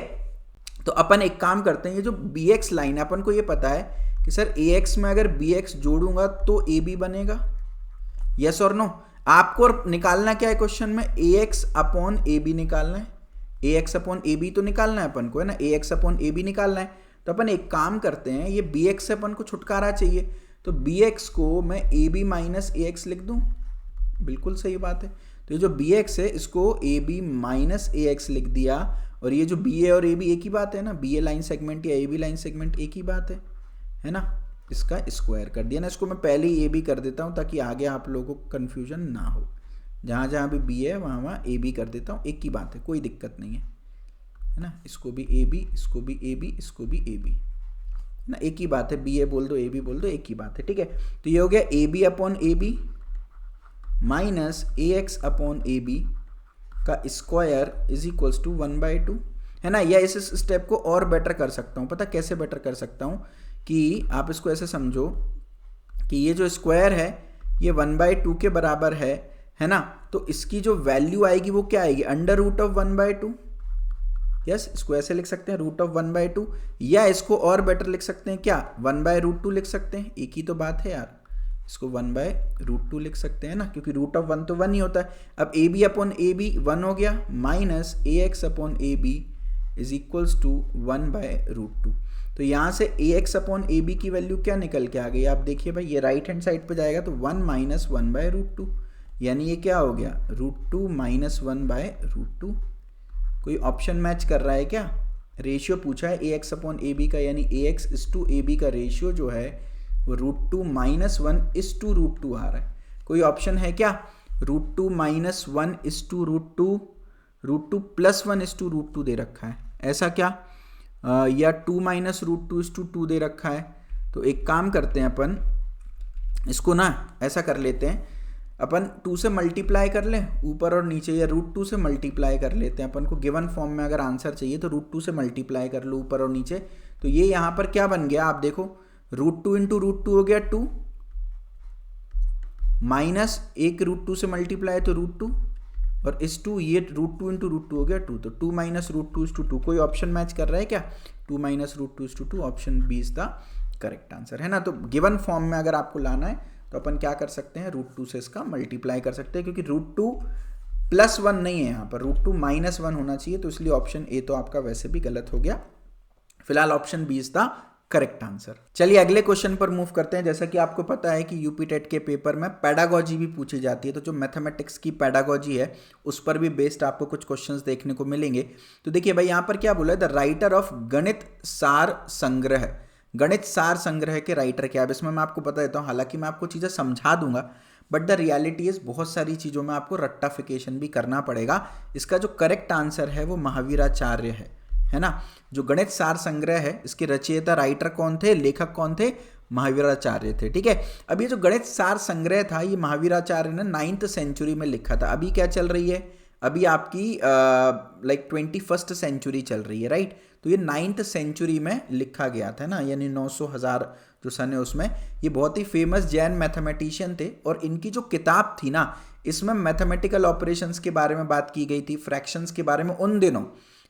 तो अपन एक काम करते हैं, ये जो BX लाइन है अपन को ये पता है कि सर AX में अगर BX जोड़ूंगा तो AB बनेगा, यस और नो। आपको निकालना क्या है क्वेश्चन में, AX अपॉन AB निकालना है, AX अपॉन AB तो निकालना है अपन को, है ना, AX अपॉन AB निकालना है। तो अपन एक काम करते हैं, ये BX से अपन को छुटकारा चाहिए, तो BX को मैं AB माइनस AX लिख दूं, बिल्कुल सही बात है। तो ये जो BX है इसको AB माइनस AX लिख दिया, और ये जो BA और AB एक ही बात है ना, BA लाइन सेगमेंट या AB लाइन सेगमेंट एक ही बात है ना, इसका स्क्वायर कर दिया ना। इसको मैं पहले ही AB कर देता हूँ ताकि आगे आप लोगों को कन्फ्यूजन ना हो, जहाँ जहाँ भी BA है वहाँ वहाँ AB कर देता हूँ, एक ही बात है, कोई दिक्कत नहीं है ना। इसको भी AB, इसको भी AB, इसको भी AB, है ना, एक ही बात है, BA बोल दो AB बोल दो, एक ही बात है, ठीक है। तो ये हो गया AB upon AB minus AX upon AB का स्क्वायर इज इक्वल्स टू 1/2, है ना। या इस स्टेप को और बेटर कर सकता हूँ, पता कैसे बेटर कर सकता हूँ, कि आप इसको ऐसे समझो कि ये जो स्क्वायर है ये 1/2 के बराबर है ना, तो इसकी जो वैल्यू आएगी वो क्या आएगी, अंडर रूट ऑफ 1/2, यस, इसको ऐसे लिख सकते हैं रूट ऑफ 1/2, या इसको और बेटर लिख सकते हैं क्या, 1/√2 लिख सकते हैं, एक ही तो बात है यार, इसको 1/√2 लिख सकते हैं ना, क्योंकि रूट ऑफ 1 तो 1 ही होता है। अब AB अपॉन AB 1 हो गया, minus AX upon AB is equals to 1/√2। तो यहाँ से AX अपॉन AB की वैल्यू क्या निकल के आ गई, आप देखिए भाई, ये राइट हैंड साइड पे जाएगा तो 1 माइनस 1/√2, यानी ये क्या हो गया, √2 माइनस 1/√2। कोई ऑप्शन मैच कर रहा है क्या? रेशियो पूछा है ax अपॉन ए बी का, यानी ax इस टू ए बी का रेशियो जो है वो √2 - 1 इस टू √2 आ रहा है। कोई ऑप्शन है क्या? √2 - 1 इस टू √2, √2 + 1 इस टू √2 दे रखा है, ऐसा क्या? या 2 - √2 इस टू 2 दे रखा है। तो एक काम करते हैं अपन, इसको ना ऐसा कर लेते हैं, अपन 2 से मल्टीप्लाई कर लें ऊपर और नीचे, या √2 से मल्टीप्लाई कर लेते हैं। अपन को गिवन फॉर्म में अगर आंसर चाहिए तो √2 से मल्टीप्लाई कर लो ऊपर और नीचे। तो ये यहाँ पर क्या बन गया, आप देखो, √2 × √2 हो गया 2, माइनस एक √2 से मल्टीप्लाई तो √2, और इस 2 ये √2 × √2 हो गया 2, तो 2 - √2 इस टू 2। कोई ऑप्शन मैच कर रहा है क्या? 2 - √2 is to 2, option B is the correct answer, है ना। तो गिवन फॉर्म में अगर आपको लाना है तो अपन क्या कर सकते हैं, √2 से इसका मल्टीप्लाई कर सकते हैं, क्योंकि √2 + 1 नहीं है यहाँ पर, √2 - 1 होना चाहिए, तो इसलिए ऑप्शन ए तो आपका वैसे भी गलत हो गया। फिलहाल option B is the correct answer. चलिए अगले क्वेश्चन पर मूव करते हैं। जैसा कि आपको पता है कि यूपी टेट के पेपर में पेडागोजी भी पूछी जाती है, तो जो मैथमेटिक्स की पेडागोजी है उस पर भी बेस्ड आपको कुछ क्वेश्चंस देखने को मिलेंगे। तो देखिए भाई, यहाँ पर क्या बोला है, द राइटर ऑफ गणित सार संग्रह। गणित सार संग्रह के राइटर क्या है, इसमें मैं आपको बता देता हूँ। हालांकि मैं आपको चीज़ें समझा दूंगा, बट द रियलिटी इज बहुत सारी चीज़ों में आपको रट्टाफिकेशन भी करना पड़ेगा। इसका जो करेक्ट आंसर है वो महावीराचार्य है ना। जो गणित सार संग्रह है, इसके रचयिता राइटर कौन थे, लेखक कौन थे, महावीराचार्य थे, ठीक है। अब ये जो गणित सार संग्रह था, ये महावीराचार्य ने 9th सेंचुरी में लिखा था। अभी क्या चल रही है, अभी आपकी 21st सेंचुरी चल रही है, राइट। तो ये 9th सेंचुरी में लिखा गया था ना, यानी 900 जो सन है उसमें। ये बहुत ही फेमस जैन मैथमेटिशियन थे, और इनकी जो किताब थी ना, इसमें मैथमेटिकल ऑपरेशंस के बारे में बात की गई थी, फ्रैक्शंस के बारे में। उन दिनों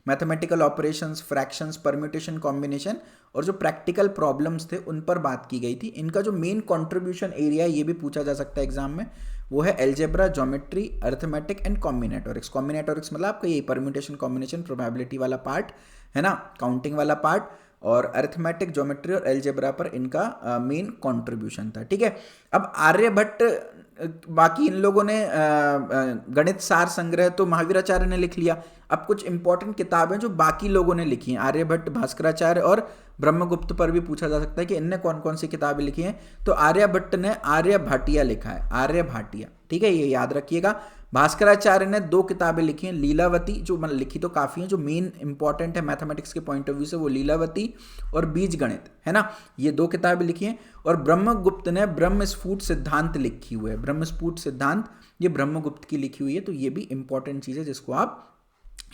mathematical operations, fractions, permutation, combination और जो प्रैक्टिकल प्रॉब्लम्स थे उन पर बात की गई थी। इनका जो मेन कंट्रीब्यूशन एरिया, ये भी पूछा जा सकता है एग्जाम में, वो है एल्जेब्रा, ज्योमेट्री, अरिथमेटिक एंड कॉम्बिनेटोरिक्स। कॉम्बिनेटोरिक्स मतलब आपका ये परम्यूटेशन, कॉम्बिनेशन, प्रोबेबिलिटी वाला पार्ट है ना, काउंटिंग वाला पार्ट, और अरिथमेटिक, ज्योमेट्री और एल्जेब्रा पर इनका मेन कंट्रीब्यूशन था, ठीक है। अब आर्यभट्ट, बाकी इन लोगों ने गणित सार संग्रह तो महावीराचार्य ने लिख लिया। अब कुछ इंपॉर्टेंट किताबें जो बाकी लोगों ने लिखी हैं, आर्यभट्ट, भास्कराचार्य और ब्रह्मगुप्त पर भी पूछा जा सकता है कि इनने कौन कौन सी किताबें लिखी हैं। तो आर्यभट्ट ने आर्यभाटिया लिखा है, आर्यभाटिया, ठीक है, ये याद रखिएगा। भास्कराचार्य ने 2 किताबें लिखी हैं, लीलावती, जो मतलब लिखी तो काफ़ी हैं, जो मेन इंपॉर्टेंट है मैथमेटिक्स के पॉइंट ऑफ व्यू से, वो लीलावती और बीजगणित, है ना, ये 2 किताबें लिखी हैं। और ब्रह्मगुप्त ने ब्रह्मस्फुट सिद्धांत लिखी हुई है, ब्रह्मस्फुट सिद्धांत, ये ब्रह्मगुप्त की लिखी हुई है। तो ये भी इंपॉर्टेंट चीज़ है जिसको आप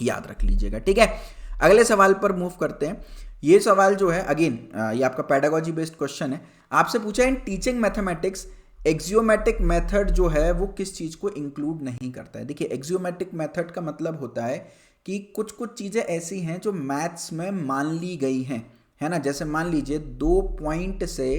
याद रख लीजिएगा, ठीक है। अगले सवाल पर मूव करते हैं। ये सवाल जो है, अगेन ये आपका पेडागोजी बेस्ड क्वेश्चन है। आपसे पूछा है, in teaching mathematics axiomatic method जो है वो किस चीज़ को इंक्लूड नहीं करता है। देखिए, एक्सियोमेटिक मेथड का मतलब होता है कि कुछ कुछ चीज़ें ऐसी हैं जो मैथ्स में मान ली गई हैं, है ना। जैसे मान लीजिए 2 पॉइंट से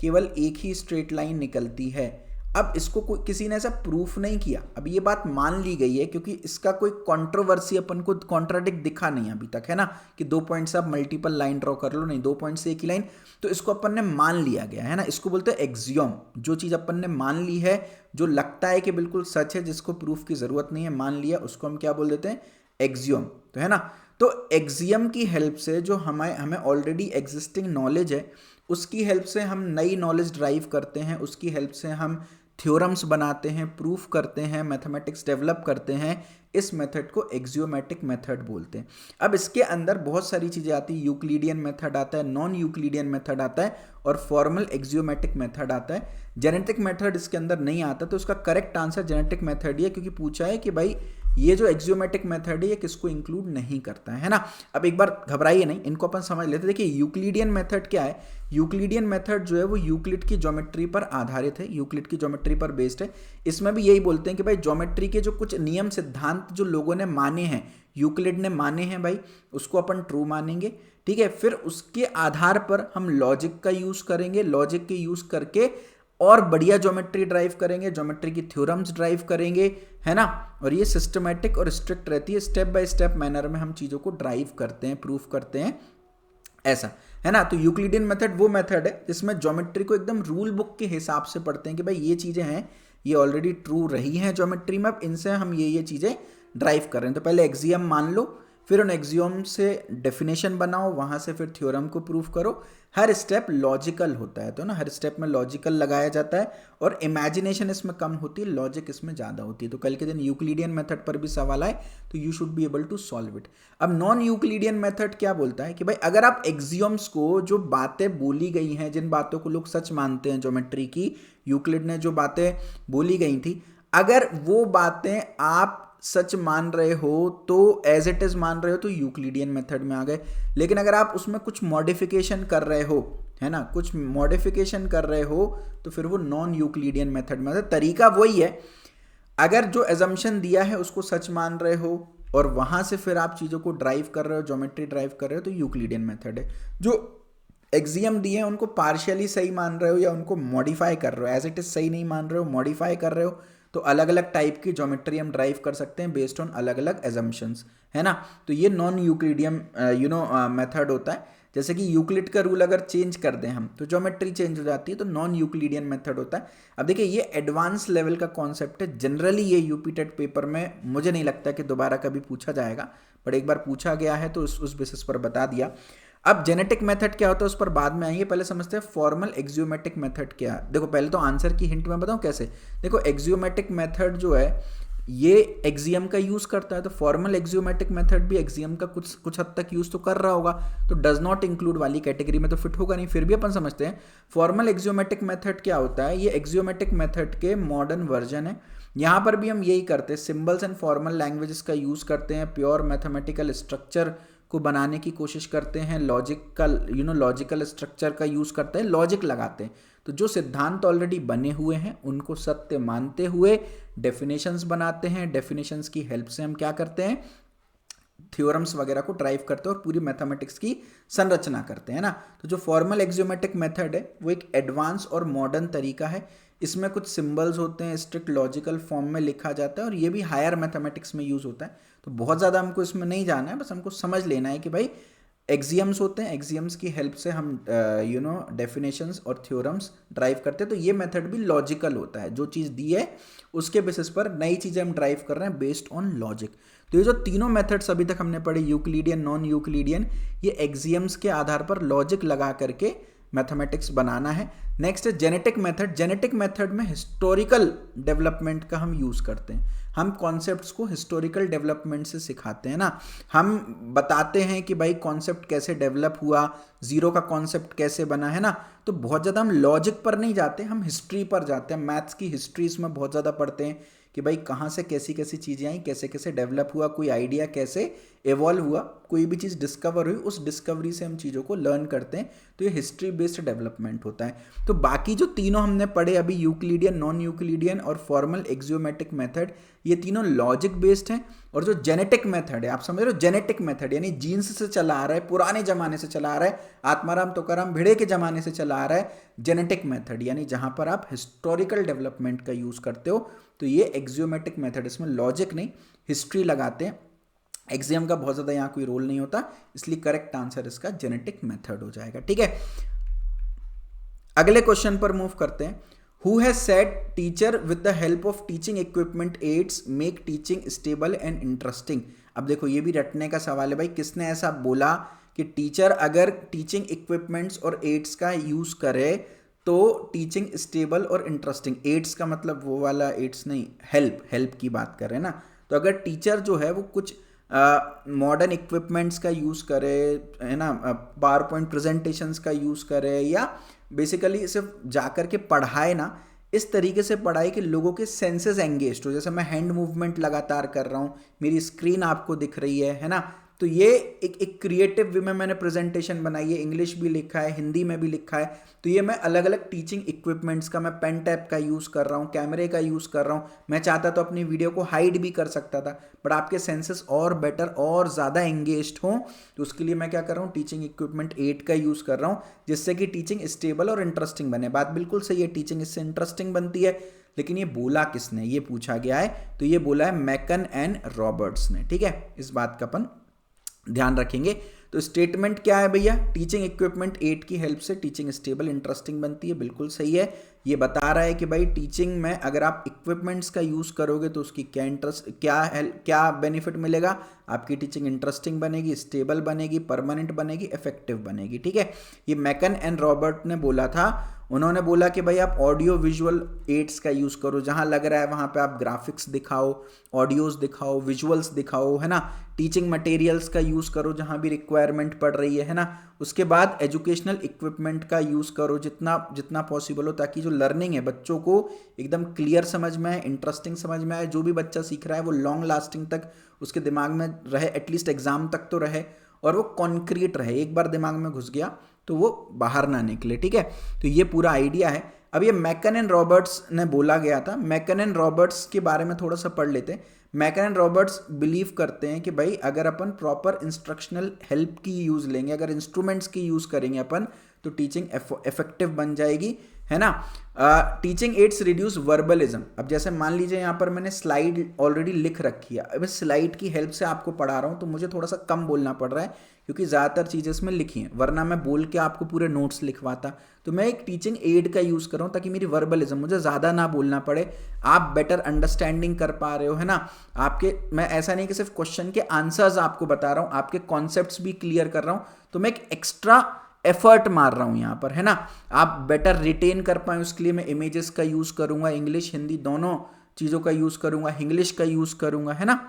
केवल एक ही स्ट्रेट लाइन निकलती है। अब इसको कोई, किसी ने ऐसा प्रूफ नहीं किया, अब ये बात मान ली गई है, क्योंकि इसका कोई कंट्रोवर्सी अपन को कॉन्ट्राडिक्ट दिखा नहीं अभी तक, है ना, कि 2 पॉइंट से आप मल्टीपल लाइन ड्रॉ कर लो, नहीं, 2 पॉइंट से एक ही लाइन। तो इसको अपन ने मान लिया गया है ना, इसको बोलते हैं एक्सियोम। जो चीज़ अपन ने मान ली है, जो लगता है कि बिल्कुल सच है, जिसको प्रूफ की जरूरत नहीं है, मान लिया, उसको हम क्या बोल देते हैं, एक्सियोम, तो है ना। तो एक्सियम की हेल्प से जो हमें ऑलरेडी एग्जिस्टिंग नॉलेज है, उसकी हेल्प से हम नई नॉलेज ड्राइव करते हैं, उसकी हेल्प से हम थ्योरम्स बनाते हैं, प्रूफ करते हैं, मैथमेटिक्स डेवलप करते हैं। इस मेथड को एक्सियोमेटिक मेथड बोलते हैं। अब इसके अंदर बहुत सारी चीज़ें आती हैं, यूक्लिडियन मेथड आता है, नॉन यूक्लिडियन मेथड आता है, और फॉर्मल एक्सियोमेटिक मेथड आता है। जेनेटिक मेथड इसके अंदर नहीं आता, तो उसका करेक्ट आंसर जेनेटिक मेथड ही है, क्योंकि पूछा है कि भाई ये जो एक्सियोमेटिक मेथड है ये किसको इंक्लूड नहीं करता है ना। अब एक बार घबराइए नहीं, इनको अपन समझ लेते हैं। देखिए, यूक्लिडियन मेथड क्या है, यूक्लिडियन मेथड जो है वो यूक्लिड की ज्योमेट्री पर आधारित है, यूक्लिड की ज्योमेट्री पर बेस्ड है। इसमें भी यही बोलते हैं कि भाई ज्योमेट्री के जो कुछ नियम सिद्धांत जो लोगों ने माने हैं, यूक्लिड ने माने हैं भाई, उसको अपन ट्रू मानेंगे, ठीक है। फिर उसके आधार पर हम लॉजिक का यूज करेंगे, लॉजिक के यूज करके और बढ़िया ज्योमेट्री ड्राइव करेंगे, ज्योमेट्री की थ्योरम्स ड्राइव करेंगे, है ना। और ये सिस्टमैटिक और स्ट्रिक्ट रहती है, स्टेप बाय स्टेप मैनर में हम चीज़ों को ड्राइव करते हैं, प्रूफ करते हैं, ऐसा, है ना। तो यूक्लिडियन मेथड वो मेथड है जिसमें ज्योमेट्री को एकदम रूल बुक के हिसाब से पढ़ते हैं कि भाई ये चीज़ें हैं, ये ऑलरेडी ट्रू रही हैं ज्योमेट्री में, अब इनसे हम ये चीज़ें ड्राइव कर रहे हैं। तो पहले एक्सियम मान लो, फिर उन एक्सियोम से डेफिनेशन बनाओ, वहाँ से फिर थ्योरम को प्रूव करो। हर स्टेप लॉजिकल होता है, तो ना हर स्टेप में लॉजिकल लगाया जाता है और इमेजिनेशन इसमें कम होती है, लॉजिक इसमें ज़्यादा होती है। तो कल के दिन यूक्लिडियन मेथड पर भी सवाल आए तो you should be able to solve it. अब नॉन यूक्लिडियन मेथड क्या बोलता है कि भाई अगर आप एक्सियोम्स को, जो बातें बोली गई हैं, जिन बातों को लोग सच मानते हैं ज्योमेट्री की, यूक्लिड ने जो बातें बोली गई थी, अगर वो बातें आप सच मान रहे हो तो एज इट इज मान रहे हो तो यूक्लिडियन मेथड में आ गए। लेकिन अगर आप उसमें कुछ मॉडिफिकेशन कर रहे हो, है ना, कुछ मॉडिफिकेशन कर रहे हो, तो फिर वो नॉन यूक्लिडियन मेथड में। तरीका वही है, अगर जो एजम्पशन दिया है उसको सच मान रहे हो और वहां से फिर आप चीजों को ड्राइव कर रहे हो, ज्योमेट्री ड्राइव कर रहे हो, तो यूक्लिडियन मेथड है। जो एक्सियम दिए हैं उनको पार्शियली सही मान रहे हो या उनको मॉडिफाई कर रहे हो, एज इट इज सही नहीं मान रहे हो, मॉडिफाई कर रहे हो, तो अलग अलग टाइप की ज्योमेट्री हम ड्राइव कर सकते हैं बेस्ड ऑन अलग अलग एजम्पशंस, है ना। तो ये नॉन यूक्लिडियन मेथड होता है। जैसे कि यूक्लिड का रूल अगर चेंज कर दें हम तो ज्योमेट्री चेंज हो जाती है, तो नॉन यूक्लिडियन मेथड होता है। अब देखिए ये एडवांस लेवल का कॉन्सेप्ट है, जनरली ये यूपी टेट पेपर में मुझे नहीं लगता कि दोबारा कभी पूछा जाएगा, बट एक बार पूछा गया है तो उस बेसिस पर बता दिया। अब जेनेटिक मेथड क्या होता है उस पर बाद में आएंगे, पहले समझते हैं फॉर्मल एक्सियोमेटिक मेथड क्या है। देखो पहले तो आंसर की हिंट में बताऊं कैसे। देखो एक्सियोमेटिक मेथड जो है ये एक्सियम का यूज करता है, तो फॉर्मल एक्सियोमेटिक मेथड भी एक्सियम का कुछ हद तक यूज तो कर रहा होगा, तो डज नॉट इंक्लूड वाली कैटेगरी में तो फिट होगा नहीं। फिर भी अपन समझते हैं फॉर्मल एक्सियोमेटिक मेथड क्या होता है। ये एक्सियोमेटिक मेथड के मॉडर्न वर्जन है। यहाँ पर भी हम यही करते हैं, सिंबल्स एंड फॉर्मल लैंग्वेजेस का यूज करते हैं, प्योर मैथमेटिकल स्ट्रक्चर को बनाने की कोशिश करते हैं, लॉजिकल स्ट्रक्चर का यूज करते हैं, लॉजिक लगाते हैं। तो जो सिद्धांत ऑलरेडी बने हुए हैं उनको सत्य मानते हुए डेफिनेशंस बनाते हैं, डेफिनेशंस की हेल्प से हम क्या करते हैं, थ्योरम्स वगैरह को ड्राइव करते हैं और पूरी मैथमेटिक्स की संरचना करते हैं ना। तो जो फॉर्मल एक्सियोमेटिक मेथड है वो एक एडवांस और मॉडर्न तरीका है। इसमें कुछ सिंबल्स होते हैं, स्ट्रिक्ट लॉजिकल फॉर्म में लिखा जाता है और ये भी हायर मैथमेटिक्स में यूज होता है। तो बहुत ज़्यादा हमको इसमें नहीं जाना है, बस हमको समझ लेना है कि भाई एक्सियम्स होते हैं, एक्सियम्स की हेल्प से हम डेफिनेशंस और थ्योरम्स ड्राइव करते हैं। तो ये मेथड भी लॉजिकल होता है, जो चीज़ दी है उसके बेसिस पर नई चीज़ें हम ड्राइव कर रहे हैं बेस्ड ऑन लॉजिक। तो ये जो तीनों मेथड्स अभी तक हमने पढ़े, यूक्लिडियन, नॉन यूक्लिडियन, ये एक्सियम्स के आधार पर लॉजिक लगा करके मैथमेटिक्स बनाना है। नेक्स्ट है जेनेटिक मेथड। जेनेटिक मेथड में हिस्टोरिकल डेवलपमेंट का हम यूज़ करते हैं। हम कॉन्सेप्ट्स को हिस्टोरिकल डेवलपमेंट से सिखाते हैं ना। हम बताते हैं कि भाई कॉन्सेप्ट कैसे डेवलप हुआ, जीरो का कॉन्सेप्ट कैसे बना, है ना। तो बहुत ज़्यादा हम लॉजिक पर नहीं जाते, हम हिस्ट्री पर जाते हैं। मैथ्स की हिस्ट्री इसमें बहुत ज़्यादा पढ़ते हैं कि भाई कहाँ से कैसी कैसी चीज़ें आई, कैसे कैसे डेवलप हुआ, कोई आइडिया कैसे एवॉल्व हुआ, कोई भी चीज़ डिस्कवर हुई, उस डिस्कवरी से हम चीज़ों को लर्न करते हैं। तो ये हिस्ट्री बेस्ड डेवलपमेंट होता है। तो बाकी जो तीनों हमने पढ़े अभी, यूक्लिडियन, नॉन यूक्लिडियन और फॉर्मल एक्सियोमेटिक मेथड, ये तीनों लॉजिक बेस्ड हैं। और जो जेनेटिक मेथड है, आप समझ रहे हो, जेनेटिक मेथड यानी जीन्स से चला आ रहा है, पुराने जमाने से चला आ रहा है, आत्माराम तुकाराम भिड़े के जमाने से चला आ रहा है। जेनेटिक मेथड यानी जहां पर आप हिस्टोरिकल डेवलपमेंट का यूज करते हो, तो ये एक्सियोमेटिक मेथड, इसमें लॉजिक नहीं हिस्ट्री लगाते हैं। एक्सियम का बहुत ज्यादा यहाँ कोई रोल नहीं होता, इसलिए करेक्ट आंसर इसका जेनेटिक मेथड हो जाएगा। ठीक है, अगले क्वेश्चन पर मूव करते हैं। Who has said teacher with the help of teaching equipment aids make teaching stable and interesting? अब देखो ये भी रटने का सवाल है भाई, किसने ऐसा बोला कि टीचर अगर टीचिंग इक्विपमेंट्स और एड्स का यूज करे तो टीचिंग स्टेबल और इंटरेस्टिंग। एड्स का मतलब वो वाला एड्स नहीं, हेल्प की बात कर रहे हैं ना। तो अगर टीचर जो है वो कुछ मॉडर्न इक्विपमेंट्स का यूज़ करे, है ना, पावर पॉइंट प्रेजेंटेशंस का यूज़ करे, या बेसिकली सिर्फ जाकर के पढ़ाए ना, इस तरीके से पढ़ाए कि लोगों के सेंसेस एंगेज हो। जैसे मैं हैंड मूवमेंट लगातार कर रहा हूँ, मेरी स्क्रीन आपको दिख रही है ना। तो ये एक क्रिएटिव वे में मैंने प्रेजेंटेशन बनाई है, इंग्लिश भी लिखा है, हिंदी में भी लिखा है। तो ये मैं अलग अलग टीचिंग इक्विपमेंट्स का, मैं पेन टैप का यूज़ कर रहा हूँ, कैमरे का यूज़ कर रहा हूँ। मैं चाहता तो अपनी वीडियो को हाइड भी कर सकता था, बट आपके सेंसेस और बेटर और ज़्यादा एंगेज्ड हों, तो उसके लिए मैं क्या कर रहा हूँ, टीचिंग इक्विपमेंट एड का यूज़ कर रहा हूँ, जिससे कि टीचिंग स्टेबल और इंटरेस्टिंग बने। बात बिल्कुल सही है, टीचिंग इससे इंटरेस्टिंग बनती है। लेकिन ये बोला किसने, ये पूछा गया है, तो ये बोला है मैकन एंड रॉबर्ट्स ने। ठीक है, इस बात का अपन ध्यान रखेंगे। तो स्टेटमेंट क्या है भैया, टीचिंग इक्विपमेंट एड की हेल्प से टीचिंग स्टेबल इंटरेस्टिंग बनती है, बिल्कुल सही है। ये बता रहा है कि भाई टीचिंग में अगर आप इक्विपमेंट्स का यूज़ करोगे तो उसकी क्या बेनिफिट मिलेगा, आपकी टीचिंग इंटरेस्टिंग बनेगी, स्टेबल बनेगी, परमानेंट बनेगी, इफेक्टिव बनेगी। ठीक है, ये मैकन एंड रॉबर्ट ने बोला था। उन्होंने बोला कि भाई आप ऑडियो विजुअल एड्स का यूज़ करो, जहाँ लग रहा है वहाँ पे आप ग्राफिक्स दिखाओ, ऑडियोज़ दिखाओ, विजुअल्स दिखाओ, है ना। टीचिंग मटेरियल्स का यूज़ करो जहाँ भी रिक्वायरमेंट पड़ रही है ना। उसके बाद एजुकेशनल इक्विपमेंट का यूज़ करो जितना जितना पॉसिबल हो, ताकि जो लर्निंग है बच्चों को एकदम क्लियर समझ में आए, इंटरेस्टिंग समझ में आए, जो भी बच्चा सीख रहा है वो लॉन्ग लास्टिंग तक उसके दिमाग में रहे, एटलीस्ट एग्जाम तक तो रहे, और वो कॉन्क्रीट रहे, एक बार दिमाग में घुस गया तो वो बाहर ना निकले। ठीक है, तो ये पूरा आइडिया है। अब ये मैकन एंड रॉबर्ट्स ने बोला गया था। मैकन एंड रॉबर्ट्स के बारे में थोड़ा सा पढ़ लेते हैं। मैकन एंड रॉबर्ट्स बिलीव करते हैं कि भाई अगर अपन प्रॉपर इंस्ट्रक्शनल हेल्प की यूज़ लेंगे, अगर इंस्ट्रूमेंट्स की यूज़ करेंगे अपन, तो टीचिंग इफेक्टिव बन जाएगी, है ना। Teaching aids reduce verbalism. अब जैसे मान लीजिए यहाँ पर मैंने स्लाइड ऑलरेडी लिख रखी है, अब इस स्लाइड की हेल्प से आपको पढ़ा रहा हूँ तो मुझे थोड़ा सा कम बोलना पड़ रहा है, क्योंकि ज़्यादातर चीज़ें इसमें लिखी हैं, वरना मैं बोल के आपको पूरे नोट्स लिखवाता। तो मैं एक टीचिंग एड का यूज़ कर रहा हूँ ताकि मेरी वर्बलिज्म, मुझे ज़्यादा ना बोलना पड़े, आप बेटर अंडरस्टैंडिंग कर पा रहे हो, है ना। आपके, मैं ऐसा नहीं कि सिर्फ क्वेश्चन के आंसर्स आपको बता रहा हूँ, आपके कॉन्सेप्ट्स भी क्लियर कर रहा हूँ, तो मैं एक एक्स्ट्रा एफर्ट मार रहा हूं यहां पर, है ना। आप बेटर रिटेन कर पाए उसके लिए मैं इमेजेस का यूज करूंगा, इंग्लिश हिंदी दोनों चीजों का यूज करूंगा, इंग्लिश का यूज करूंगा, है ना।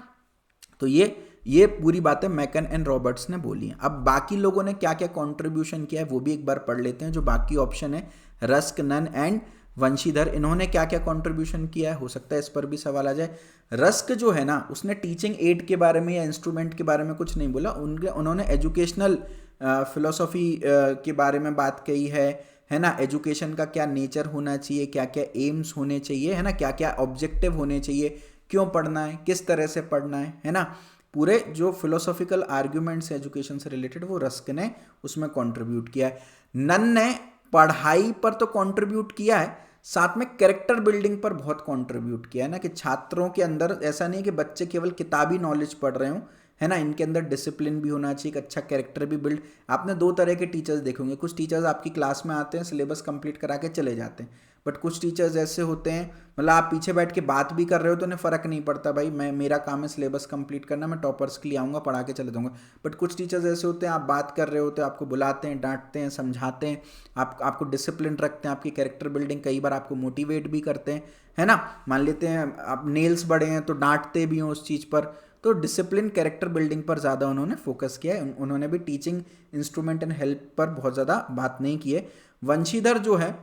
तो ये पूरी बातें मैकन एंड रॉबर्ट्स ने बोली हैं। अब बाकी लोगों ने क्या क्या कॉन्ट्रीब्यूशन किया है वो भी एक बार पढ़ लेते हैं। जो बाकी ऑप्शन है, रस्क, नन एंड वंशीधर, इन्होंने क्या क्या कंट्रीब्यूशन किया है, हो सकता है इस पर भी सवाल आ जाए। रस्क जो है ना, उसने टीचिंग एड के बारे में या इंस्ट्रूमेंट के बारे में कुछ नहीं बोला, उन्होंने एजुकेशनल फिलोसॉफी के बारे में बात कही है ना। एजुकेशन का क्या नेचर होना चाहिए, क्या क्या एम्स होने चाहिए, है ना, क्या क्या ऑब्जेक्टिव होने चाहिए, क्यों पढ़ना है, किस तरह से पढ़ना है ना। पूरे जो फिलोसॉफिकल आर्ग्यूमेंट्स एजुकेशन से रिलेटेड वो रस्क ने उसमें कंट्रीब्यूट किया है। नन ने पढ़ाई पर तो कंट्रीब्यूट किया है, साथ में कैरेक्टर बिल्डिंग पर बहुत कंट्रीब्यूट किया है ना, कि छात्रों के अंदर ऐसा नहीं कि बच्चे केवल किताबी नॉलेज पढ़ रहे हों, है ना, इनके अंदर डिसिप्लिन भी होना चाहिए, एक अच्छा कैरेक्टर भी बिल्ड। आपने दो तरह के टीचर्स देखेंगे, कुछ टीचर्स आपकी क्लास में आते हैं, सिलेबस कंप्लीट करा के चले जाते हैं, बट कुछ टीचर्स ऐसे होते हैं, मतलब आप पीछे बैठ के बात भी कर रहे हो तो उन्हें फ़र्क नहीं पड़ता, भाई मेरा काम है सिलेबस कंप्लीट करना, मैं टॉपर्स के लिए आऊँगा, पढ़ा के चले जाऊँगा। बट कुछ टीचर्स ऐसे होते हैं, आप बात कर रहे होते हैं, आपको बुलाते हैं, डांटते हैं, समझाते हैं, आपको डिसिप्लिन रखते हैं, आपकी कैरेक्टर बिल्डिंग, कई बार आपको मोटिवेट भी करते हैं, है ना। मान लेते हैं आप नेल्स बड़े हैं तो डांटते भी हों उस चीज़ पर। तो डिसिप्लिन, कैरेक्टर बिल्डिंग पर ज़्यादा उन्होंने फोकस किया है, उन्होंने भी टीचिंग इंस्ट्रूमेंट एंड हेल्प पर बहुत ज़्यादा बात नहीं की है। वंशीधर जो है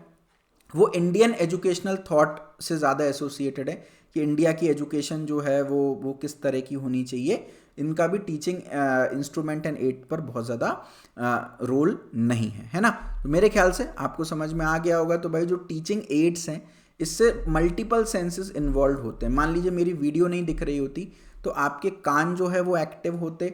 वो इंडियन एजुकेशनल थॉट से ज़्यादा एसोसिएटेड है, कि इंडिया की एजुकेशन जो है वो किस तरह की होनी चाहिए। इनका भी टीचिंग इंस्ट्रूमेंट एंड एड पर बहुत ज़्यादा रोल नहीं है ना। तो मेरे ख्याल से आपको समझ में आ गया होगा। तो भाई जो टीचिंग एड्स हैं, इससे मल्टीपल सेंसेस इन्वॉल्व होते हैं। मान लीजिए मेरी वीडियो नहीं दिख रही होती तो आपके कान जो है वो एक्टिव होते,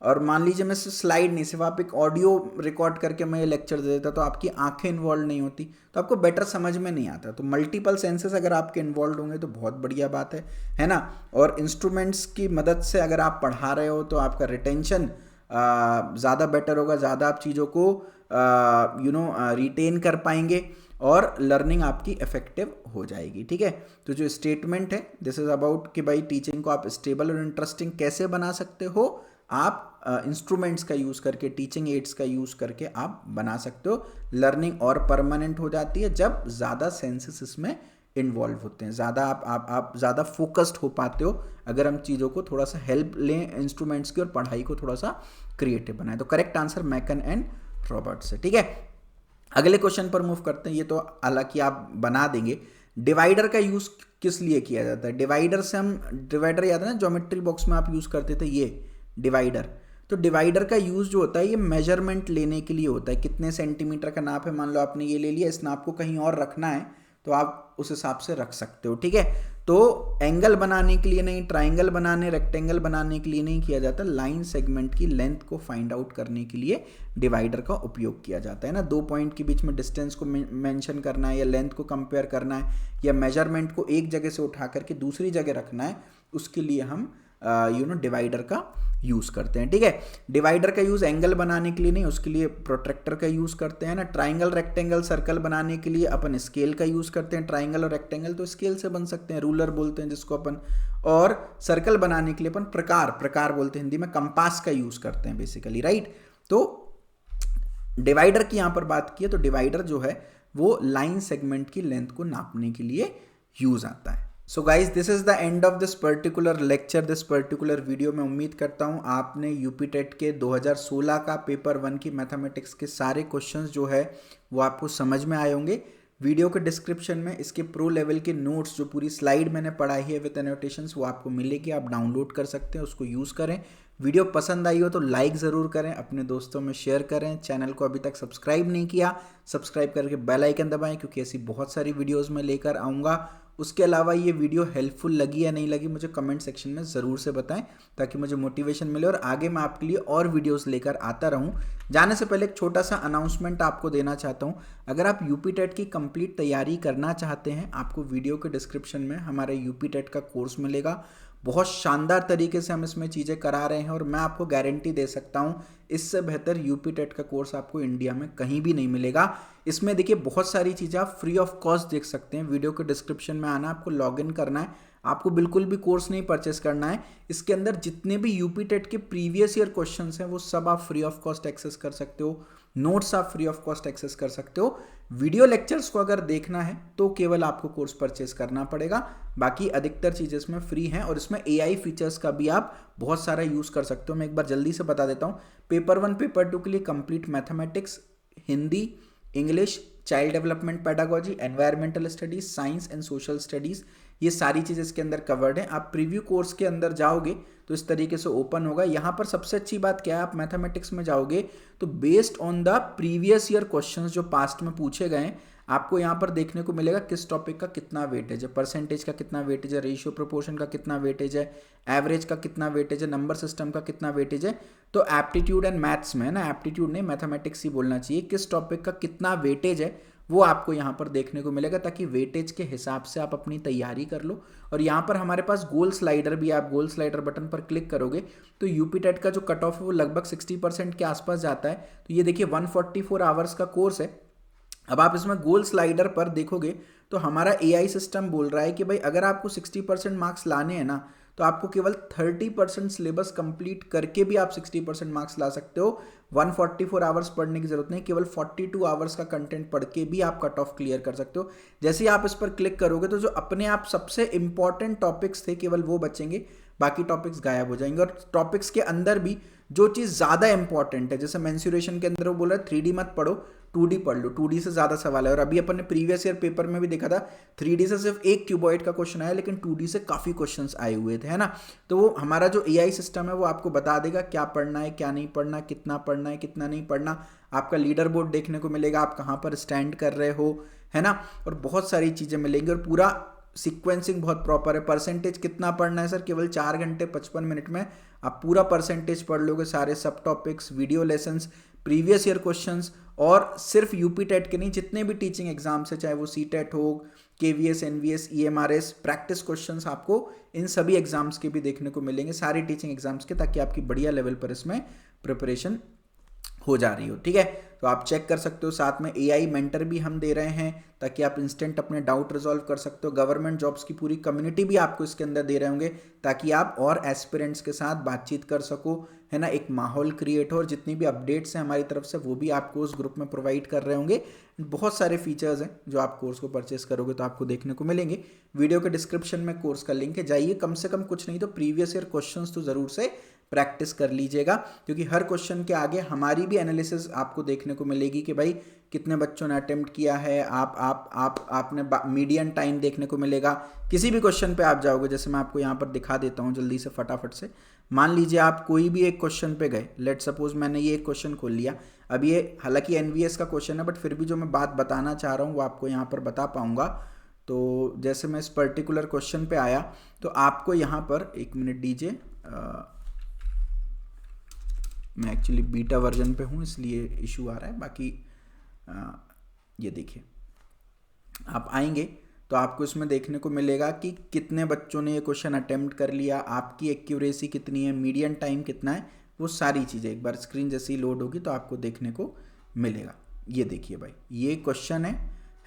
और मान लीजिए मैं स्लाइड नहीं, सिर्फ आप एक ऑडियो रिकॉर्ड करके मैं ये लेक्चर दे देता तो आपकी आंखें इन्वॉल्व नहीं होती, तो आपको बेटर समझ में नहीं आता। तो मल्टीपल सेंसेस अगर आपके इन्वॉल्व होंगे तो बहुत बढ़िया बात है ना। और इंस्ट्रूमेंट्स की मदद से अगर आप पढ़ा रहे हो तो आपका रिटेंशन ज़्यादा बेटर होगा, ज़्यादा आप चीज़ों को रिटेन कर पाएंगे, और लर्निंग आपकी इफेक्टिव हो जाएगी। ठीक है, तो जो स्टेटमेंट है दिस इज़ अबाउट कि भाई टीचिंग को आप स्टेबल और इंटरेस्टिंग कैसे बना सकते हो, आप इंस्ट्रूमेंट्स का यूज़ करके, टीचिंग एड्स का यूज़ करके आप बना सकते हो। लर्निंग और परमानेंट हो जाती है जब ज़्यादा सेंसेस इसमें इन्वॉल्व होते हैं, ज़्यादा आप ज़्यादा फोकस्ड हो पाते हो अगर हम चीज़ों को थोड़ा सा हेल्प लें इंस्ट्रूमेंट्स की, और पढ़ाई को थोड़ा सा क्रिएटिव बनाएं। तो correct answer McCann and Roberts है। ठीक है, अगले क्वेश्चन पर मूव करते हैं। ये तो हालांकि आप बना देंगे। डिवाइडर का यूज़ किस लिए किया जाता है? डिवाइडर से हम, डिवाइडर याद है ना, ज्योमेट्री बॉक्स में आप यूज़ करते थे ये डिवाइडर। तो डिवाइडर का यूज़ जो होता है ये मेजरमेंट लेने के लिए होता है। कितने सेंटीमीटर का नाप है, मान लो आपने ये ले लिया, इस नाप को कहीं और रखना है तो आप उस हिसाब से रख सकते हो। ठीक है, तो एंगल बनाने के लिए नहीं, ट्राइंगल बनाने, रेक्टेंगल बनाने के लिए नहीं किया जाता, लाइन सेगमेंट की लेंथ को फाइंड आउट करने के लिए डिवाइडर का उपयोग किया जाता है ना। दो पॉइंट के बीच में डिस्टेंस को मेंशन करना है, या लेंथ को कंपेयर करना है, या मेजरमेंट को एक जगह से उठा करके दूसरी जगह रखना है, उसके लिए हम डिवाइडर का यूज़ करते हैं। ठीक है, डिवाइडर का यूज़ एंगल बनाने के लिए नहीं, उसके लिए प्रोट्रैक्टर का यूज़ करते हैं ना। ट्राइंगल, रेक्टेंगल, सर्कल बनाने के लिए अपन स्केल का यूज़ करते हैं। ट्राइंगल और रेक्टेंगल तो स्केल से बन सकते हैं, रूलर बोलते हैं जिसको अपन। और सर्कल बनाने के लिए अपन प्रकार बोलते हैं हिंदी में, कंपास का यूज़ करते हैं बेसिकली, राइट। तो डिवाइडर की यहाँ पर बात की है तो डिवाइडर जो है वो लाइन सेगमेंट की लेंथ को नापने के लिए यूज़ आता है। So guys, this is the end of this particular lecture, this particular video. मैं उम्मीद करता हूँ आपने यूपी टेट के 2016 का पेपर 1 की मैथमेटिक्स के सारे क्वेश्चंस जो है वो आपको समझ में आए होंगे। वीडियो के डिस्क्रिप्शन में इसके प्रो लेवल के नोट्स, जो पूरी स्लाइड मैंने पढ़ाई है विद एनोटेशंस, वो आपको मिलेगी, आप डाउनलोड कर सकते हैं, उसको यूज़ करें। वीडियो पसंद आई हो तो लाइक ज़रूर करें, अपने दोस्तों में शेयर करें। चैनल को अभी तक सब्सक्राइब नहीं किया, सब्सक्राइब करके बेल आइकन दबाएं, क्योंकि ऐसी बहुत सारी वीडियोस मैं लेकर आऊँगा। उसके अलावा ये वीडियो हेल्पफुल लगी या नहीं लगी मुझे कमेंट सेक्शन में ज़रूर से बताएं, ताकि मुझे मोटिवेशन मिले और आगे मैं आपके लिए और वीडियोस लेकर आता रहूं। जाने से पहले एक छोटा सा अनाउंसमेंट आपको देना चाहता हूं। अगर आप यूपी टेट की कंप्लीट तैयारी करना चाहते हैं, आपको वीडियो के डिस्क्रिप्शन में हमारे यूपी टेट का कोर्स मिलेगा। बहुत शानदार तरीके से हम इसमें चीज़ें करा रहे हैं और मैं आपको गारंटी दे सकता हूं इससे बेहतर यूपी टेट का कोर्स आपको इंडिया में कहीं भी नहीं मिलेगा। इसमें देखिए बहुत सारी चीज़ें आप फ्री ऑफ कॉस्ट देख सकते हैं। वीडियो के डिस्क्रिप्शन में आना, आपको लॉगिन करना है, आपको बिल्कुल भी कोर्स नहीं परचेस करना है। इसके अंदर जितने भी यूपी टेट के प्रीवियस ईयर क्वेश्चंस हैं वो सब आप फ्री ऑफ कॉस्ट एक्सेस कर सकते हो। नोट्स आप फ्री ऑफ कॉस्ट एक्सेस कर सकते हो। वीडियो लेक्चर्स को अगर देखना है तो केवल आपको कोर्स परचेस करना पड़ेगा, बाकी अधिकतर चीज़ें इसमें फ्री हैं। और इसमें AI फीचर्स का भी आप बहुत सारा यूज़ कर सकते हो। मैं एक बार जल्दी से बता देता हूँ। पेपर 1 पेपर 2 के लिए complete mathematics, Hindi, English, child development pedagogy, environmental studies, science and social studies, ये सारी चीज़ इसके अंदर कवर्ड है। आप प्रीव्यू कोर्स के अंदर जाओगे तो इस तरीके से ओपन होगा। यहाँ पर सबसे अच्छी बात क्या है, आप मैथमेटिक्स में जाओगे तो based on the previous year questions जो पास्ट में पूछे गए हैं, आपको यहाँ पर देखने को मिलेगा किस टॉपिक का कितना वेटेज है, परसेंटेज का कितना वेटेज है, रेशियो प्रोपोर्शन का कितना वेटेज है, एवरेज का कितना वेटेज है, नंबर सिस्टम का कितना वेटेज है। तो एप्टीट्यूड एंड मैथ्स में, ना एप्टीट्यूड नहीं मैथमेटिक्स ही बोलना चाहिए, किस टॉपिक का कितना वेटेज है वो आपको यहाँ पर देखने को मिलेगा, ताकि वेटेज के हिसाब से आप अपनी तैयारी कर लो। और यहाँ पर हमारे पास गोल स्लाइडर भी, आप गोल स्लाइडर बटन पर क्लिक करोगे तो यूपी टेट का जो कट ऑफ है वो लगभग 60% के आसपास जाता है। तो ये देखिए 144 आवर्स का कोर्स है। अब आप इसमें गोल स्लाइडर पर देखोगे तो हमारा AI सिस्टम बोल रहा है कि भाई अगर आपको 60% मार्क्स लाने हैं ना, तो आपको केवल 30% सिलेबस कंप्लीट करके भी आप 60% मार्क्स ला सकते हो। 144 आवर्स पढ़ने की जरूरत नहीं, केवल 42 आवर्स का कंटेंट पढ़ के भी आप कट ऑफ क्लियर कर सकते हो। जैसे ही आप इस पर क्लिक करोगे तो जो अपने आप सबसे इंपॉर्टेंट टॉपिक्स थे केवल वो बचेंगे, बाकी टॉपिक्स गायब हो जाएंगे। और टॉपिक्स के अंदर भी जो चीज़ ज़्यादा इंपॉर्टेंट है, जैसे मेंसुरेशन के अंदर वो बोल रहा है 3D मत पढ़ो, 2D पढ़ लो, 2D से ज़्यादा सवाल है। और अभी अपन ने प्रीवियस ईयर पेपर में भी देखा था 3D से सिर्फ एक क्यूबॉइड का क्वेश्चन आया, लेकिन 2D से काफ़ी क्वेश्चंस आए हुए थे, है ना। तो वो हमारा जो AI सिस्टम है वो आपको बता देगा क्या पढ़ना है, क्या नहीं पढ़ना, कितना पढ़ना है, कितना नहीं पढ़ना। आपका लीडर बोर्ड देखने को मिलेगा, आप कहाँ पर स्टैंड कर रहे हो, है ना। और बहुत सारी चीज़ें मिलेंगी और पूरा सीक्वेंसिंग बहुत प्रॉपर है। परसेंटेज कितना पढ़ना है सर, केवल 4 घंटे 55 मिनट में आप पूरा परसेंटेज पढ़ लोगे, सारे सब topics, video lessons, previous year questions. और सिर्फ यूपी टेट के नहीं, जितने भी टीचिंग एग्जाम्स है, चाहे वो CTET हो, KVS, NVS, EMRS, practice questions आपको इन सभी एग्जाम्स के भी देखने को मिलेंगे, सारी टीचिंग एग्जाम्स के, ताकि आपकी बढ़िया लेवल पर इसमें प्रिपरेशन हो जा रही हो। ठीक है, तो आप चेक कर सकते हो। साथ में AI मेंटर भी हम दे रहे हैं, ताकि आप इंस्टेंट अपने डाउट रिजॉल्व कर सकते हो। गवर्नमेंट जॉब्स की पूरी कम्युनिटी भी आपको इसके अंदर दे रहे होंगे, ताकि आप और एस्पिरेंट्स के साथ बातचीत कर सको, है ना, एक माहौल क्रिएट हो। और जितनी भी अपडेट्स हैं हमारी तरफ से वो भी आपको उस ग्रुप में प्रोवाइड कर रहे होंगे। बहुत सारे फीचर्स हैं जो आप कोर्स को परचेस करोगे तो आपको देखने को मिलेंगे। वीडियो के डिस्क्रिप्शन में कोर्स का लिंक है, जाइए, कम से कम कुछ नहीं तो प्रीवियस ईयर क्वेश्चंस तो ज़रूर से प्रैक्टिस कर लीजिएगा, क्योंकि हर क्वेश्चन के आगे हमारी भी एनालिसिस आपको देखने को मिलेगी कि भाई कितने बच्चों ने अटेम्प्ट किया है। आपने मीडियन टाइम देखने को मिलेगा। किसी भी क्वेश्चन पे आप जाओगे, जैसे मैं आपको यहाँ पर दिखा देता हूँ जल्दी से फटाफट से। मान लीजिए आप कोई भी एक क्वेश्चन पे गए, लेट सपोज मैंने ये एक क्वेश्चन खोल लिया। अब ये हालांकि NVS का क्वेश्चन है, बट फिर भी जो मैं बात बताना चाह रहा हूँ वो आपको यहाँ पर बता पाऊंगा। तो जैसे मैं इस पर्टिकुलर क्वेश्चन पे आया तो आपको यहाँ पर, एक मिनट दीजिए, मैं एक्चुअली बीटा वर्जन पे हूँ इसलिए इशू आ रहा है। बाकी ये देखिए, आप आएंगे तो तो आपको इसमें देखने को मिलेगा कि कितने बच्चों ने ये क्वेश्चन अटेम्प्ट कर लिया, आपकी एक्यूरेसी कितनी है, मीडियन टाइम कितना है, वो सारी चीज़ें एक बार स्क्रीन जैसे ही लोड होगी तो आपको देखने को मिलेगा। ये देखिए भाई, ये क्वेश्चन है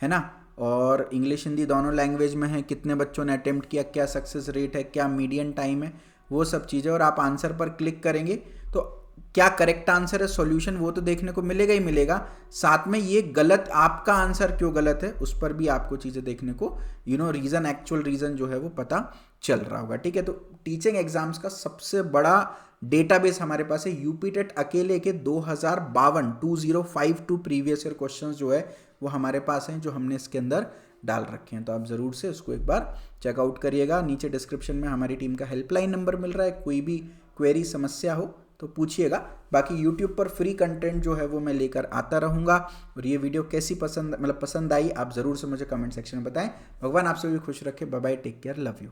ना, और इंग्लिश हिंदी दोनों लैंग्वेज में है, कितने बच्चों ने अटेम्प्ट किया, क्या सक्सेस रेट है, क्या मीडियन टाइम है, वो सब चीज़ें। और आप आंसर पर क्लिक करेंगे तो क्या करेक्ट आंसर है, सॉल्यूशन, वो तो देखने को मिलेगा ही मिलेगा। साथ में ये गलत, आपका आंसर क्यों गलत है उस पर भी आपको चीज़ें देखने को रीज़न, एक्चुअल रीज़न जो है वो पता चल रहा होगा। ठीक है, तो टीचिंग एग्जाम्स का सबसे बड़ा डेटाबेस हमारे पास है। यूपी टेट अकेले के 2052 प्रीवियस ईयर क्वेश्चंस जो है वो हमारे पास हैं, जो हमने इसके अंदर डाल रखे हैं। तो आप ज़रूर से उसको एक बार चेकआउट करिएगा। नीचे डिस्क्रिप्शन में हमारी टीम का हेल्पलाइन नंबर मिल रहा है, कोई भी क्वेरी समस्या हो तो पूछिएगा। बाकी YouTube पर फ्री कंटेंट जो है वो मैं लेकर आता रहूँगा। और ये वीडियो कैसी पसंद आई आप ज़रूर से मुझे कमेंट सेक्शन में बताएं। भगवान आप सभी खुश रखे। Bye bye, take care, love you.